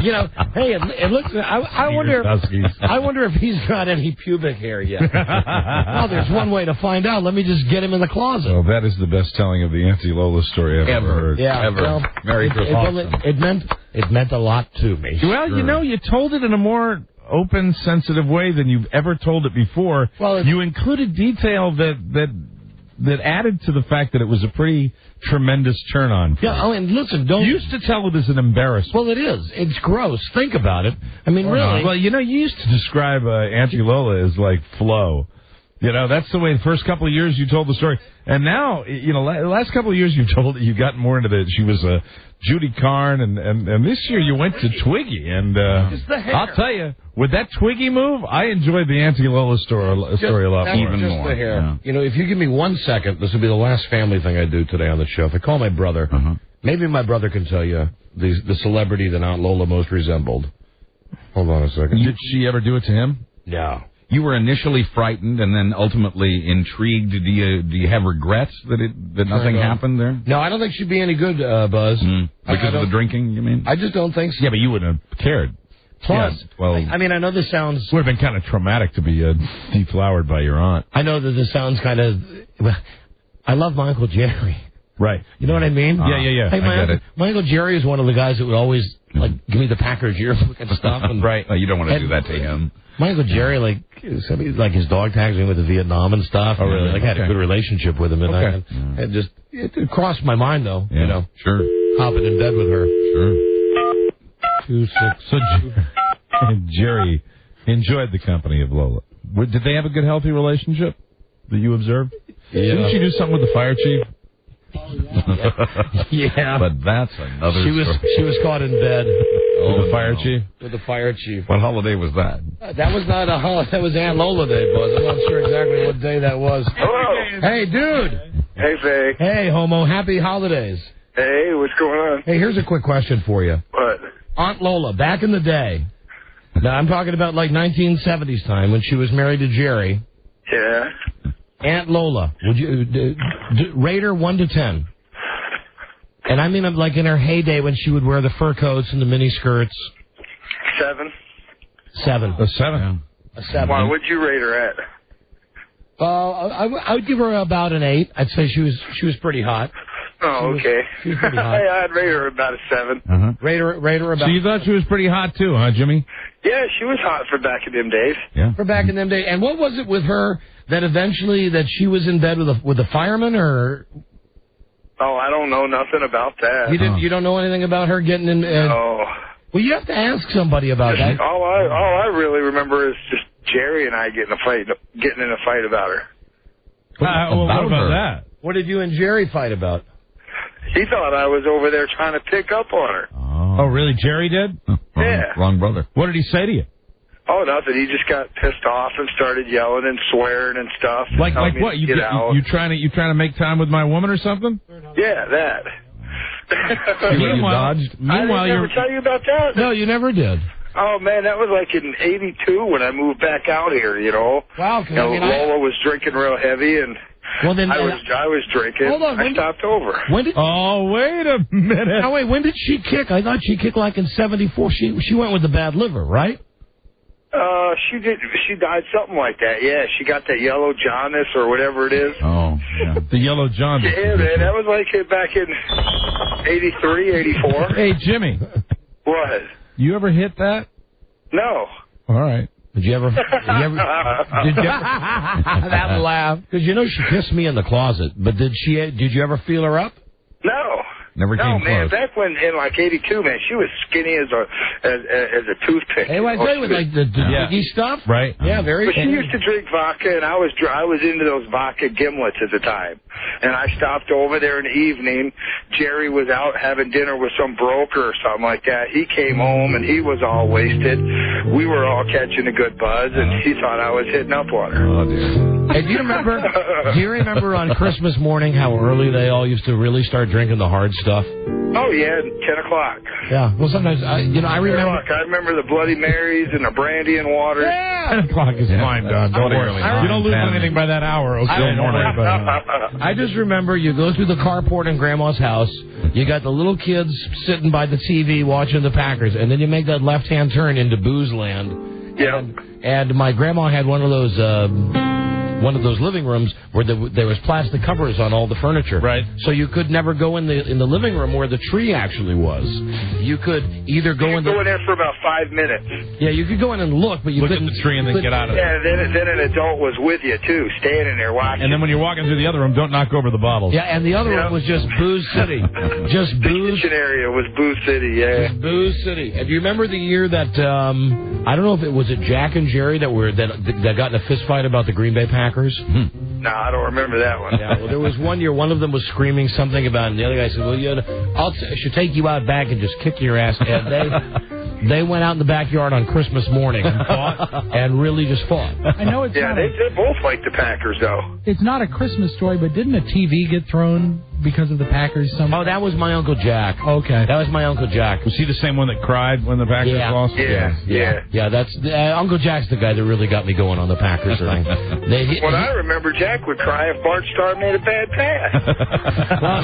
S2: You know, hey, it looks. I wonder if he's got any pubic hair yet. Well, there's one way to find out. Let me just get him in the closet.
S7: Well, that is the best telling of the Auntie Lola story I've ever heard.
S2: Yeah,
S5: Ever.
S2: Well,
S5: Merry Christmas.
S2: It meant a lot to me.
S7: Well,
S2: Sure.
S7: you know, you told it in a more open, sensitive way than you've ever told it before.
S2: Well,
S7: you included detail that added to the fact that it was a pretty tremendous turn on.
S2: Yeah, oh, and listen, don't...
S7: You used to tell it as an embarrassment.
S2: Well, it is. It's gross. Think about it. I mean, really.
S7: Well, you know, you used to describe Auntie Lola as like Flo. You know, that's the way the first couple of years you told the story. And now, you know, the last couple of years you've told it, you've gotten more into that. She was Judy Carn, and this year you went to Twiggy. And I'll tell you, with that Twiggy move, I enjoyed the Auntie Lola story a lot more.
S2: Even more. The hair. Yeah. You know, if you give me 1 second, this will be the last family thing I do today on the show. If I call my brother, maybe my brother can tell you the celebrity that Aunt Lola most resembled. Hold on a second.
S7: Did she ever do it to him?
S2: No.
S5: You were initially frightened and then ultimately intrigued. Do you have regrets that nothing happened there?
S2: No, I don't think she'd be any good, Buzz.
S5: Because of the drinking, you mean?
S2: I just don't think so.
S7: Yeah, but you wouldn't have cared.
S2: Plus,
S7: yeah, well,
S2: I mean, I know this sounds...
S7: Would have been kind of traumatic to be deflowered by your aunt.
S2: I know that this sounds kind of... I love my Uncle Jerry.
S7: Right.
S2: You know what I mean?
S7: Yeah.
S2: Hey, my Uncle Jerry is one of the guys that would always, like, give me the Packers yearbook and stuff. And,
S5: right. You don't want to do that to him.
S2: My Uncle Jerry, like his dog tags me with the Vietnam and stuff.
S7: Oh, really?
S2: Like, I had a good relationship with him. And it crossed my mind, though.
S5: Yeah,
S2: you know.
S5: Sure.
S2: Hopping in bed with her.
S5: Sure.
S2: 2-6.
S7: So Jerry enjoyed the company of Lola. Did they have a good, healthy relationship that you observed?
S2: Yeah.
S7: Didn't she do something with the fire chief?
S2: Yeah.
S5: But that's another story.
S2: She was caught in bed.
S7: With the fire chief?
S2: With the fire chief.
S5: What holiday was that?
S2: That was not a holiday. That was Aunt Lola Day, Buzz. I'm not sure exactly what day that was.
S8: Hello.
S2: Hey, dude.
S8: Hey, Faye.
S2: Hey, homo. Happy holidays.
S8: Hey, what's going on?
S2: Hey, here's a quick question for you.
S8: What?
S2: Aunt Lola, back in the day. Now, I'm talking about like 1970s time when she was married to Jerry.
S8: Yeah.
S2: Aunt Lola, would you rate her 1 to 10? And I mean, like in her heyday when she would wear the fur coats and the mini skirts.
S8: 7.
S2: 7.
S7: A 7.
S2: A 7.
S8: Why would you rate her at?
S2: I would give her about an 8. I'd say she was pretty hot.
S8: Oh, okay.
S2: She was pretty hot.
S8: I'd rate her about a 7.
S2: Rate her about.
S7: So you thought she was pretty hot too, huh, Jimmy?
S8: Yeah, she was hot for back in them days.
S7: Yeah.
S2: For back in them days. And what was it with her that eventually that she was in bed with the fireman, or?
S8: Oh, I don't know nothing about that.
S2: You don't know anything about her getting in?
S8: No.
S2: Well, you have to ask somebody about that.
S8: All I really remember is just Jerry and I getting in a fight about her.
S7: What about that?
S2: What did you and Jerry fight about?
S8: He thought I was over there trying to pick up on her.
S7: Oh, really? Jerry did?
S5: Wrong brother.
S7: What did he say to you?
S8: Oh, nothing. He just got pissed off and started yelling and swearing and stuff.
S7: Like what? You trying to make time with my woman or something?
S8: Yeah, that.
S7: Meanwhile,
S8: I never tell you about that.
S2: No, you never did.
S8: Oh man, that was like in '82 when I moved back out here. You know.
S2: Wow.
S8: Lola was drinking real heavy and.
S2: Well, then,
S8: I was drinking.
S2: Hold on,
S8: I stopped over.
S7: Wait a minute.
S2: Oh, wait, when did she kick? I thought she kicked like in '74. She went with the bad liver, right?
S8: She did. She died something like that. Yeah, she got that yellow jaundice or whatever it is.
S7: Oh, yeah. The yellow jaundice.
S8: Yeah, man, that was like back in '83, '84.
S7: Hey, Jimmy.
S8: What?
S7: You ever hit that?
S8: No.
S7: All right.
S2: Did you ever that laugh? Because you know she kissed me in the closet, but did you ever feel her up?
S8: No.
S5: Never came
S8: man,
S5: close.
S8: back when in like '82, man, she was skinny as a toothpick.
S2: Hey, I tell you, with like the Doogie stuff,
S7: right?
S2: Yeah, very.
S8: But she used to drink vodka, and I was into those vodka gimlets at the time. And I stopped over there in the evening. Jerry was out having dinner with some broker or something like that. He came home and he was all wasted. We were all catching a good buzz, and he thought I was hitting up on her.
S5: Oh dear.
S2: Hey, do you remember on Christmas morning how early they all used to really start drinking the hard stuff?
S8: Oh, yeah, 10 o'clock.
S2: Yeah. Well, sometimes, I
S8: 10
S2: remember.
S8: o'clock. I remember the Bloody Marys and the brandy and water.
S7: Yeah. 10 o'clock is fine, Don. Don't worry. You don't lose anything by that hour. Okay, morning.
S2: I just remember you go through the carport in Grandma's house. You got the little kids sitting by the TV watching the Packers, and then you make that left-hand turn into Booze Land.
S8: Yeah.
S2: And my grandma had one of those living rooms where there was plastic covers on all the furniture.
S7: Right.
S2: So you could never go in the living room where the tree actually was. You could either go in
S8: there for about 5 minutes.
S2: Yeah, you could go in and look, but you couldn't
S7: at the tree and then get out of there.
S8: Yeah, then an adult was with you too, standing there watching.
S7: And then when you're walking through the other room, don't knock over the bottles.
S2: Yeah, and the other room was just Booze City. Just booze.
S8: The kitchen area was Booze City, yeah.
S2: Just Booze City. And do you remember the year that I don't know if it was Jack and Jerry that got in a fist fight about the Green Bay Packers?
S8: No, I don't remember that one.
S2: Yeah, well, there was one year, one of them was screaming something about it, and the other guy said, well, I should take you out back and just kick your ass. And they went out in the backyard on Christmas morning and fought, and really just fought.
S18: I know it's
S8: they both like the Packers, though.
S18: It's not a Christmas story, but didn't a TV get thrown because of the Packers?
S2: Oh, that was my Uncle Jack.
S18: Okay.
S2: That was my Uncle Jack.
S7: Was he the same one that cried when the Packers lost?
S8: Yeah,
S2: that's Uncle Jack's the guy that really got me going on the Packers thing.
S8: I remember, Jack would cry if Bart Starr made a bad pass.
S2: Well,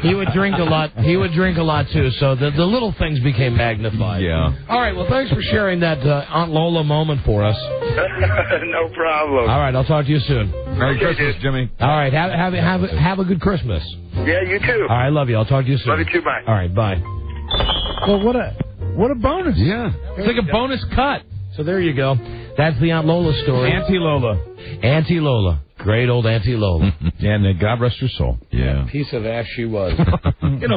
S2: he would drink a lot. He would drink a lot too. So the little things became magnified.
S7: Yeah.
S2: All right. Well, thanks for sharing that Aunt Lola moment for us.
S8: No problem.
S2: All right. I'll talk to you soon.
S7: Merry Christmas, Jimmy.
S2: All right. Have a good Christmas.
S8: Yeah, you too.
S2: All right. Love you. I'll talk to you soon.
S8: Love you too. Bye.
S2: All right. Bye.
S18: Well, what a bonus.
S7: Yeah.
S2: It's like a bonus cut. So there you go. That's the Aunt Lola story.
S7: Auntie Lola.
S2: Auntie Lola. Great old Auntie Lola.
S7: And God rest her soul. Yeah.
S2: Piece of ass she was.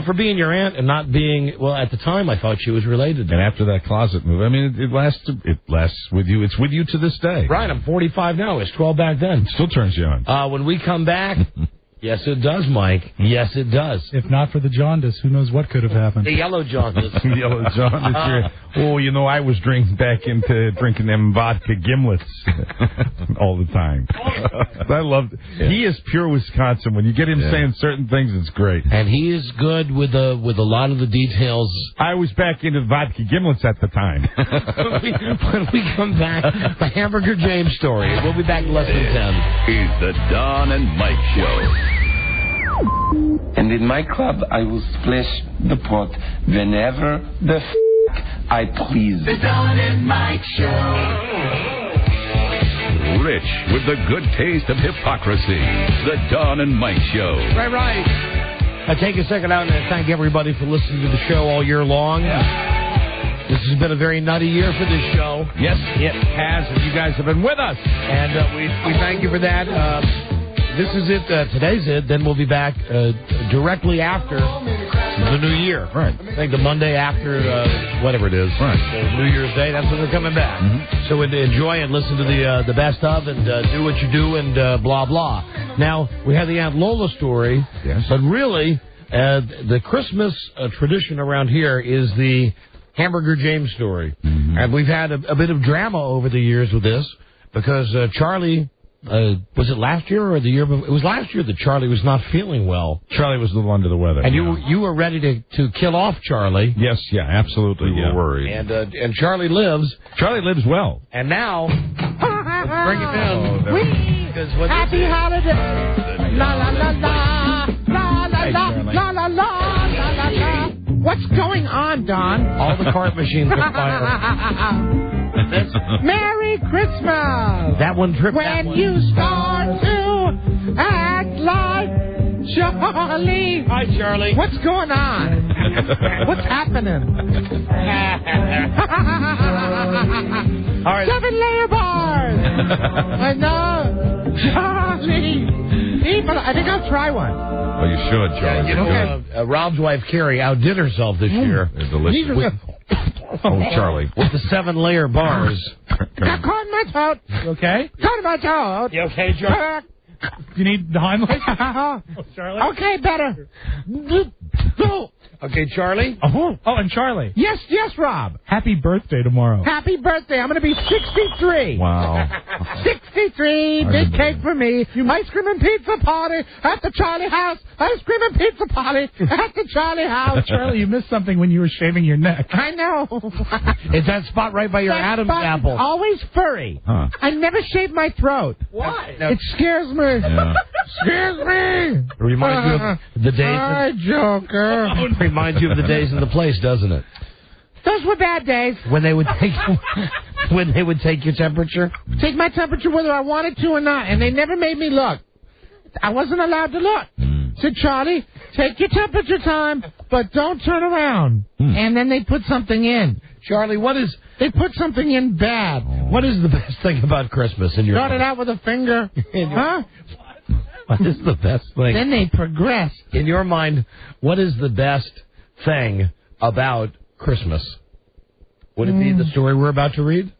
S2: For being your aunt and not being, well, at the time I thought she was related.
S7: And after that closet move, I mean, it lasts with you. It's with you to this day.
S2: Right, I'm 45 now. It's 12 back then.
S7: Still turns you on.
S2: When we come back, yes, it does, Mike. Yes, it does.
S18: If not for the jaundice, who knows what could have happened.
S2: The yellow jaundice.
S7: The yellow jaundice. I was back into drinking them vodka gimlets all the time. I loved it. Yeah. He is pure Wisconsin. When you get him saying certain things, it's great.
S2: And he is good with a lot of the details.
S7: I was back into vodka gimlets at the time.
S2: when we come back, the Hamburger James story. We'll be back in less than 10.
S13: It's the Don and Mike Show.
S9: And in my club, I will splash the pot whenever the I please.
S11: The Don and Mike Show.
S13: Rich with the good taste of hypocrisy. The Don and Mike Show.
S2: Right. I take a second out and thank everybody for listening to the show all year long. This has been a very nutty year for this show.
S7: Yes, it has, and you guys have been with us.
S2: And we thank you for that. This is it. Today's it. Then we'll be back directly after the New Year.
S7: Right.
S2: I think the Monday after whatever it is.
S7: Right.
S2: New Year's Day. That's when they're coming back.
S7: Mm-hmm.
S2: So enjoy and listen to the best of and do what you do and blah blah. Now we have the Aunt Lola story.
S7: Yes.
S2: But really, the Christmas tradition around here is the Hamburger James story, and we've had a bit of drama over the years with this because Charlie. Was it last year or the year before? It was last year that Charlie was not feeling well.
S7: Charlie was a little under the weather.
S2: And you were ready to kill off Charlie.
S7: Yes, absolutely. We were worried.
S2: And Charlie lives.
S7: Charlie lives well.
S2: And now, let's bring him in.
S11: Happy holiday. La la la la. La la la. La la la. La la.
S6: What's going on, Don?
S2: All the cart machines are firing.
S6: Merry Christmas!
S2: That one tripped.
S6: When you start to act like Charlie.
S2: Hi, Charlie.
S6: What's going on? What's happening?
S2: All right.
S6: 7-layer bars. I know. Charlie. I think I'll try one.
S7: Oh, you should, Charlie.
S2: Rob's wife, Carrie, outdid herself this year.
S7: They're delicious. Charlie.
S2: With the 7-layer bars.
S6: Got caught in my throat.
S2: You okay?
S6: Caught in my throat.
S2: You okay, Charlie?
S18: You need the Heimlich?
S2: Charlie?
S6: Okay, better.
S2: Okay, Charlie?
S4: Oh, and Charlie.
S6: Yes, Rob.
S4: Happy birthday tomorrow.
S6: Happy birthday. I'm going to be 63.
S7: Wow.
S6: 63. Big cake for me. Ice cream and pizza party at the Charlie house. Ice cream and pizza party at the Charlie house.
S4: Charlie, you missed something when you were shaving your neck.
S6: I know.
S2: It's that spot right by your Adam's apple.
S6: Always furry.
S7: Huh.
S6: I never shave my throat.
S2: Why?
S6: It scares me.
S7: Yeah.
S6: Scares me.
S2: It reminds you of the days.
S6: Hi, Joker.
S2: It reminds you of the days and the place, doesn't it?
S6: Those were bad days.
S2: When they would take your temperature.
S6: Take my temperature whether I wanted to or not, and they never made me look. I wasn't allowed to look. Said, Charlie, take your temperature time, but don't turn around. And then they put something in.
S2: Charlie,
S6: They put something in bad.
S2: What is the best thing about Christmas in your
S6: Start it out with a finger. Huh?
S2: What is the best thing?
S6: Then they progress.
S2: In your mind, what is the best thing about Christmas? Would it be the story we're about to read?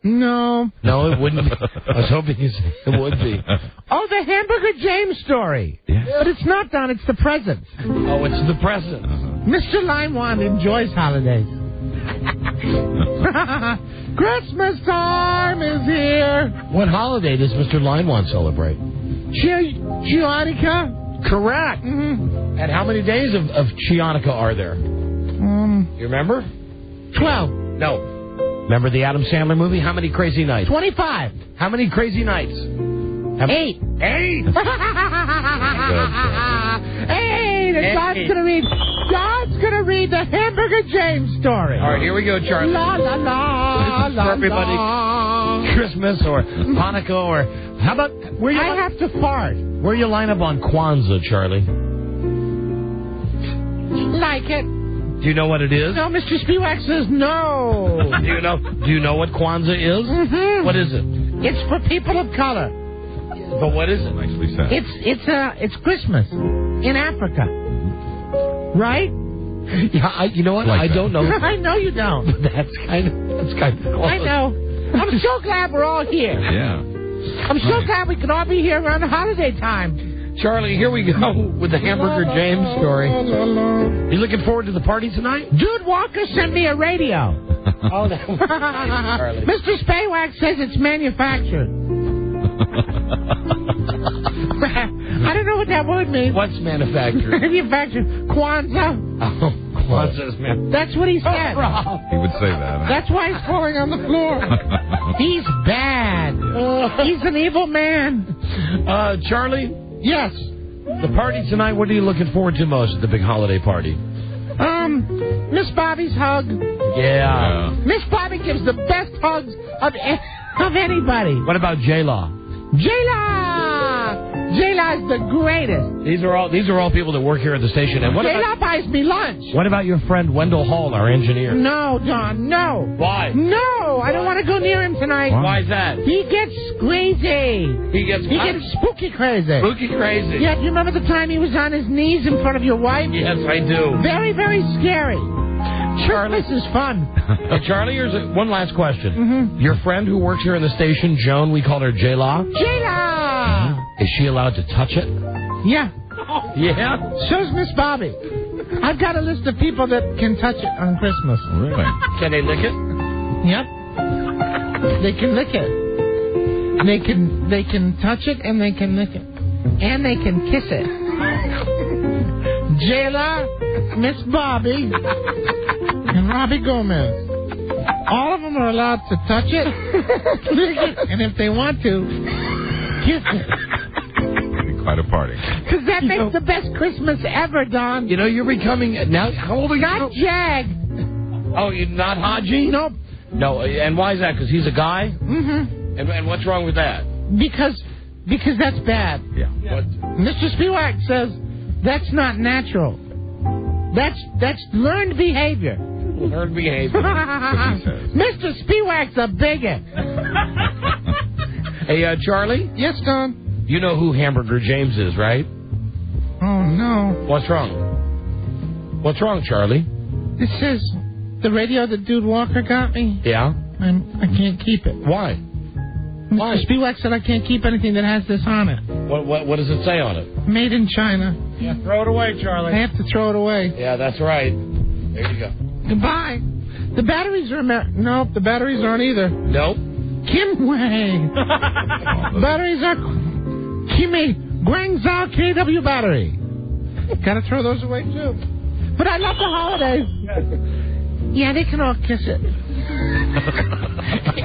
S6: No.
S2: No, it wouldn't be. I was hoping you said it would be.
S6: Oh, the Hamburger James story.
S7: Yeah.
S6: But it's not, Don. It's the presents.
S2: Oh, it's the presents.
S6: Mr. Limewand enjoys holidays. Christmas time is here.
S2: What holiday does Mr. Limewand celebrate?
S6: Chianica?
S2: Correct.
S6: Mm-hmm.
S2: And how many days of Chianica are there? You remember?
S6: 12.
S2: No. Remember the Adam Sandler movie? How many crazy nights?
S6: 25.
S2: How many crazy nights?
S6: 8. 8. Hey, God's gonna read the Hamburger James story.
S2: All right, here we go, Charlie.
S6: La la la
S2: This is
S6: la
S2: for everybody.
S6: la.
S2: Christmas or Hanukkah or how about where you?
S6: I have to fart.
S2: Where you line up on Kwanzaa, Charlie?
S6: Like it.
S2: Do you know what it is?
S6: No, Mr. Spiewak says no.
S2: Do you know what Kwanzaa is?
S6: Mm-hmm.
S2: What is it?
S6: It's for people of color.
S2: But what is it?
S7: Nicely said.
S6: It's Christmas in Africa, right?
S2: Yeah, you know what?
S7: Like
S2: I
S7: that.
S2: don't know.
S6: I know you don't.
S2: But that's kind of close.
S6: I know. I'm so glad we're all here.
S7: Yeah.
S6: I'm so glad we can all be here around the holiday time.
S2: Charlie, here we go with the Hamburger James story. You looking forward to the party tonight?
S6: Dude Walker sent me a radio.
S2: Oh, no. Charlie.
S6: Mr. Spaywak says it's manufactured. I don't know what that word means.
S2: What's manufactured?
S6: Manufactured. Kwanzaa.
S2: Oh, Kwanzaa's man.
S6: That's what he said.
S7: He would say that.
S6: That's why he's falling on the floor. He's bad. He's an evil man.
S2: Charlie?
S6: Yes.
S2: The party tonight, what are you looking forward to most at the big holiday party?
S6: Miss Bobby's hug.
S2: Yeah.
S6: Miss Bobby gives the best hugs of anybody.
S2: What about J-Law?
S6: J-Law's the greatest.
S2: These are all people that work here at the station. And what
S6: J-Law buys me lunch.
S2: What about your friend Wendell Hall, our engineer?
S6: No, Don, no.
S2: Why?
S6: No, I don't want to go near him tonight.
S2: Why is that?
S6: He gets crazy.
S2: He gets
S6: spooky crazy.
S2: Spooky crazy.
S6: Yeah, do you remember the time he was on his knees in front of your wife?
S2: Yes, I do.
S6: Very, very scary.
S2: Charlie,
S6: this is fun.
S2: Hey, Charlie, here's one last question.
S6: Mm-hmm.
S2: Your friend who works here in the station, Joan, we call her J-Law.
S6: J-Law!
S2: Is she allowed to touch it?
S6: Yeah.
S2: Yeah?
S6: So's Miss Bobby. I've got a list of people that can touch it on Christmas.
S7: Really?
S2: Can they lick it?
S6: Yep. They can lick it. They can touch it and they can lick it. And they can kiss it. Jayla, Miss Bobby, and Robbie Gomez. All of them are allowed to touch it, lick it, and if they want to, kiss it.
S7: Quite a party.
S6: Because that makes the best Christmas ever, Don.
S2: You know, you're becoming... Now, how old are you?
S6: Not Jag.
S2: Oh, you're not Haji?
S6: Nope.
S2: No, and why is that? Because he's a guy?
S6: Mm-hmm.
S2: And what's wrong with that?
S6: Because that's bad.
S7: Yeah.
S2: What?
S6: Mr. Spiewak says that's not natural. That's learned behavior.
S2: Learned behavior.
S6: Mr. Spiewak's a bigot.
S2: Hey, Charlie?
S6: Yes, Don?
S2: You know who Hamburger James is, right?
S6: Oh, no.
S2: What's wrong? What's wrong, Charlie?
S6: This is the radio that Dude Walker got me.
S2: Yeah?
S6: I can't keep it.
S2: Why?
S6: Mr. Spiewak said I can't keep anything that has this on it.
S2: What does it say on it?
S6: Made in China.
S2: Yeah, throw it away, Charlie.
S6: I have to throw it away.
S2: Yeah, that's right. There you go.
S6: Goodbye. The batteries are... Nope, the batteries aren't either.
S2: Nope.
S6: Kimway. Batteries are... Kimmy. Guangzhou KW battery. Gotta throw those away, too. But I love the holidays. Yeah, they can all kiss it. I'm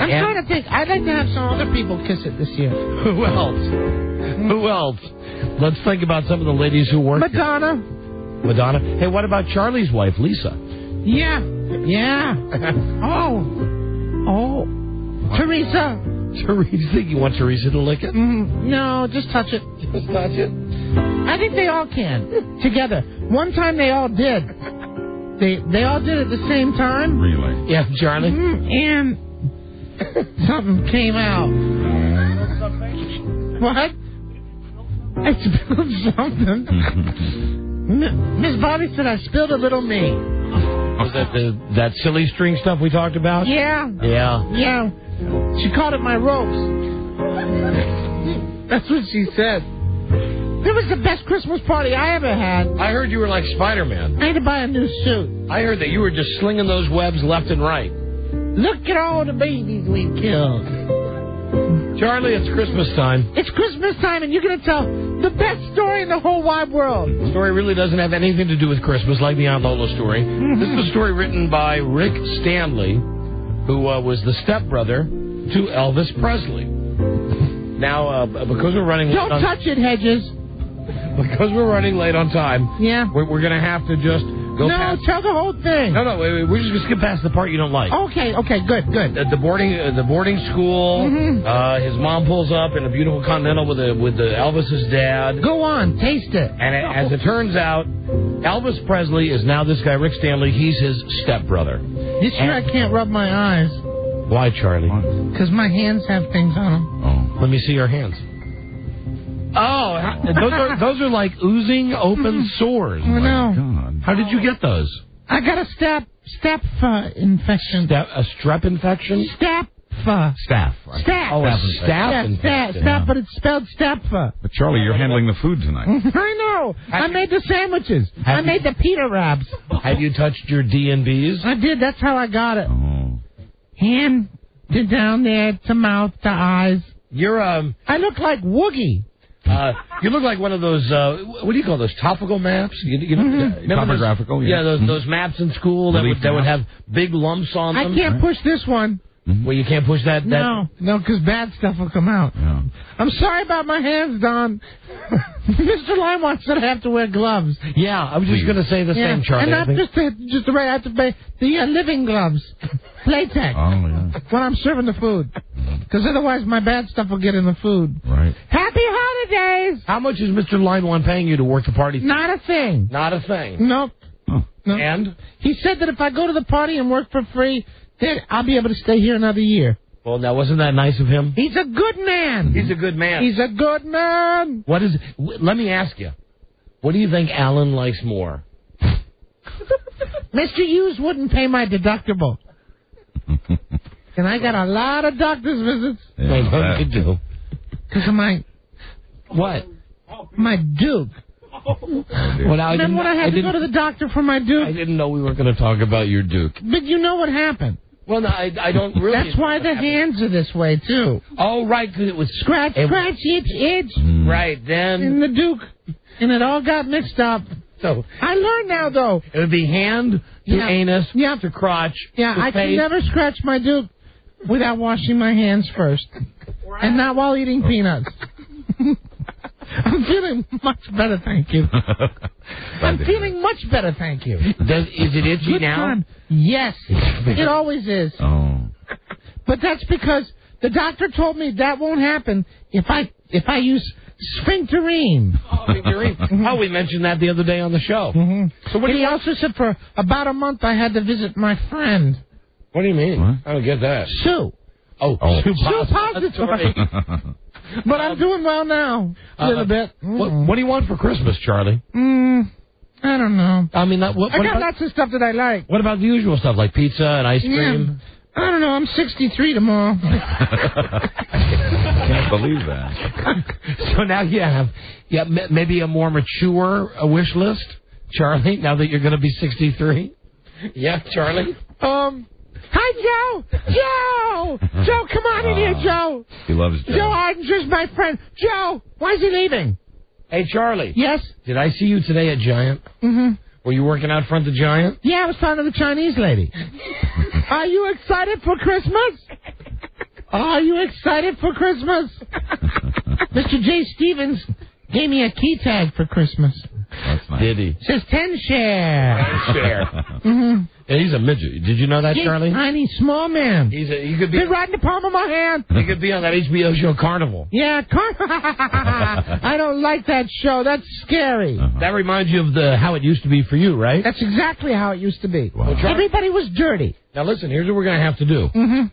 S6: trying to think. I'd like to have some other people kiss it this year.
S2: Who else? Who else? Let's think about some of the ladies who work
S6: Madonna.
S2: here. Madonna. Hey, what about Charlie's wife, Lisa?
S6: Yeah. Yeah. Oh. Teresa.
S2: Teresa? You want Teresa to lick it?
S6: No, just touch it.
S2: Just touch it?
S6: I think they all can. Together. One time they all did. They all did it at the same time.
S5: Really?
S2: Yeah, Charlie?
S6: And something came out. What? I spilled something. Miss Bobby said I spilled a little me.
S2: Was that that silly string stuff we talked about?
S6: Yeah.
S2: Yeah.
S6: Yeah. She called it my ropes. That's what she said. It was the best Christmas party I ever had.
S2: I heard you were like Spider-Man.
S6: I had to buy a new suit.
S2: I heard that you were just slinging those webs left and right.
S6: Look at all the babies we killed.
S2: Charlie, it's Christmas time.
S6: It's Christmas time, and you're going to tell the best story in the whole wide world.
S2: The story really doesn't have anything to do with Christmas, like the Aunt Lola story. This is a story written by Rick Stanley, who was the stepbrother to Elvis Presley. Now, because we're running...
S6: Don't touch it, Hedges.
S2: Because we're running late on time,
S6: yeah,
S2: we're going to have to just go past...
S6: No, tell the whole thing.
S2: No, wait, we're just going to skip past the part you don't like.
S6: Okay, good.
S2: The boarding school, his mom pulls up in a beautiful Continental with the Elvis's dad.
S6: Go on, taste it.
S2: And as it turns out, Elvis Presley is now this guy, Rick Stanley. He's his stepbrother.
S6: This year I can't rub my eyes.
S2: Why, Charlie?
S6: Because my hands have things on them.
S2: Oh. Let me see your hands. Oh, those are like oozing open sores.
S6: I know.
S2: God. How did you get those?
S6: I got a staph infection.
S2: A strep infection?
S6: Staph.
S2: Staph. Oh, a staph infection.
S6: Staph, but it's spelled staph.
S5: But Charlie, you're handling the food tonight.
S6: I know. I made the sandwiches. I made the pita wraps.
S2: Have you touched your D&Bs?
S6: I did. That's how I got it.
S5: Oh.
S6: Hand to down there to mouth to eyes.
S2: You're
S6: I look like Woogie.
S2: You look like one of those, what do you call those, topical maps?
S5: Topographical,
S2: yeah. Those maps in school that would have big lumps on them.
S6: I can't push this one.
S2: Well, you can't push that?
S6: No, because bad stuff will come out.
S5: Yeah.
S6: I'm sorry about my hands, Don. Mr. Limewatch said I have to wear gloves.
S2: Yeah, I was just going to say the same, Charlie.
S6: And not just the right, I have to wear the living gloves. Playtex.
S5: Oh, yeah.
S6: When I'm serving the food. Because otherwise my bad stuff will get in the food.
S5: Right.
S6: Happy holidays!
S2: How much is Mr. Limewatch paying you to work the party?
S6: Not a thing.
S2: Not a thing?
S6: Nope.
S5: Oh.
S6: No.
S2: And?
S6: He said that if I go to the party and work for free, then I'll be able to stay here another year.
S2: Well, now, wasn't that nice of him?
S6: He's a good man.
S2: He's a good man.
S6: He's a good man.
S2: What is? Let me ask you. What do you think Alan likes more?
S6: Mr. Hughes wouldn't pay my deductible. And I got a lot of doctor's visits.
S2: Yeah, what did you do?
S6: Because of my...
S2: What?
S6: My Duke.
S2: Well, now,
S6: Remember when I had to go to the doctor for my Duke?
S2: I didn't know we were going to talk about your Duke.
S6: But you know what happened.
S2: Well, no, I don't really...
S6: That's why the hands are this way, too.
S2: Oh, right, because it was...
S6: Scratch, itch.
S2: Right, then...
S6: In the Duke. And it all got mixed up.
S2: So
S6: I learned now, though.
S2: It would be hand to anus to crotch.
S6: Yeah, I
S2: face.
S6: can never scratch my Duke without washing my hands first. And not while eating peanuts. I'm feeling much better, thank you. I'm feeling much better, thank you.
S2: Is it itchy
S6: Good
S2: now?
S6: Time. Yes, it always is.
S5: Oh.
S6: But that's because the doctor told me that won't happen if I use sphincterine.
S2: Oh, we mentioned that the other day on the show.
S6: Mm-hmm. So he also said for about a month I had to visit my friend.
S2: What do you mean?
S5: What?
S2: I don't get that.
S6: Sue.
S2: Oh.
S6: Sue Pository. But I'm doing well now. A little bit.
S2: What do you want for Christmas, Charlie?
S6: I don't know.
S2: I mean,
S6: I got lots of stuff that I like.
S2: What about the usual stuff, like pizza and ice cream?
S6: I don't know. I'm 63 tomorrow.
S2: Can
S7: I believe that.
S2: So now you have maybe a more mature wish list, Charlie, now that you're going to be 63? Yeah, Charlie?
S6: Hi, Joe! Joe! Joe, come on in here, Joe!
S7: He loves Joe.
S6: Joe Ardenger's my friend. Joe, why is he leaving?
S2: Hey, Charlie.
S6: Yes?
S2: Did I see you today at Giant?
S6: Mm-hmm.
S2: Were you working out front of Giant?
S6: Yeah, I was talking to the Chinese lady. Are you excited for Christmas? Are you excited for Christmas? Mr. J. Stevens gave me a key tag for Christmas.
S7: That's nice.
S2: Did he?
S6: It says 10 share.
S2: 10 share.
S6: Mm-hmm.
S2: Yeah, he's a midget. Did you know that, Charlie?
S6: Tiny, small man.
S2: He could be
S6: Been right in the palm of my hand.
S2: He could be on that HBO show Carnival.
S6: Yeah, I don't like that show. That's scary.
S2: That reminds you of how it used to be for you, right?
S6: That's exactly how it used to be.
S7: Wow.
S6: Everybody was dirty.
S2: Now listen, here's what we're going to have to do.
S6: Mm-hmm.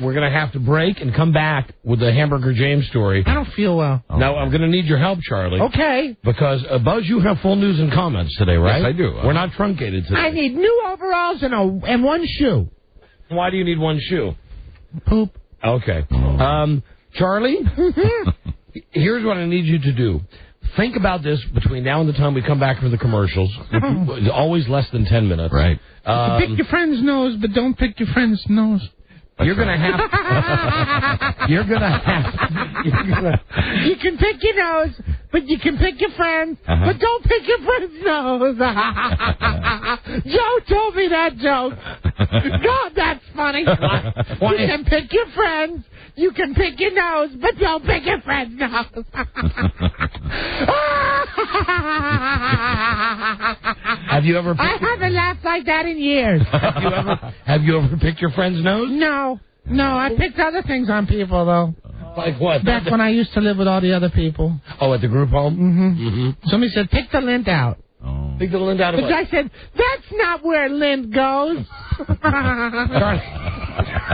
S2: We're going to have to break and come back with the Hamburger James story.
S6: I don't feel well.
S2: Now, I'm going to need your help, Charlie.
S6: Okay.
S2: Because, Buzz, you have full news and comments today, right?
S5: Yes, I do.
S2: We're not truncated today.
S6: I need new overalls and one shoe.
S2: Why do you need one shoe?
S6: Poop.
S2: Okay. Charlie, here's what I need you to do. Think about this between now and the time we come back for the commercials. Always less than 10 minutes.
S5: Right.
S6: Pick your friend's nose, but don't pick your friend's nose.
S2: You're gonna have. You
S6: can pick your nose, but you can pick your friends, but don't pick your friend's nose. Joe told me that joke. God, that's funny. You can pick your friends, you can pick your nose, but don't pick your friend's nose.
S2: Have you ever?
S6: I haven't laughed like that in years.
S2: Have you ever picked your friend's nose?
S6: No, I picked other things on people though.
S2: Like what?
S6: Back when I used to live with all the other people.
S2: Oh, at the group home?
S6: Mm-hmm. Somebody said, pick the lint out.
S7: Oh.
S2: Pick the lint out of
S6: The guy said, that's not where lint goes.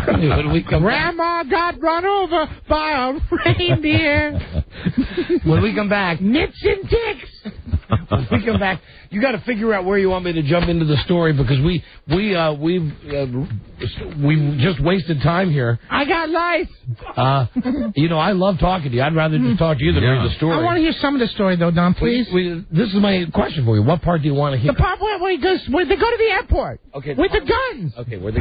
S2: When we come
S6: Grandma got run over by a reindeer.
S2: When we come back,
S6: nits and ticks.
S2: When we come back, you got to figure out where you want me to jump into the story because we've just wasted time here.
S6: I got lice.
S2: I love talking to you. I'd rather just talk to you than read the story.
S6: I want to hear some of the story though, Don. Please.
S2: This is my question for you. What part do you want to hear?
S6: The part where they go to the airport.
S2: Okay.
S6: With the guns.
S2: Okay. Where the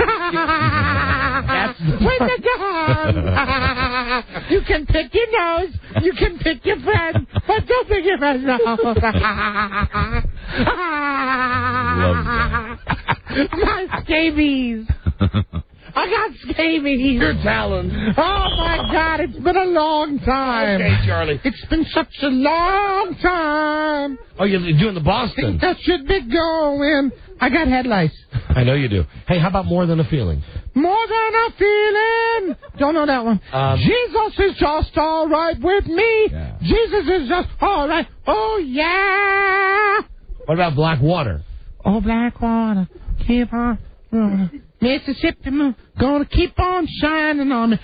S6: with the guns. You can pick your nose. You can pick your friend, but don't pick your friend's nose. My scabies. I got scabies.
S2: Your talons.
S6: Oh, my God. It's been a long time.
S2: Okay, Charlie.
S6: It's been such a long time.
S2: Oh, you're doing the Boston.
S6: That should be going. I got head lice.
S2: I know you do. Hey, how about More Than a Feeling?
S6: More Than a Feeling. Don't know that one. Jesus is just all right with me. Yeah. Jesus is just all right. Oh, yeah.
S2: What about Black Water?
S6: Oh, Black Water. Keep on. Mississippi moon, gonna keep on shining on me.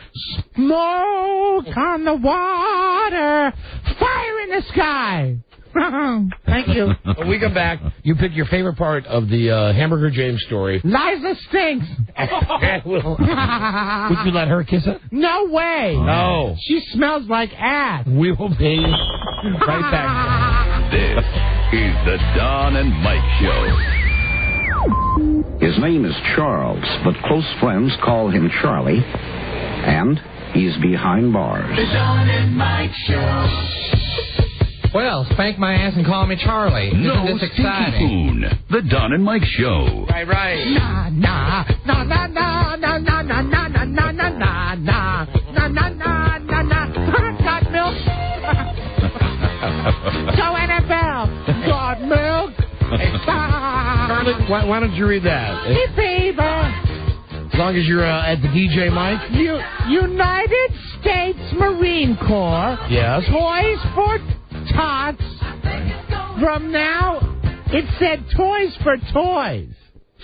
S6: Smoke on the water, fire in the sky. Thank you.
S2: When we come back, you pick your favorite part of the Hamburger James story.
S6: Liza stinks.
S2: Would you let her kiss it?
S6: No way.
S2: No.
S6: She smells like ass.
S2: We will be right back.
S13: This is the Don and Mike Show.
S14: His name is Charles, but close friends call him Charlie, and he's behind bars.
S11: The Don and Mike Show.
S19: Well, spank my ass and call me Charlie. Isn't this exciting?
S13: The Don and Mike Show.
S19: Right.
S6: Na na na na na na na na na na na na na na na na na. Got milk. Joe Annabelle. Got milk.
S2: Charlie, why don't you read that?
S6: Hey, baby.
S2: As long as you're at the DJ mic.
S6: United States Marine Corps.
S2: Yes.
S6: Toys for Tots. From now, it said Toys for Toys.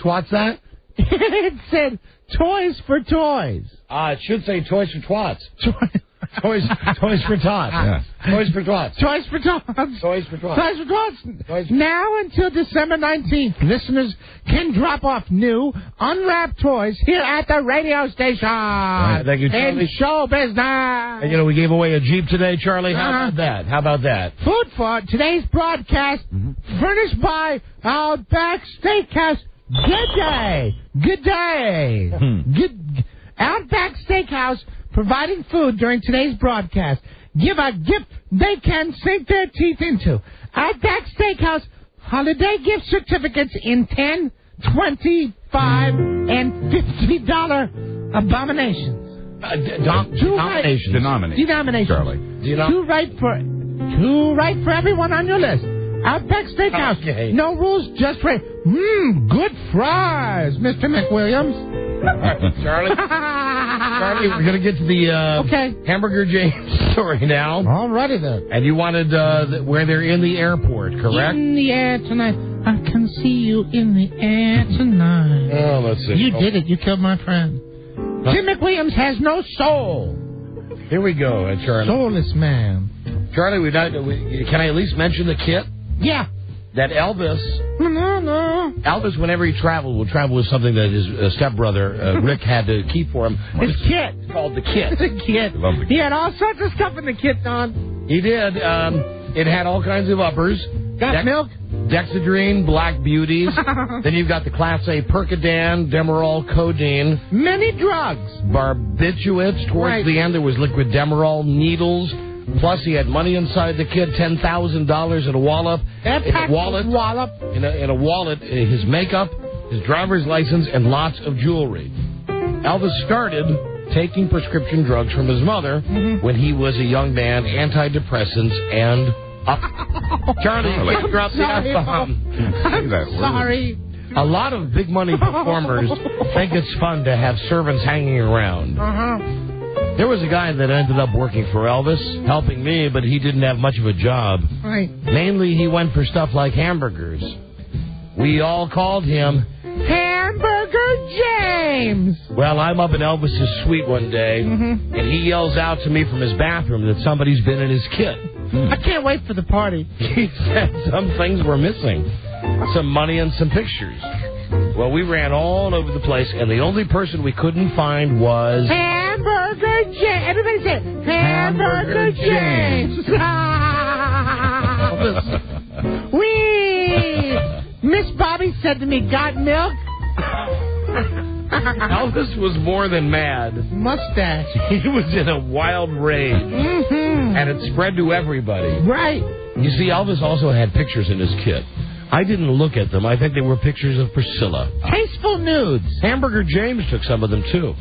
S2: What's that?
S6: It said Toys for Toys.
S2: It should say Toys for Twats. Toys for Tots.
S5: Yeah.
S2: Toys for Tots.
S6: Toys for Tots.
S2: Toys for Tots.
S6: Toys for Tots. Now until December 19th, listeners can drop off new unwrapped toys here at the radio station.
S2: Right, thank you, Charlie.
S6: In show business.
S2: And, we gave away a Jeep today, Charlie. How about that?
S6: Food for today's broadcast, furnished by Outback Steakhouse. Good day. Good day. Good. Outback Steakhouse providing food during today's broadcast. Give a gift they can sink their teeth into. Outback Steakhouse holiday gift certificates in $10, $25, and $50 abominations. Denominations. Charlie. Two right for everyone on your list. Outback Steakhouse. Okay. No rules, just right. Good fries, Mr. McWilliams.
S2: Charlie, we're going to get to the Hamburger James story now.
S6: All righty then.
S2: And you wanted where they're in the airport, correct?
S6: In the air tonight. I can see you in the air tonight.
S2: Oh, let's see.
S6: You did it. You killed my friend. Jim McWilliams has no soul.
S2: Here we go, Charlie.
S6: Soulless man.
S2: Charlie, can I at least mention the kit?
S6: Yeah.
S2: That Elvis,
S6: No.
S2: Elvis, whenever he traveled, would travel with something that his stepbrother, Rick, had to keep for him.
S6: His kit.
S2: It's called the kit.
S6: The kit. He had all sorts of stuff in the kit, Don.
S2: He did. It had all kinds of uppers.
S6: Got milk?
S2: Dexedrine, Black Beauties. Then you've got the Class A Percodan, Demerol, Codeine.
S6: Many drugs.
S2: Barbiturates. Towards the end, there was liquid Demerol, needles. Plus, he had money inside the kit, $10,000 in a wallet. In a wallet, his makeup, his driver's license, and lots of jewelry. Elvis started taking prescription drugs from his mother when he was a young man, antidepressants, and Charlie, drop the F-bomb.
S6: Sorry.
S2: A lot of big money performers think it's fun to have servants hanging around. There was a guy that ended up working for Elvis, helping me, but he didn't have much of a job.
S6: Right.
S2: Mainly, he went for stuff like hamburgers. We all called him
S6: Hamburger James.
S2: Well, I'm up in Elvis's suite one day, and he yells out to me from his bathroom that somebody's been in his kit.
S6: I can't wait for the party.
S2: He said some things were missing. Some money and some pictures. Well, we ran all over the place, and the only person we couldn't find was
S6: Hamburger James. Everybody say Hamburger James. Wee! Miss Bobby said to me, "Got milk?"
S2: Elvis was more than mad.
S6: Mustache.
S2: He was in a wild rage. And it spread to everybody.
S6: Right.
S2: You see, Elvis also had pictures in his kit. I didn't look at them. I think they were pictures of Priscilla.
S6: Tasteful nudes.
S2: Hamburger James took some of them, too.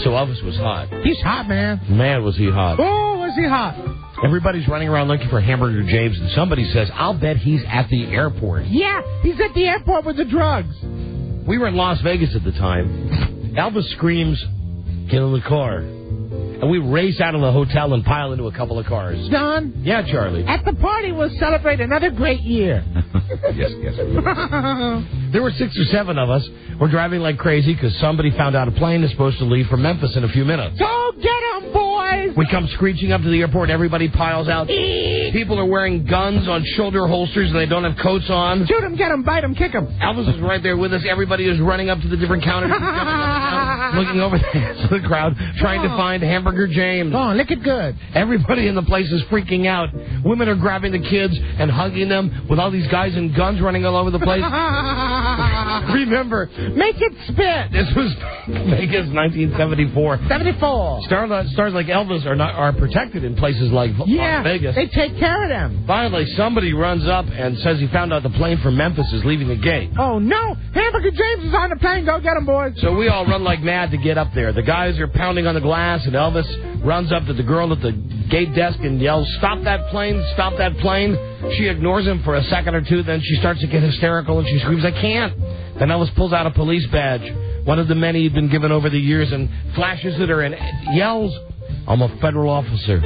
S2: So Elvis was hot.
S6: He's hot, man.
S2: Man, was he hot.
S6: Oh, was he hot.
S2: Everybody's running around looking for Hamburger James, and somebody says, I'll bet he's at the airport.
S6: Yeah, he's at the airport with the drugs.
S2: We were in Las Vegas at the time. Elvis screams, "Get in the car." And we race out of the hotel and pile into a couple of cars.
S6: Don?
S2: Yeah, Charlie.
S6: At the party, we'll celebrate another great year.
S5: Yes.
S2: There were 6 or 7 of us. We're driving like crazy because somebody found out a plane is supposed to leave from Memphis in a few minutes.
S6: Go get 'em, boys!
S2: We come screeching up to the airport. Everybody piles out. People are wearing guns on shoulder holsters and they don't have coats on.
S6: Shoot 'em, get 'em, bite 'em, kick 'em.
S2: Elvis is right there with us. Everybody is running up to the different counters, looking over the crowd, trying to find Hamburger James.
S6: Oh, lick it good.
S2: Everybody in the place is freaking out. Women are grabbing the kids and hugging them with all these guys in guns running all over the place. Remember,
S6: make it spit.
S2: This was Vegas 1974.
S6: 74.
S2: Stars like Elvis are protected in places like Las Vegas.
S6: They take care of them.
S2: Finally, somebody runs up and says he found out the plane from Memphis is leaving the gate.
S6: Oh, no. Hamburger James is on the plane. Go get him, boys.
S2: So we all run like mad to get up there. The guys are pounding on the glass, and Elvis runs up to the girl at the gate desk and yells, "Stop that plane, stop that plane." She ignores him for a second or two, then she starts to get hysterical, and she screams, "I can't." Then Elvis pulls out a police badge, one of the many he'd been given over the years, and flashes at her and yells, "I'm a federal officer.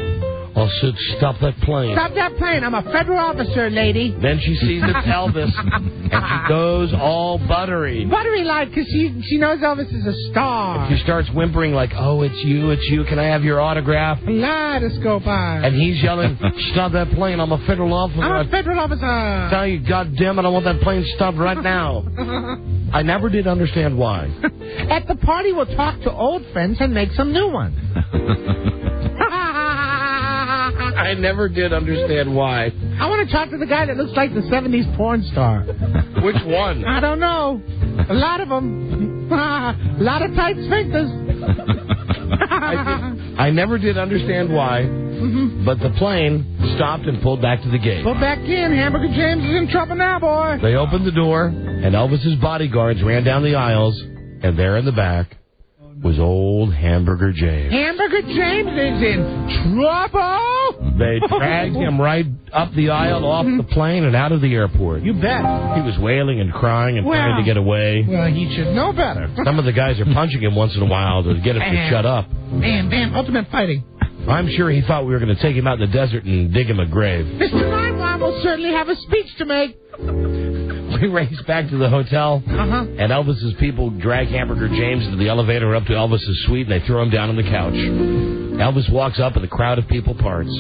S2: Oh, stop that plane.
S6: Stop that plane. I'm a federal officer, lady.
S2: Then she sees it's Elvis, and she goes all buttery.
S6: Buttery-like, because she knows Elvis is a star.
S2: She starts whimpering like, oh, it's you. Can I have your autograph?
S6: Kaleidoscope eye.
S2: And he's yelling, stop that plane. I'm a federal officer.
S6: I'm a federal officer.
S2: Tell you, goddammit, I want that plane stopped right now. I never did understand why.
S6: At the party, we'll talk to old friends and make some new ones.
S2: I never did understand why.
S6: I want to talk to the guy that looks like the 70s porn star.
S2: Which one?
S6: I don't know. A lot of them. A lot of tight sphincters.
S2: I never did understand why, but the plane stopped and pulled back to the gate.
S6: Go back in. Hamburger James is in trouble now, boy.
S2: They opened the door, and Elvis's bodyguards ran down the aisles, and there in the back was old Hamburger James.
S6: Hamburger James is in trouble.
S2: They dragged him right up the aisle, off the plane, and out of the airport.
S6: You bet.
S2: He was wailing and crying and trying to get away.
S6: Well, he should know better.
S2: Some of the guys are punching him once in a while to get him to shut up.
S6: Bam, ultimate fighting.
S2: I'm sure he thought we were going to take him out in the desert and dig him a grave.
S6: Mr. Limewine will certainly have a speech to make.
S2: We race back to the hotel, and Elvis's people drag Hamburger James into the elevator up to Elvis's suite, and they throw him down on the couch. Elvis walks up, and the crowd of people parts.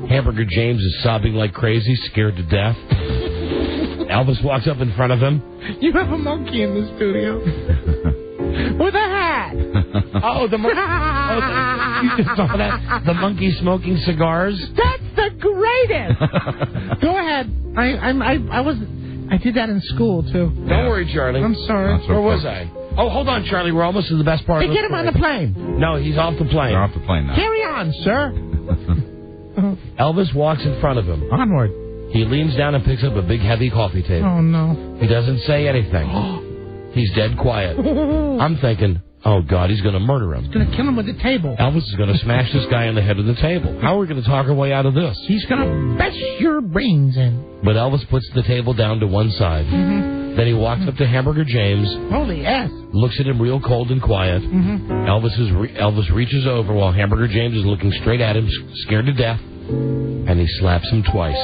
S2: Hamburger James is sobbing like crazy, scared to death. Elvis walks up in front of him.
S6: You have a monkey in the studio. With a hat.
S2: Oh, the monkey. You just saw that? The monkey smoking cigars?
S6: That's the greatest. Go ahead. I did that in school, too.
S2: Don't worry, Charlie.
S6: I'm sorry.
S2: Where was I? Oh, hold on, Charlie. We're almost to the best part.
S6: Hey, get him on the plane.
S2: No, he's off the plane.
S5: They're off the plane now.
S6: Carry on, sir.
S2: Elvis walks in front of him.
S6: Onward.
S2: He leans down and picks up a big, heavy coffee table.
S6: Oh, no.
S2: He doesn't say anything. He's dead quiet. I'm thinking, oh, God, he's going to murder him.
S6: He's going to kill him with the table.
S2: Elvis is going to smash this guy in the head of the table. How are we going to talk our way out of this?
S6: He's going to bash your brains in.
S2: But Elvis puts the table down to one side. Then he walks up to Hamburger James.
S6: Holy ass.
S2: Looks at him real cold and quiet. Elvis reaches over while Hamburger James is looking straight at him, scared to death. And he slaps him twice.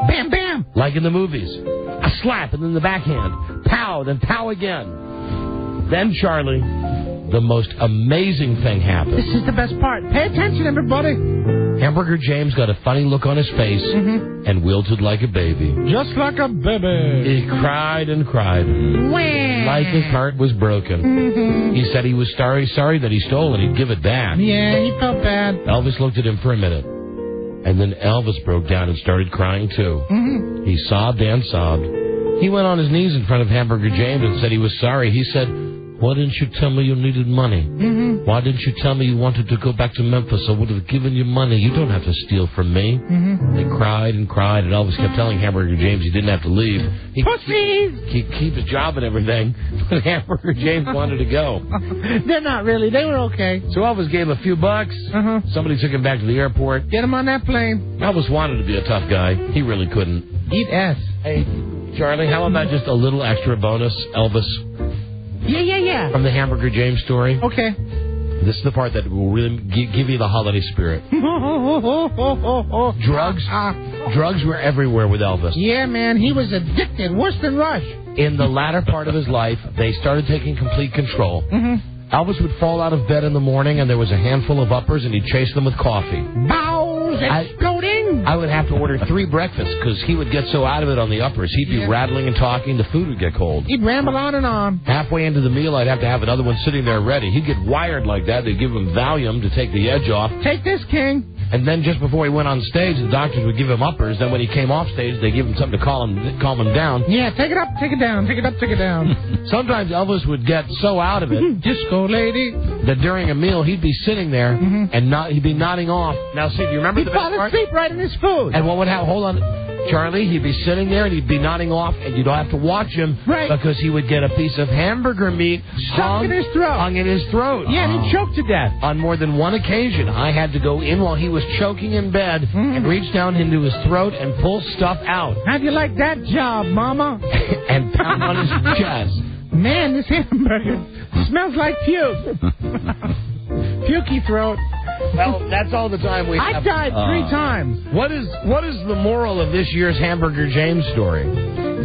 S6: Bam, bam.
S2: Like in the movies. A slap and then the backhand. Pow, then pow again. Then, Charlie, the most amazing thing happened.
S6: This is the best part. Pay attention, everybody.
S2: Hamburger James got a funny look on his face and wilted like a baby.
S6: Just like a baby.
S2: He cried and cried. Like his heart was broken. He said he was sorry that he stole and he'd give it back.
S6: Yeah, he felt bad.
S2: Elvis looked at him for a minute. And then Elvis broke down and started crying, too. He sobbed and sobbed. He went on his knees in front of Hamburger James and said he was sorry. He said, why didn't you tell me you needed money? Why didn't you tell me you wanted to go back to Memphis? I would have given you money. You don't have to steal from me. They cried and cried, and Elvis kept telling Hamburger James he didn't have to leave. He'd keep his job and everything, but Hamburger James wanted to go.
S6: They're not really. They were okay.
S2: So Elvis gave him a few bucks. Somebody took him back to the airport.
S6: Get him on that plane.
S2: Elvis wanted to be a tough guy. He really couldn't.
S6: Eat ass.
S2: Hey, Charlie, how about just a little extra bonus, Elvis?
S6: Yeah.
S2: From the Hamburger James story.
S6: Okay.
S2: This is the part that will really give you the holiday spirit. Drugs were everywhere with Elvis.
S6: Yeah, man, he was addicted, worse than Rush.
S2: In the latter part of his life, they started taking complete control. Elvis would fall out of bed in the morning, and there was a handful of uppers, and he'd chase them with coffee.
S6: Bowels exploding.
S2: I would have to order 3 breakfasts, because he would get so out of it on the uppers. He'd be rattling and talking. The food would get cold.
S6: He'd ramble on and on.
S2: Halfway into the meal, I'd have to have another one sitting there ready. He'd get wired like that. They'd give him Valium to take the edge off.
S6: Take this, King.
S2: And then just before he went on stage, the doctors would give him uppers. Then when he came off stage, they'd give him something to calm him down.
S6: Yeah, take it up, take it down, take it up, take it down.
S2: Sometimes Elvis would get so out of it,
S6: disco lady,
S2: that during a meal he'd be sitting there and he'd be nodding off. Now, see, do you remember the best part?
S6: He'd fall asleep right in his food.
S2: And what would happen? Hold on. Charlie, he'd be sitting there and he'd be nodding off, and you'd have to watch him because he would get a piece of hamburger meat hung in his throat.
S6: Yeah, and he'd choke to death.
S2: On more than one occasion, I had to go in while he was choking in bed and reach down into his throat and pull stuff out.
S6: How'd you like that job, Mama?
S2: And pound on his chest.
S6: Man, this hamburger smells like puke. Pukey throat.
S2: Well, that's all the time we have.
S6: I died 3 times.
S2: What is the moral of this year's Hamburger James story?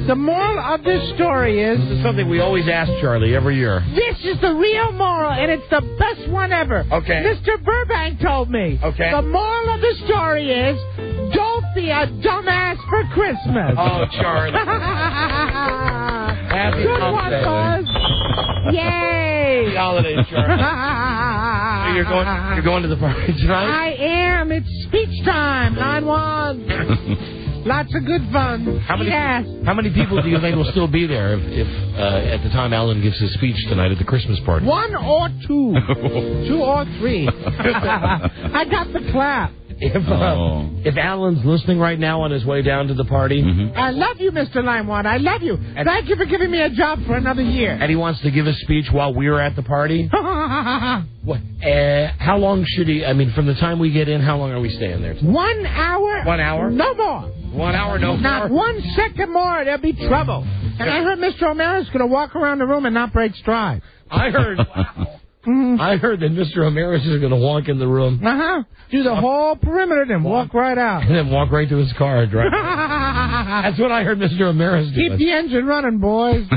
S6: The moral of this story is...
S2: This is something we always ask Charlie every year.
S6: This is the real moral, and it's the best one ever.
S2: Okay.
S6: Mr. Burbank told me.
S2: Okay.
S6: The moral of the story is, don't be a dumbass for Christmas.
S2: Oh, Charlie. Happy
S6: Good one,
S2: holidays.
S6: Buzz. Yay.
S2: Happy holidays, Charlie. So you're going to the party tonight?
S6: I am. It's speech time. 9-1. Lots of good fun.
S2: How many people do you think will still be there if at the time Alan gives his speech tonight at the Christmas party?
S6: 1 or 2. 2 or 3. I got the clap.
S2: If Alan's listening right now on his way down to the party...
S6: I love you, Mr. Limewad. I love you. Thank you for giving me a job for another year.
S2: And he wants to give his speech while we're at the party? What, how long should he... I mean, from the time we get in, how long are we staying there?
S6: 1 hour.
S2: 1 hour?
S6: No more.
S2: 1 hour, no more?
S6: Not 1 second more. There'll be trouble. And I heard Mr. O'Mara's going to walk around the room and not break stride.
S2: I heard... I heard that Mr. Omaris is going to walk in the room.
S6: Do the whole perimeter, then walk right out.
S2: And then walk right to his car and drive. That's what I heard Mr. Omaris do.
S6: Keep the engine running, boys.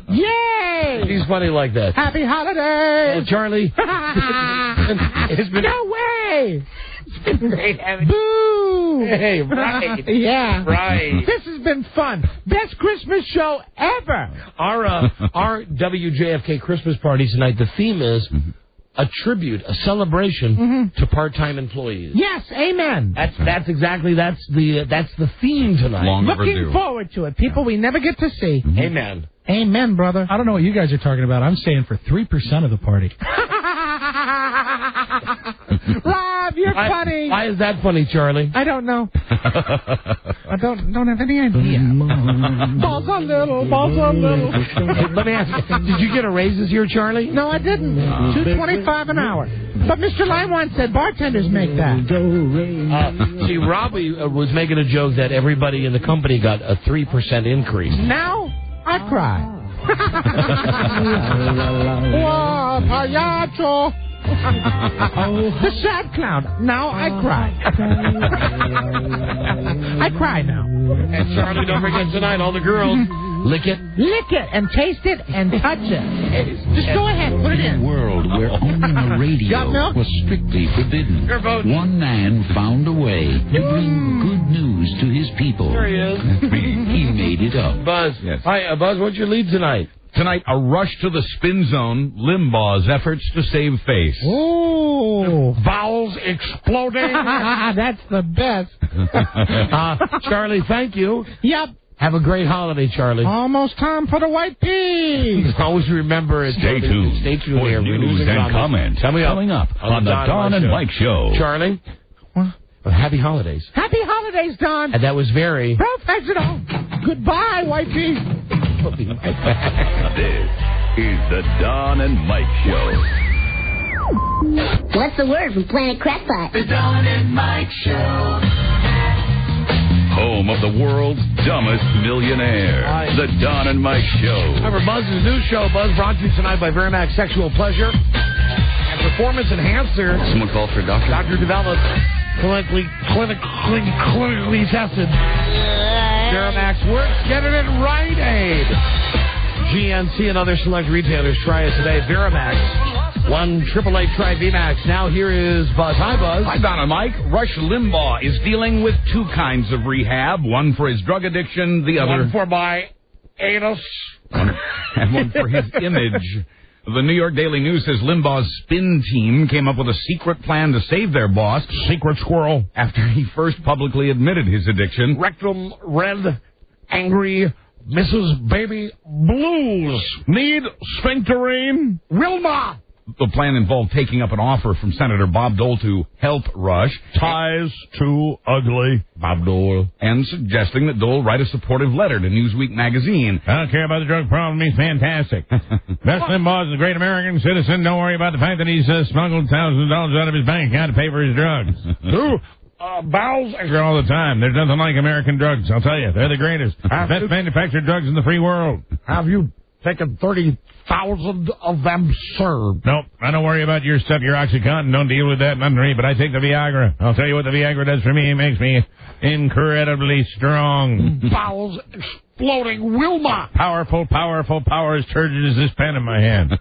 S6: Yay!
S2: He's funny like that.
S6: Happy holidays!
S2: Charlie. It's been...
S6: No way!
S2: It's been great having you.
S6: Boo!
S2: Hey, right.
S6: Yeah.
S2: Right.
S6: This has been fun. Best Christmas show ever.
S2: Our WJFK Christmas party tonight, the theme is a tribute, a celebration to part-time employees.
S6: Yes, amen.
S2: That's the theme tonight.
S6: Looking forward to it. People we never get to see.
S2: Amen.
S6: Amen, brother.
S4: I don't know what you guys are talking about. I'm staying for 3% of the party.
S6: Rob, you're funny.
S2: Why is that funny, Charlie?
S6: I don't know. I don't have any idea. Balls a little.
S2: Let me ask you, did you get a raise this year, Charlie?
S6: No, I didn't. $2.25 an hour. But Mr. Limewine said bartenders make that.
S2: See, Robbie was making a joke that everybody in the company got a 3% increase.
S6: Now, I cry. Whoa, payacho. The sad clown. Now I cry. I cry now.
S2: And Charlie, don't forget tonight, all the girls, lick it.
S6: Lick it and taste it and touch it. Just go ahead, put it in.
S1: In a world where owning a radio was strictly forbidden, one man found a way to bring good news to his people.
S2: There he is.
S1: He made it up.
S2: Buzz.
S5: Yes.
S2: Hi, Buzz, what's your lead tonight?
S5: Tonight, a rush to the spin zone, Limbaugh's efforts to save face.
S6: Oh.
S2: Bowels exploding.
S6: That's the best.
S2: Charlie, thank you.
S6: Yep.
S2: Have a great holiday, Charlie.
S6: Almost time for the white peas.
S2: Always remember it.
S13: Stay tuned.
S2: Stay tuned
S13: for
S2: here.
S13: news and comments coming up on the Don and Mike Show.
S2: Charlie, happy holidays.
S6: Happy holidays, Don.
S2: And that was very
S6: professional. Goodbye, white peas.
S13: This is the Don and Mike Show.
S12: What's the word from Planet Crackpot?
S11: The Don and Mike Show.
S13: Home of the world's dumbest millionaire. The Don and Mike Show.
S2: Remember, Buzz's new show, Buzz, brought to you tonight by Verimax Sexual Pleasure and Performance Enhancer.
S10: Someone called for a doctor.
S2: Doctor developed, clinically tested. Verimax works. Get it at Rite Aid. GNC and other select retailers. Try it today. Verimax. 1-888-TRY-VMAX. Now here is Buzz. Hi, Buzz.
S5: Hi, Don and Mike. Rush Limbaugh is dealing with 2 kinds of rehab. One for his drug addiction, the other...
S2: One for my anus.
S5: And one for his image. The New York Daily News says Limbaugh's spin team came up with a secret plan to save their boss, Secret Squirrel, after he first publicly admitted his addiction.
S2: Rectum red, angry, Mrs. Baby Blues.
S5: Need sphincterine?
S2: Wilma.
S5: The plan involved taking up an offer from Senator Bob Dole to help Rush.
S7: Ties too ugly.
S5: Bob Dole. And suggesting that Dole write a supportive letter to Newsweek magazine.
S7: I don't care about the drug problem. He's fantastic. Best Limbaugh is a great American citizen. Don't worry about the fact that he's smuggled thousands of dollars out of his bank account to pay for his drugs. Who? Bowels all the time. There's nothing like American drugs, I'll tell you. They're the greatest. Best manufactured drugs in the free world.
S2: Have you taking 30,000 of them, sir.
S7: Nope, I don't worry about your stuff, your OxyContin. Don't deal with that, nothing, but I take the Viagra. I'll tell you what the Viagra does for me. It makes me incredibly strong.
S2: Bowels exploding. Wilma!
S7: Powerful, as turgid as this pen in my hand.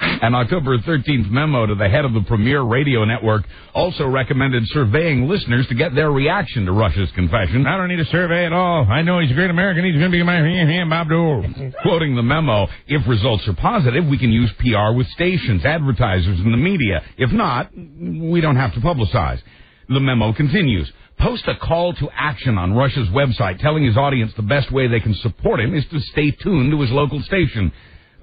S5: An October 13th memo to the head of the premier radio network also recommended surveying listeners to get their reaction to Russia's confession.
S7: I don't need a survey at all. I know he's a great American. He's going to be my Bob Dole.
S5: Quoting the memo, if results are positive, we can use PR with stations, advertisers, and the media. If not, we don't have to publicize. The memo continues. Post a call to action on Russia's website telling his audience the best way they can support him is to stay tuned to his local station.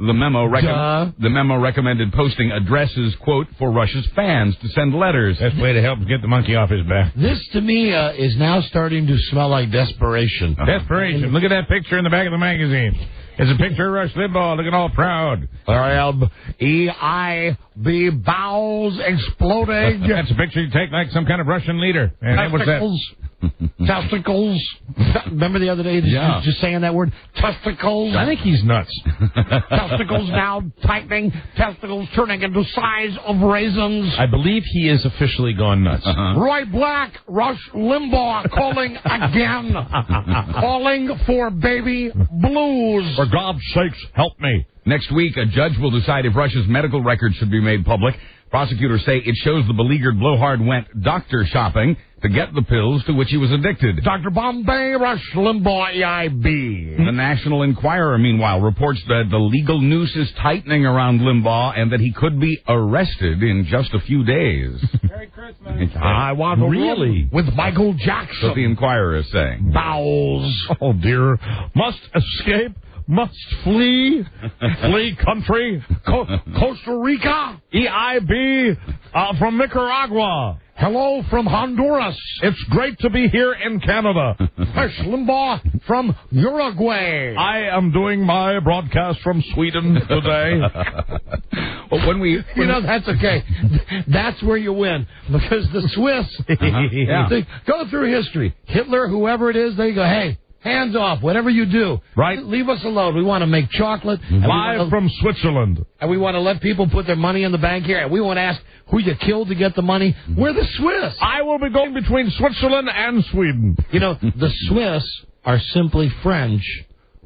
S5: The memo recommended posting addresses, quote, for Russia's fans to send letters.
S7: Best way to help get the monkey off his back.
S2: This, to me, is now starting to smell like desperation.
S7: Desperation. Look at that picture in the back of the magazine. It's a picture of Rush Limbaugh looking all proud.
S2: E-I-B, bowels exploding.
S7: That's a picture you take like some kind of Russian leader. And what's that?
S2: Testicles. Remember the other day just saying that word? Testicles.
S7: I think he's nuts.
S2: Testicles now tightening. Testicles turning into size of raisins.
S7: I believe he is officially gone nuts.
S2: Roy Black, Rush Limbaugh calling again. Calling for baby blues.
S7: For God's sakes, help me.
S5: Next week, a judge will decide if Russia's medical records should be made public. Prosecutors say it shows the beleaguered blowhard went doctor shopping to get the pills to which he was addicted.
S2: Dr. Bombay, Rush Limbaugh, EIB.
S5: The National Enquirer, meanwhile, reports that the legal noose is tightening around Limbaugh and that he could be arrested in just a few days.
S16: Merry Christmas.
S2: I want to
S7: really
S2: with Michael Jackson.
S5: That's what the Enquirer is saying.
S2: Bowels.
S7: Oh, dear. Must escape. Must flee. Flee country.
S2: Costa Rica.
S7: EIB from Nicaragua.
S2: Hello from Honduras.
S7: It's great to be here in Canada.
S2: Rush Limbaugh from Uruguay.
S7: I am doing my broadcast from Sweden today.
S2: Well, that's okay. That's where you win. Because the Swiss, they go through history. Hitler, whoever it is, they go, hey, hands off, whatever you do.
S7: Right.
S2: Leave us alone. We want to make chocolate.
S7: Live from Switzerland.
S2: And we want to let people put their money in the bank here. And we want to ask who you killed to get the money. We're the Swiss.
S7: I will be going between Switzerland and Sweden.
S2: You know, the Swiss are simply French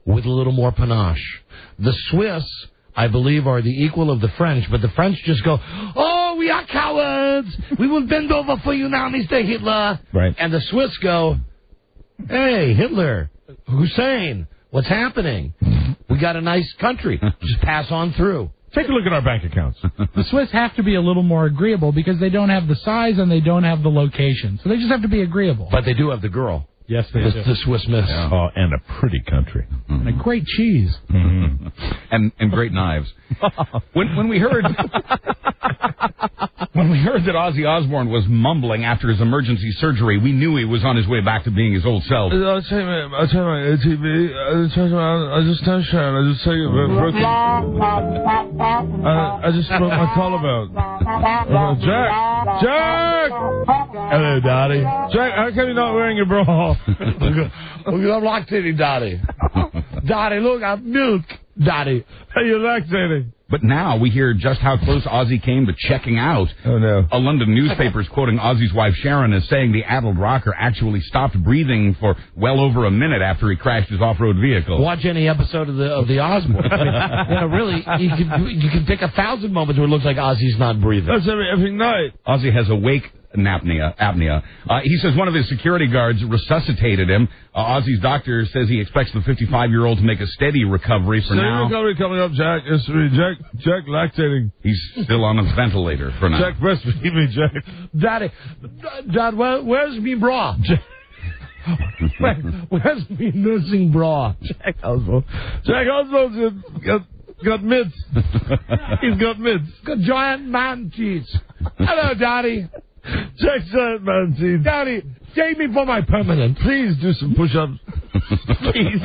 S2: with a little more panache. The Swiss, I believe, are the equal of the French, but the French just go, oh, we are cowards. We will bend over for you now, Mr. Hitler.
S7: Right.
S2: And the Swiss go, hey, Hitler, Hussein, what's happening? We got a nice country. Just pass on through.
S7: Take a look at our bank accounts.
S4: The Swiss have to be a little more agreeable because they don't have the size and they don't have the location. So they just have to be agreeable.
S2: But they do have the girl.
S4: Yes, they do.
S2: The Swiss Miss.
S7: Yeah. Oh, and a pretty country.
S4: And a great cheese.
S5: Mm-hmm. And great knives. When we heard that Ozzy Osbourne was mumbling after his emergency surgery, we knew he was on his way back to being his old self.
S20: I'll tell you my ATV. I just touched her. I just tell you I just broke my collarbone. Jack!
S2: Hello, Daddy.
S20: Jack, how come you're not wearing your bra?
S2: I'm lactating, Daddy. Daddy, look, I'm milk. Daddy.
S20: Hey, you're lactating.
S5: But now we hear just how close Ozzy came to checking out.
S20: Oh, no.
S5: A London newspaper is quoting Ozzy's wife Sharon as saying the addled rocker actually stopped breathing for well over a minute after he crashed his off-road vehicle.
S2: Watch any episode of the Osbourne. Really, you can pick 1,000 moments where it looks like Ozzy's not breathing.
S20: That's every night.
S5: Ozzy has awake apnea. He says one of his security guards resuscitated him. Ozzy's doctor says he expects the 55-year-old to make a steady recovery for now.
S20: Steady recovery coming up, Jack. Jack lactating.
S5: He's still on a ventilator for now.
S20: Jack, breastfeed me, Jack.
S2: Daddy, Dad, where's me bra? Where's me nursing bra?
S20: Jack Oswald's got mitts. He's got mitts.
S2: Got giant man teeth. Hello, Daddy.
S20: Jack's giant man teeth.
S2: Daddy, take me for my permanent.
S20: Please do some push-ups. Please.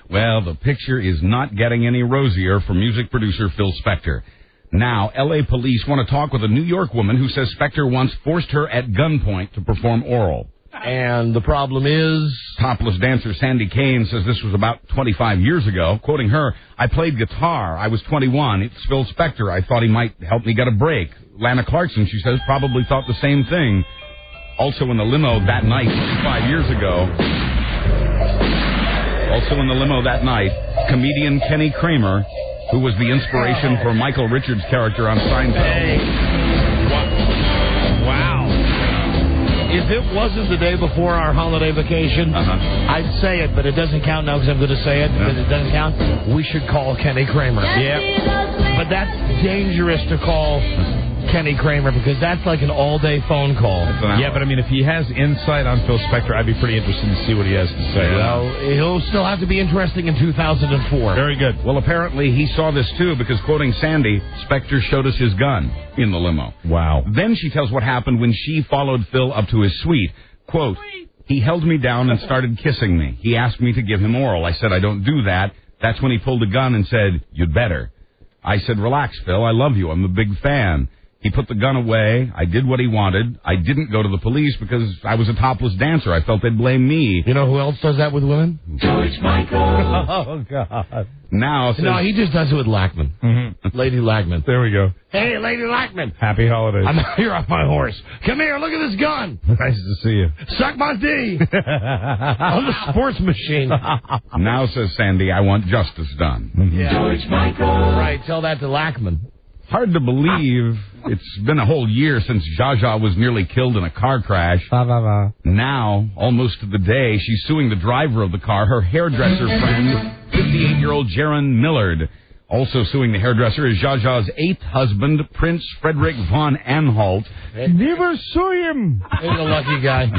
S5: Well, the picture is not getting any rosier for music producer Phil Spector. Now, L.A. police want to talk with a New York woman who says Spector once forced her at gunpoint to perform oral.
S2: And the problem is...
S5: Topless dancer Sandy Kane says this was about 25 years ago. Quoting her, I played guitar. I was 21. It's Phil Spector. I thought he might help me get a break. Lana Clarkson, she says, probably thought the same thing. Also in the limo that night, 25 years ago. Also in the limo that night, comedian Kenny Kramer, who was the inspiration for Michael Richards' character on Seinfeld.
S2: If it wasn't the day before our holiday vacation, I'd say it, but it doesn't count now because I'm going to say it because it doesn't count. We should call Kenny Kramer. Yeah. But that's dangerous to call Kenny Kramer because that's like an all-day phone call.
S7: Yeah, but I mean, if he has insight on Phil Spector, I'd be pretty interested to see what he has to say.
S2: Well, he'll still have to be interesting in 2004.
S5: Very good. Well, apparently he saw this too because, quoting Sandy, Spector showed us his gun in the limo.
S7: Wow.
S5: Then she tells what happened when she followed Phil up to his suite. Quote, he held me down and started kissing me. He asked me to give him oral. I said, I don't do that. That's when he pulled a gun and said, you'd better. I said, relax, Phil. I love you. I'm a big fan. He put the gun away. I did what he wanted. I didn't go to the police because I was a topless dancer. I felt they'd blame me.
S2: You know who else does that with women?
S5: George Michael.
S7: Oh, God.
S5: Now,
S2: no, he just does it with Lackman.
S7: Mm-hmm.
S2: Lady Lackman.
S7: There we go.
S2: Hey, Lady Lackman.
S7: Happy holidays.
S2: I'm here off my horse. Come here, look at this gun.
S7: Nice to see you.
S2: Suck my D. On the sports machine.
S5: Now, says Sandy, I want justice done.
S2: Yeah. George Michael. Right, tell that to Lackman.
S5: Hard to believe it's been a whole year since Zsa Zsa was nearly killed in a car crash. Now, almost to the day, she's suing the driver of the car, her hairdresser friend, 58-year-old Jaron Millard. Also suing the hairdresser is Zsa Zsa's 8th husband, Prince Frederick von Anhalt.
S20: Never saw him.
S2: He's a lucky guy.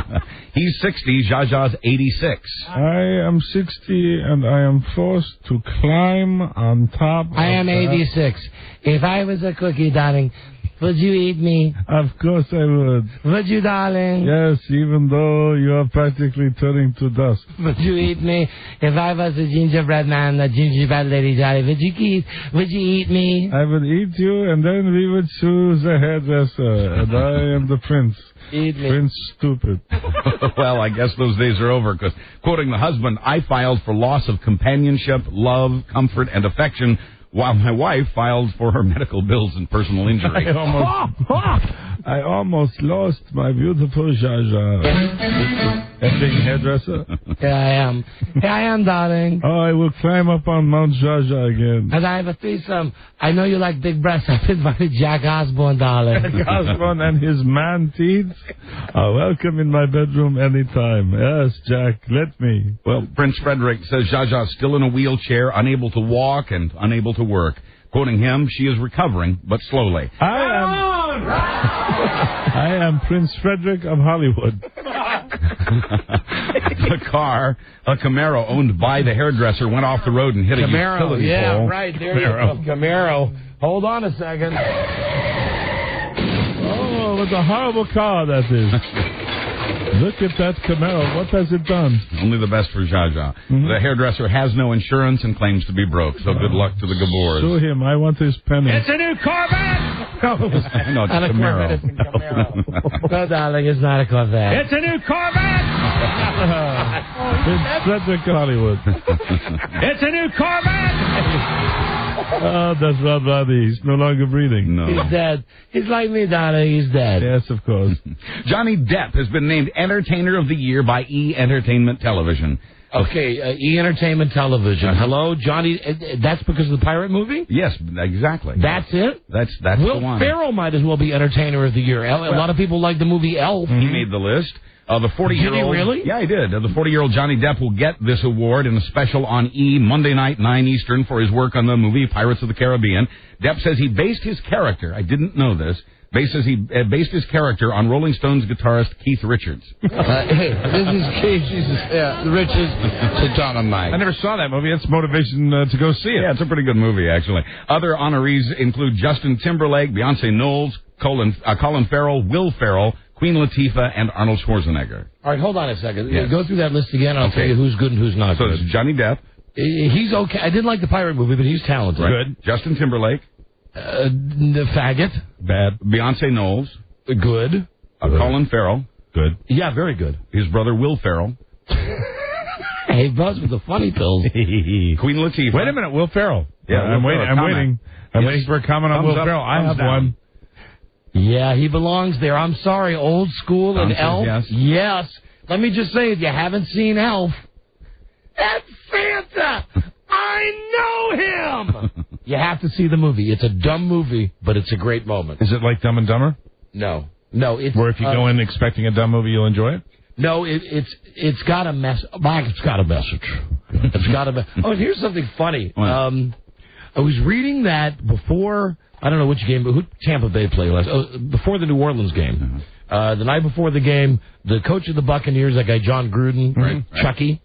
S5: He's 60, Zsa Zsa's 86.
S20: I am 60 and I am forced to climb on top.
S6: I am 86. If I was a cookie, darling, would you eat me?
S20: Of course I would.
S6: Would you, darling?
S20: Yes, even though you are practically turning to dust.
S6: Would you eat me? If I was a gingerbread man, a gingerbread lady, Johnny, would you eat me?
S20: I would eat you, and then we would choose a hairdresser, and I am the prince.
S6: Eat me.
S20: Prince Stupid.
S5: Well, I guess those days are over, because, quoting the husband, I filed for loss of companionship, love, comfort, and affection, while my wife filed for her medical bills and personal injury.
S20: I almost lost my beautiful Zsa Zsa. Effing hairdresser.
S6: Here I am, darling.
S20: Oh, I will climb up on Mount Zsa Zsa again.
S6: And I have a threesome. I know you like big breasts. I've invited Jack Osborne, darling.
S20: Jack Osborne and his man teeth are welcome in my bedroom anytime. Yes, Jack, let me.
S5: Well, Prince Frederick says Zsa Zsa's still in a wheelchair, unable to walk and unable to work. Quoting him, she is recovering, but slowly.
S20: I am Prince Frederick of Hollywood.
S5: The car, a Camaro owned by the hairdresser, went off the road and hit a utility pole.
S2: Yeah, right. There you go. Camaro. Hold on a second.
S20: Oh, what a horrible car that is. Look at that Camaro. What has it done?
S5: Only the best for Zsa Zsa. Mm-hmm. The hairdresser has no insurance and claims to be broke, so good luck to the Gabors.
S20: Sue him. I want his penny.
S16: It's a new Corvette!
S5: No, it's a Camaro.
S6: No, darling, it's not a Corvette.
S16: It's a new Corvette!
S20: It's Frederick Hollywood.
S16: It's a new Corvette!
S20: Oh, that's Rob Bobby. He's no longer breathing.
S5: No.
S6: He's dead. He's like me, darling. He's dead.
S20: Yes, of course.
S5: Johnny Depp has been named Entertainer of the Year by E! Entertainment Television.
S2: Okay, E! Entertainment Television. Hello, Johnny. That's because of the pirate movie?
S5: Yes, exactly.
S2: That's it?
S5: That's
S2: Will
S5: the one.
S2: Ferrell might as well be Entertainer of the Year. A lot of people like the movie Elf.
S5: He made the list. The 40-year-old.
S2: Did he really?
S5: Yeah, he did. The 40-year-old Johnny Depp will get this award in a special on E! Monday night, 9 Eastern, for his work on the movie Pirates of the Caribbean. Depp says he based his character, I didn't know this, based his character on Rolling Stones guitarist Keith Richards.
S17: Hey, this is Keith Richards to John and Mike.
S7: I never saw that movie. It's motivation to go see it.
S5: Yeah, it's a pretty good movie, actually. Other honorees include Justin Timberlake, Beyonce Knowles, Colin Farrell, Will Ferrell, Queen Latifah, and Arnold Schwarzenegger.
S2: All right, hold on a second.
S5: Yes.
S2: Go through that list again. I'll tell you who's good and who's not
S5: good.
S2: So
S5: it's Johnny Depp.
S2: He's okay. I didn't like the pirate movie, but he's talented.
S5: Right. Good. Justin Timberlake.
S2: The faggot.
S5: Bad. Beyonce Knowles.
S2: Good.
S5: Colin Farrell.
S7: Good.
S2: Yeah, very good.
S5: His brother Will Ferrell.
S2: Hey, Buzz with the funny pills.
S5: Queen Latifah.
S7: Wait a minute, Will Ferrell.
S5: Yeah,
S7: I'm waiting. I'm waiting for a comment on Will
S5: Thumbs up,
S7: Ferrell. I have
S5: thumbs down.
S7: one.
S2: Yeah, he belongs there. I'm sorry, old school and
S5: Tom
S2: Elf.
S5: says
S2: Yes. Let me just say, if you haven't seen Elf, that's Santa. I know him. You have to see the movie. It's a dumb movie, but it's a great moment.
S7: Is it like Dumb and Dumber?
S2: No. It's
S7: where if you go in expecting a dumb movie, you'll enjoy it.
S2: No, it's got a Mike, it's got a message. It's got a. Oh, and here's something funny. I was reading that before. I don't know which game, but who Tampa Bay played last? Oh, before the New Orleans game. The night before the game, the coach of the Buccaneers, that guy John Gruden,
S5: right.
S2: Chucky,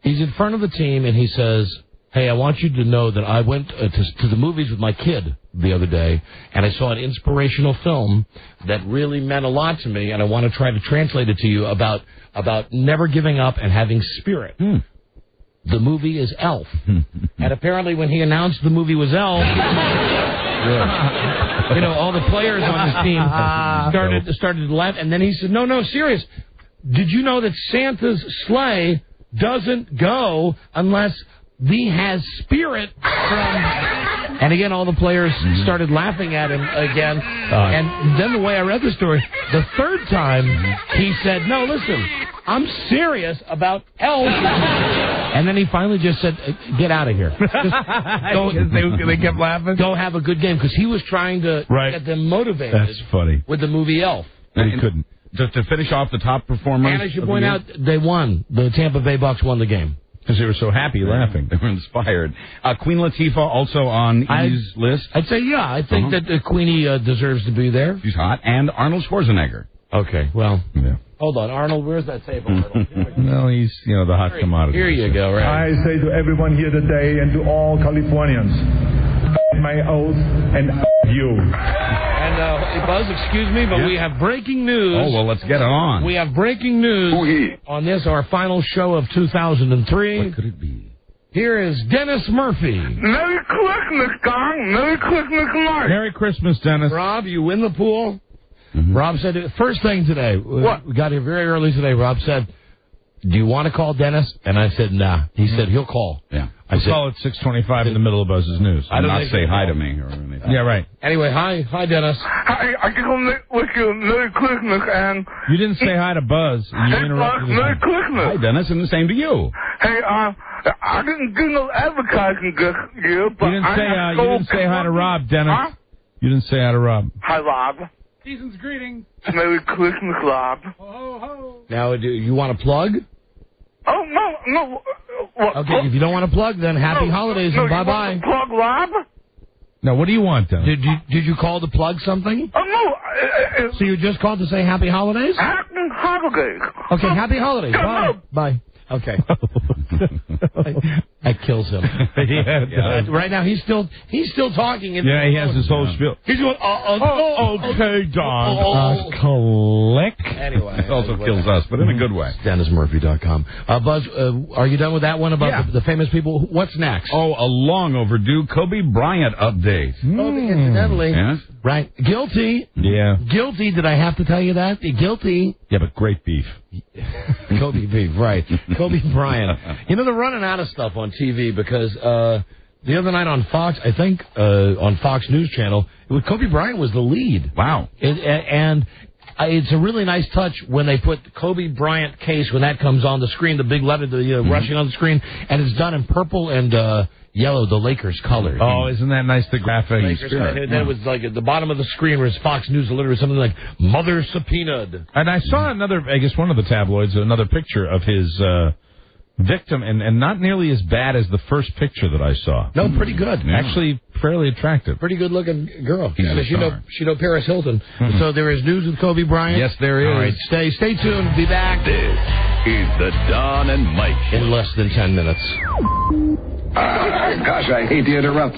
S2: he's in front of the team and he says, "Hey, I want you to know that I went to the movies with my kid the other day, and I saw an inspirational film that really meant a lot to me, and I want to try to translate it to you about never giving up and having spirit." The movie is Elf. And apparently when he announced the movie was Elf, you know, all the players on his team started to laugh. And then he said, no, serious. Did you know that Santa's sleigh doesn't go unless he has spirit from... And again, all the players started laughing at him again. And then the way I read the story, the third time, he said, no, listen, I'm serious about Elf. And then he finally just said, get out of here. Just
S7: they kept laughing?
S2: Go have a good game, because he was trying to get them motivated.
S7: That's funny.
S2: With the movie Elf.
S7: But he couldn't.
S5: Just to finish off the top performers.
S2: And I should point out, they won. The Tampa Bay Bucks won the game.
S7: Because they were so happy laughing.
S5: They were inspired. Queen Latifah also on E's list.
S2: I'd say, yeah. I think that Queenie deserves to be there.
S5: She's hot. And Arnold Schwarzenegger.
S2: Okay, well.
S7: Yeah.
S2: Hold on, Arnold. Where's that table, Arnold?
S7: Well, he's, the hot commodity.
S2: Here you go, right?
S3: I say to everyone here today and to all Californians, my oath and you.
S2: And, Buzz, excuse me, but we have breaking news.
S5: Oh, well, let's get it on.
S2: We have breaking news on this, our final show of 2003.
S5: What could it be?
S2: Here is Dennis Murphy.
S8: Merry Christmas, Gong. Merry Christmas, Mark.
S7: Merry Christmas, Dennis.
S2: Rob, you win the pool. Rob said, first thing today, we got here very early today, Rob said, do you want to call Dennis? And I said, nah. He said, he'll call.
S5: Yeah.
S7: I call it 6:25 in the middle of Buzz's news.
S5: I don't not say hi to me or anything.
S7: Yeah, right.
S2: Anyway, hi, Dennis.
S8: Hi, I just want to wish you Merry Christmas and...
S7: You didn't say hi to Buzz. You interrupted him.
S8: Merry Christmas.
S5: Hi, Dennis, and the same to you.
S8: Hey, I didn't do no advertising this year, but
S7: you didn't say hi to Rob, Dennis.
S8: Huh?
S7: You didn't say hi to Rob.
S8: Hi, Rob.
S15: Season's greetings.
S8: Merry Christmas, Rob.
S15: Ho, ho, ho.
S2: Now, do you want to plug?
S8: Oh, no.
S2: Okay, if you don't want to plug, then happy holidays and bye-bye.
S8: You want to plug Rob?
S7: Now, what do you want, Dennis?
S2: Did you call to plug something?
S8: Oh, no.
S2: So you just called to say happy holidays?
S8: Happy holidays.
S2: Okay, happy holidays. Bye. Bye. Okay. That kills him. Right now, he's still talking.
S7: Yeah, he has his whole spiel.
S2: He's going,
S7: okay, Don. Click.
S2: Anyway.
S5: It also kills us, but in a good way.
S2: DennisMurphy.com. Buzz, are you done with that one about the famous people? What's next?
S5: Oh, a long overdue Kobe Bryant update.
S2: Incidentally.
S5: Yes?
S2: Right. Guilty.
S7: Yeah.
S2: Guilty. Did I have to tell you that? Guilty.
S7: Yeah, but great beef.
S2: Kobe beef, right. Kobe Bryant. You know, they're running out of stuff on TV because the other night on Fox, I think, on Fox News Channel, Kobe Bryant was the lead.
S5: Wow.
S2: And it's a really nice touch when they put Kobe Bryant case, when that comes on the screen, the big letter, rushing on the screen, and it's done in purple and yellow, the Lakers color.
S7: Oh, isn't that nice, the graphic?
S2: And then it was like at the bottom of the screen was Fox News Alert or something like, Mother Subpoenaed.
S7: And I saw one of the tabloids, another picture of his victim, and not nearly as bad as the first picture that I saw.
S2: No, pretty good.
S7: Yeah. Actually, fairly attractive.
S2: Pretty good-looking girl.
S5: She's a star.
S2: She know Paris Hilton. So there is news with Kobe Bryant.
S5: Yes, there is.
S2: All right, stay tuned. Be back.
S13: This is the Don and Mike Show.
S2: In less than 10 minutes.
S14: Gosh, I hate to interrupt.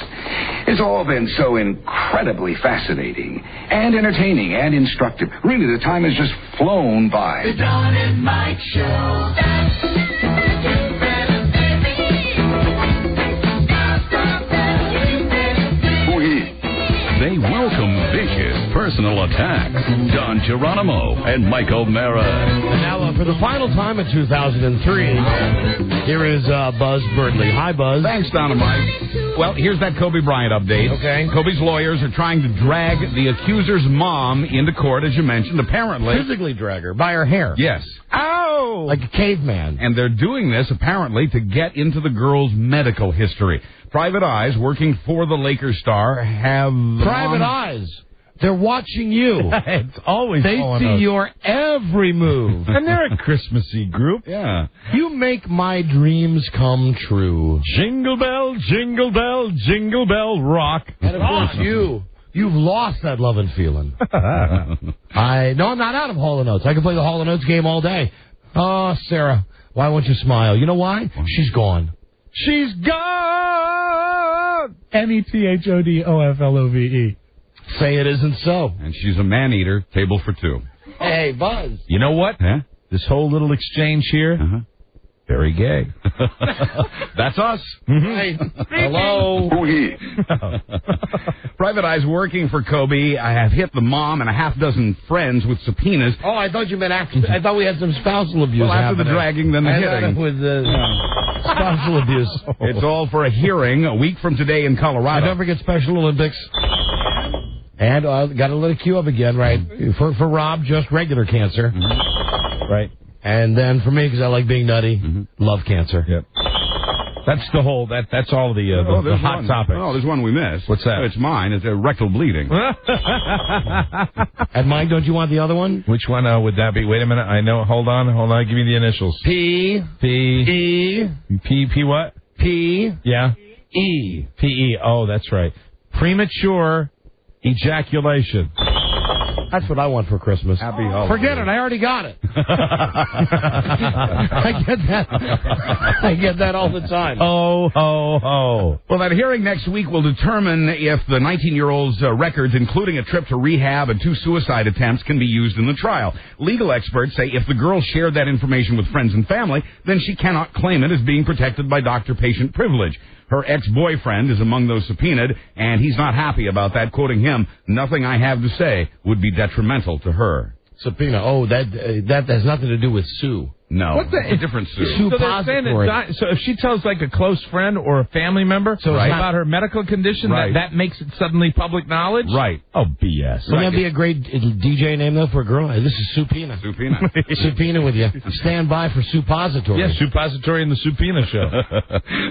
S14: It's all been so incredibly fascinating and entertaining and instructive. Really, the time has just flown by.
S11: The Don and Mike Show.
S13: They welcome vicious personalities. personal attack. Don Geronimo and Mike O'Mara.
S2: And now, for the final time in 2003, here is Buzz Birdley. Hi, Buzz.
S5: Thanks, Don and Mike. Well, here's that Kobe Bryant update.
S2: Okay.
S5: Kobe's lawyers are trying to drag the accuser's mom into court, as you mentioned, apparently.
S2: Physically drag her by her hair.
S5: Yes.
S2: Ow! Like a caveman.
S5: And they're doing this, apparently, to get into the girl's medical history. Private eyes working for the Lakers star have...
S2: Private eyes. They're watching you.
S7: It's always
S2: They see your every move.
S7: And they're a Christmassy group.
S5: Yeah.
S2: You make my dreams come true.
S7: Jingle bell, jingle bell, rock.
S2: And of course you've lost that love and feeling. I'm not out of Hall & Oates. I can play the Hall & Oates game all day. Oh, Sarah, why won't you smile? You know why? She's gone.
S7: She's gone!
S18: METHODOFLOVE.
S2: Say it isn't so.
S5: And she's a man-eater, table for two.
S2: Hey, Buzz.
S7: You know what?
S5: Huh?
S7: This whole little exchange here, very gay.
S5: That's us.
S2: Hey, hello.
S5: Private eyes working for Kobe. I have hit the mom and a half dozen friends with subpoenas.
S2: Oh, I thought you meant after. I thought we had some spousal abuse.
S5: Well, after the dragging, then the hitting.
S2: With spousal abuse.
S5: It's all for a hearing a week from today in Colorado.
S2: Don't forget Special Olympics. And got to let it queue up again, right? For Rob, just regular cancer.
S7: Right.
S2: And then for me, because I like being nutty, love cancer.
S7: Yep. That's the whole. That's all the hot topics.
S5: Oh, there's one we missed.
S7: What's that?
S5: It's mine. It's rectal bleeding.
S2: And Mike, don't you want the other one?
S7: Which one would that be? Wait a minute. I know. Hold on. Give me the initials.
S2: P
S7: what?
S2: P.
S7: Yeah.
S2: E.
S7: P-E. Oh, that's right. Premature ejaculation.
S2: That's what I want for Christmas.
S5: Happy holidays.
S2: Forget it. I already got it. I get that. I get that all the time.
S7: Oh, ho, ho.
S5: Well, that hearing next week will determine if the 19-year-old's records, including a trip to rehab and 2 suicide attempts, can be used in the trial. Legal experts say if the girl shared that information with friends and family, then she cannot claim it as being protected by doctor-patient privilege. Her ex-boyfriend is among those subpoenaed, and he's not happy about that, quoting him, "Nothing I have to say would be detrimental to her."
S2: Subpoena. Oh, that has nothing to do with Sue.
S5: No,
S7: What's that?
S5: It's a different Sue.
S2: Sue
S7: So they're saying so if she tells like a close friend or a family member about her medical condition, that makes it suddenly public knowledge?
S5: Right.
S7: Oh, BS.
S2: Wouldn't that be a great DJ name, though, for a girl? Hey, this is Supina.
S5: Supina.
S2: Supina with you. Stand by for Suppository.
S7: Yes, Suppository in the Supina show.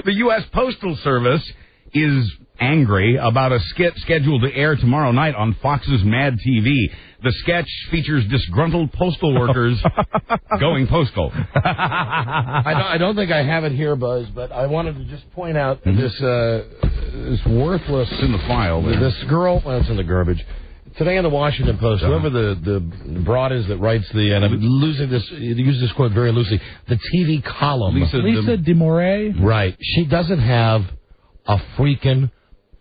S5: The U.S. Postal Service is angry about a skit scheduled to air tomorrow night on Fox's Mad TV. The sketch features disgruntled postal workers going postal.
S2: I don't think I have it here, Buzz, but I wanted to just point out this worthless...
S5: It's in the file there.
S2: This girl... Well, it's in the garbage. Today in the Washington Post, whoever the broad is that writes the... And I'm losing this... You use this quote very loosely. The TV column.
S18: Lisa DeMoray?
S2: Right. She doesn't have a freaking...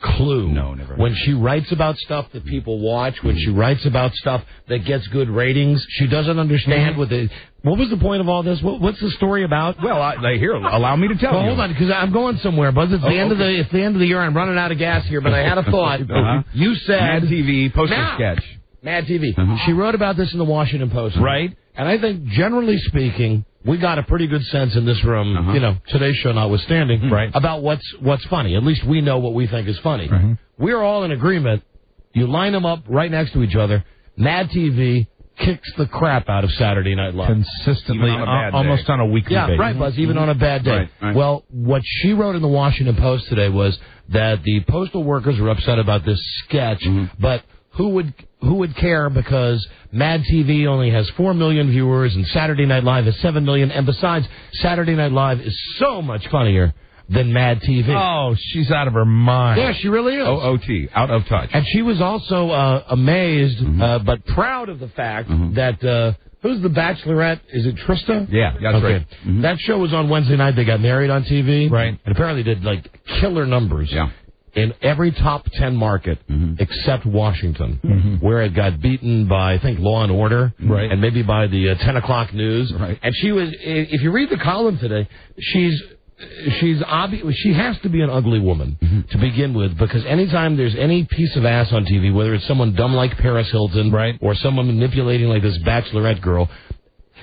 S2: clue.
S5: No, never.
S2: When she writes about stuff that people watch, when she writes about stuff that gets good ratings, she doesn't understand what was the point of all this? What's the story about?
S5: Well, allow me to tell you.
S2: Hold on, because I'm going somewhere, Buzz. It's the end of the year. I'm running out of gas here, but I had a thought. You said
S5: Mad TV postal sketch.
S2: Mad TV. She wrote about this in the Washington Post,
S7: right?
S2: And I think, generally speaking, we got a pretty good sense in this room, today's show notwithstanding, about what's funny. At least we know what we think is funny. We're all in agreement. You line them up right next to each other. Mad TV kicks the crap out of Saturday Night Live.
S7: Consistently, almost on a weekly basis.
S2: Yeah, right, Buzz, even on a bad day.
S5: Right.
S2: Well, what she wrote in the Washington Post today was that the postal workers were upset about this sketch, but who would care, because Mad TV only has 4 million viewers and Saturday Night Live has 7 million, and besides, Saturday Night Live is so much funnier than Mad TV.
S7: Oh, she's out of her mind.
S2: Yeah, she really is.
S5: OOT, out of touch.
S2: And she was also amazed, but proud of the fact that... who's the Bachelorette? Is it Trista?
S5: Yeah, that's right.
S2: That show was on Wednesday night. They got married on TV.
S7: Right.
S2: And apparently did, killer numbers.
S5: Yeah.
S2: In every top 10 market except Washington, where it got beaten by, I think, Law and Order,
S7: right,
S2: and maybe by the 10 o'clock news.
S5: Right.
S2: And she was, if you read the column today, she's she has to be an ugly woman to begin with, because anytime there's any piece of ass on TV, whether it's someone dumb like Paris Hilton, right, or someone manipulating like this Bachelorette girl,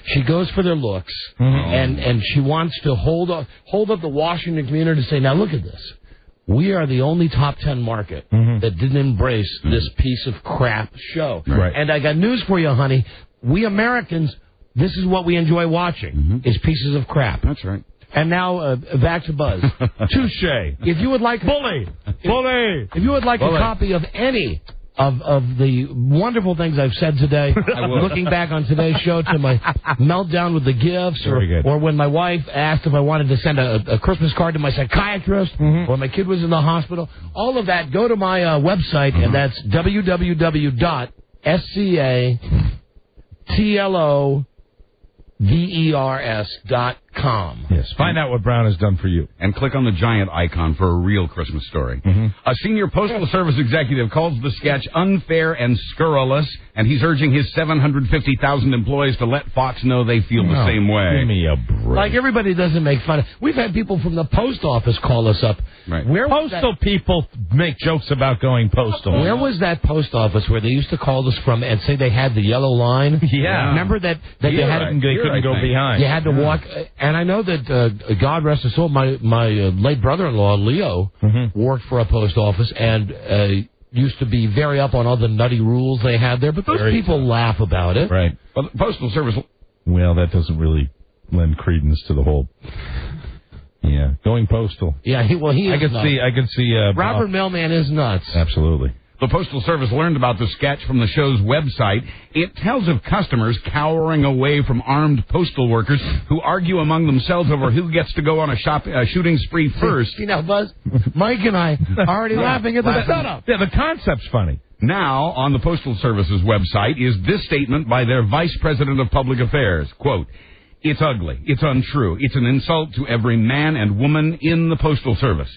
S2: she goes for their looks, and she wants to hold up the Washington community to say, now look at this. We are the only top 10 market that didn't embrace this piece of crap show.
S7: Right.
S2: And I got news for you, honey. We Americans, this is what we enjoy watching, is pieces of crap.
S5: That's right.
S2: And now, back to Buzz.
S7: Touche.
S2: If you would like...
S7: Bully!
S2: If you would like a copy of any of the wonderful things I've said today, looking back on today's show to my meltdown with the gifts, or when my wife asked if I wanted to send a Christmas card to my psychiatrist, or my kid was in the hospital, all of that, go to my website, and that's www.scatlovers.com.
S7: Yes, find out what Brown has done for you.
S5: And click on the giant icon for a real Christmas story. A senior Postal Service executive calls the sketch unfair and scurrilous, and he's urging his 750,000 employees to let Fox know they feel the same way.
S7: Give me a break.
S2: Like, everybody doesn't make fun of... We've had people from the post office call us up.
S5: Right.
S7: Postal people make jokes about going postal.
S2: Where was that post office where they used to call us from and say they had the yellow line?
S7: Yeah.
S2: Remember that they couldn't go behind. You had to walk... And I know that, God rest his soul, my late brother-in-law, Leo, worked for a post office and used to be very up on all the nutty rules they had there, but those people laugh about it.
S7: Right.
S5: Well, the Postal Service...
S7: Well, that doesn't really lend credence to the whole... Yeah, going postal.
S2: Yeah, he is
S7: I can see...
S2: Robert Mailman is nuts.
S7: Absolutely.
S5: The Postal Service learned about the sketch from the show's website. It tells of customers cowering away from armed postal workers who argue among themselves over who gets to go on a shooting spree first.
S2: You know, Buzz, Mike and I are already laughing at the setup.
S7: Yeah, the concept's funny.
S5: Now, on the Postal Service's website is this statement by their Vice President of Public Affairs. Quote, "It's ugly. It's untrue. It's an insult to every man and woman in the Postal Service."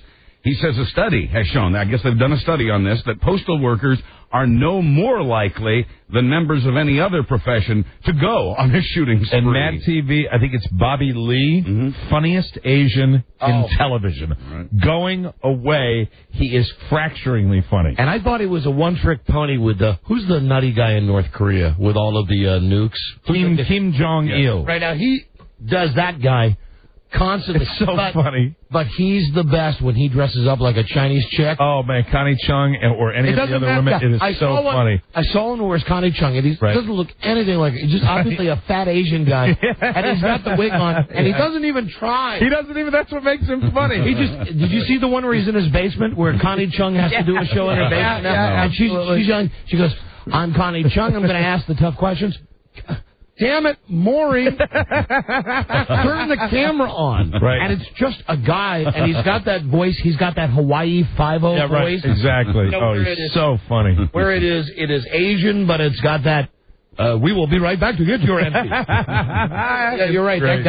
S5: He says a study has shown, I guess they've done a study on this, that postal workers are no more likely than members of any other profession to go on a shooting spree.
S7: And Mad TV, I think it's Bobby Lee, funniest Asian in television. Right. Going away, he is fracturingly funny.
S2: And I thought he was a one-trick pony with who's the nutty guy in North Korea with all of the nukes?
S7: Kim Jong-il.
S2: Right now, he does that guy constantly.
S7: It's so funny.
S2: But he's the best when he dresses up like a Chinese chick.
S7: Oh, man, Connie Chung or any of the other women, it is so funny.
S2: I saw him who wears Connie Chung, and he doesn't look anything like it. He's just obviously a fat Asian guy, and he's got the wig on, and he doesn't even try.
S7: That's what makes him funny.
S2: Did you see the one where he's in his basement, where Connie Chung has to do a show in her basement now? And she's young. She goes, "I'm Connie Chung, I'm going to ask the tough questions." Damn it, Maury. Turn the camera on.
S7: Right.
S2: And it's just a guy, and he's got that voice. He's got that Hawaii 5-0 voice.
S7: Right. Exactly.
S2: You know,
S7: he's so funny.
S2: Where it is Asian, but it's got that, we will be right back to get your entry. Yeah, you're right. That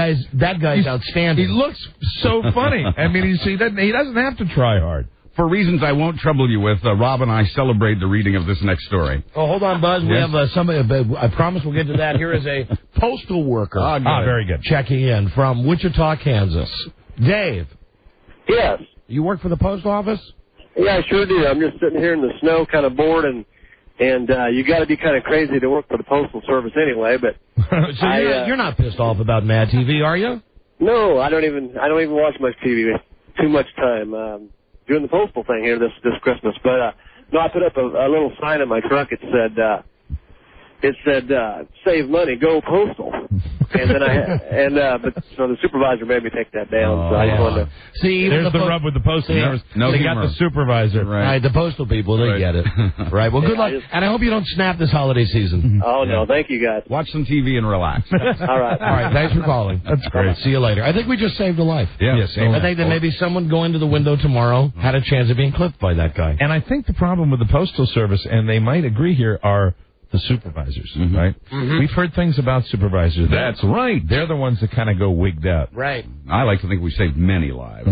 S2: guy's outstanding.
S7: He looks so funny. I mean, he doesn't have to try hard.
S5: For reasons I won't trouble you with, Rob and I celebrate the reading of this next story.
S2: Oh, hold on, Buzz. We have somebody. I promise we'll get to that. Here is a postal worker.
S7: Very good.
S2: Checking in from Wichita, Kansas. Dave.
S21: Yes.
S2: You work for the post office?
S21: Yeah, I sure do. I'm just sitting here in the snow, kind of bored, and you got to be kind of crazy to work for the Postal Service anyway. But
S2: so you're not pissed off about Mad TV, are you?
S21: No, I don't even watch much TV. Too much time. Doing the postal thing here this Christmas, but no, I put up a little sign in my truck. It said save money, go postal. And then but the supervisor made me take that down. So I just wanted to
S2: see.
S7: There's the rub with the postal. They got the supervisor.
S2: Right, the postal people, they get it. Right. Well, good luck, and I hope you don't snap this holiday season.
S21: Oh no, thank you guys.
S5: Watch some TV and relax.
S21: All right.
S2: Thanks for calling.
S7: That's great.
S2: See you later. I think we just saved a life.
S5: Yeah.
S7: Yes.
S2: I think that maybe someone going to the window tomorrow had a chance of being clipped by that guy.
S7: And I think the problem with the Postal Service, and they might agree here, are the supervisors, right? We've heard things about supervisors.
S5: That's right.
S7: They're the ones that kind of go wigged out.
S2: Right.
S5: I like to think we saved many lives.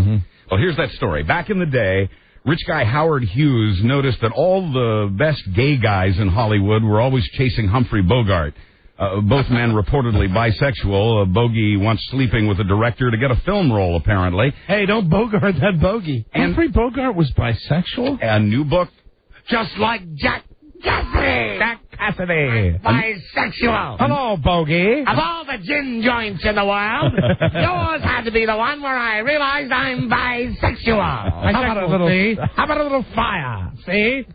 S5: Well, here's that story. Back in the day, rich guy Howard Hughes noticed that all the best gay guys in Hollywood were always chasing Humphrey Bogart. Both men reportedly bisexual. Bogey wants sleeping with the director to get a film role, apparently.
S2: Hey, don't Bogart that bogey.
S7: Humphrey Bogart was bisexual?
S5: A new book.
S11: Just like Jack Cassidy.
S7: Jack Cassidy.
S11: Bisexual.
S7: Hello, Bogey.
S11: Of all the gin joints in the world, yours had to be the one where I realized I'm bisexual.
S7: How about a little fire? See?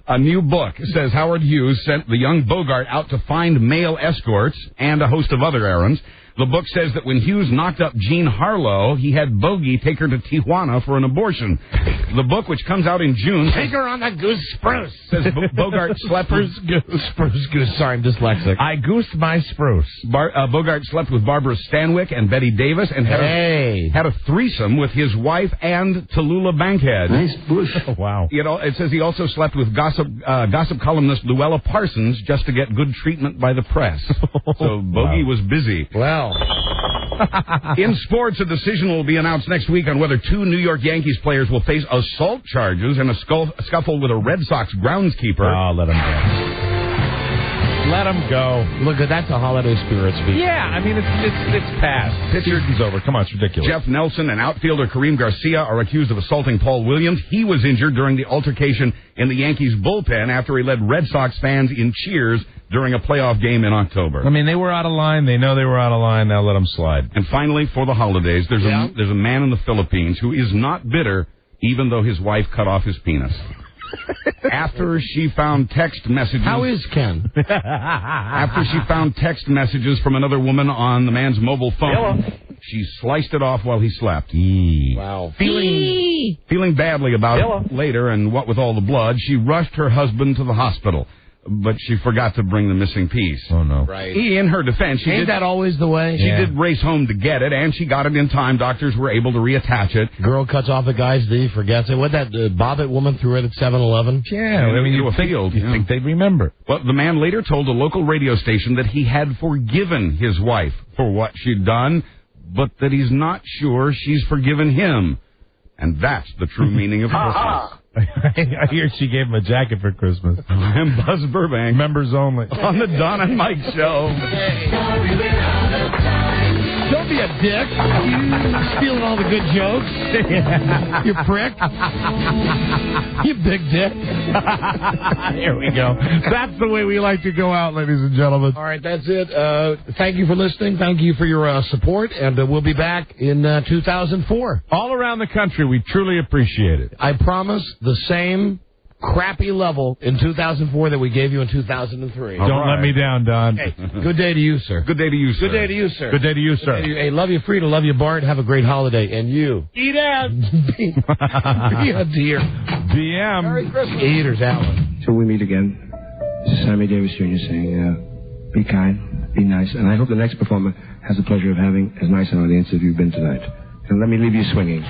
S5: A new book says Howard Hughes sent the young Bogart out to find male escorts and a host of other errands. The book says that when Hughes knocked up Jean Harlow, he had Bogey take her to Tijuana for an abortion. The book, which comes out in June...
S11: Take her on the goose spruce.
S5: Says Bogart slept with...
S2: Spruce goose. Sorry, I'm dyslexic.
S7: I goosed my spruce.
S5: Bogart slept with Barbara Stanwyck and Betty Davis and had a threesome with his wife and Tallulah Bankhead.
S14: Nice bush.
S7: Oh, wow.
S5: It says he also slept with gossip columnist Luella Parsons just to get good treatment by the press. So Bogey was busy.
S2: Well...
S5: In sports, a decision will be announced next week on whether 2 New York Yankees players will face assault charges in a scuffle with a Red Sox groundskeeper.
S7: Oh, let him go. Let him go.
S2: Look, that's a holiday spirit speech.
S7: Yeah, I mean, it's past. Season's over. Come on, it's ridiculous.
S5: Jeff Nelson and outfielder Kareem Garcia are accused of assaulting Paul Williams. He was injured during the altercation in the Yankees bullpen after he led Red Sox fans in cheers during a playoff game in October.
S7: I mean, they were out of line. They know they were out of line. Now let them slide.
S5: And finally, for the holidays, there's a man in the Philippines who is not bitter, even though his wife cut off his penis. After she found text messages...
S2: How is Ken?
S5: After she found text messages from another woman on the man's mobile phone, she sliced it off while he slept.
S2: Wow.
S5: Feeling badly about it later, and what with all the blood, she rushed her husband to the hospital. But she forgot to bring the missing piece.
S7: Oh, no.
S2: Right.
S5: In her defense,
S2: Ain't that always the way?
S5: She did race home to get it, and she got it in time. Doctors were able to reattach it.
S2: Girl cuts off the guy's D, forgets it. What, that Bobbit woman threw it at 7-Eleven?
S7: Yeah, I mean, you think they'd remember.
S5: Well, the man later told a local radio station that he had forgiven his wife for what she'd done, but that he's not sure she's forgiven him. And that's the true meaning of Christmas.
S7: I hear she gave him a jacket for Christmas.
S5: I'm Buzz Burbank.
S7: Members only.
S5: On the Don and Mike Show.
S2: Don't be a dick. You stealing all the good jokes. You prick. You big dick.
S7: Here we go. That's the way we like to go out, ladies and gentlemen.
S2: All right, that's it. Thank you for listening. Thank you for your support. And we'll be back in 2004.
S7: All around the country, we truly appreciate it.
S2: I promise the same crappy level in 2004 that we gave you in 2003.
S7: Don't let me down, Don.
S2: Hey, good day to you, sir.
S5: Good day to you, sir.
S2: Good day to you, sir.
S7: Good day to you, sir.
S2: Hey, love you, Frida. Love you, Bart. Have a great holiday. And you.
S11: Eat out.
S2: Be a dear.
S7: DM.
S2: Merry Christmas. Eaters, Alan.
S9: Till we meet again, this is Sammy Davis Jr. saying, be kind, be nice, and I hope the next performer has the pleasure of having as nice an audience as you've been tonight. And let me leave you swinging.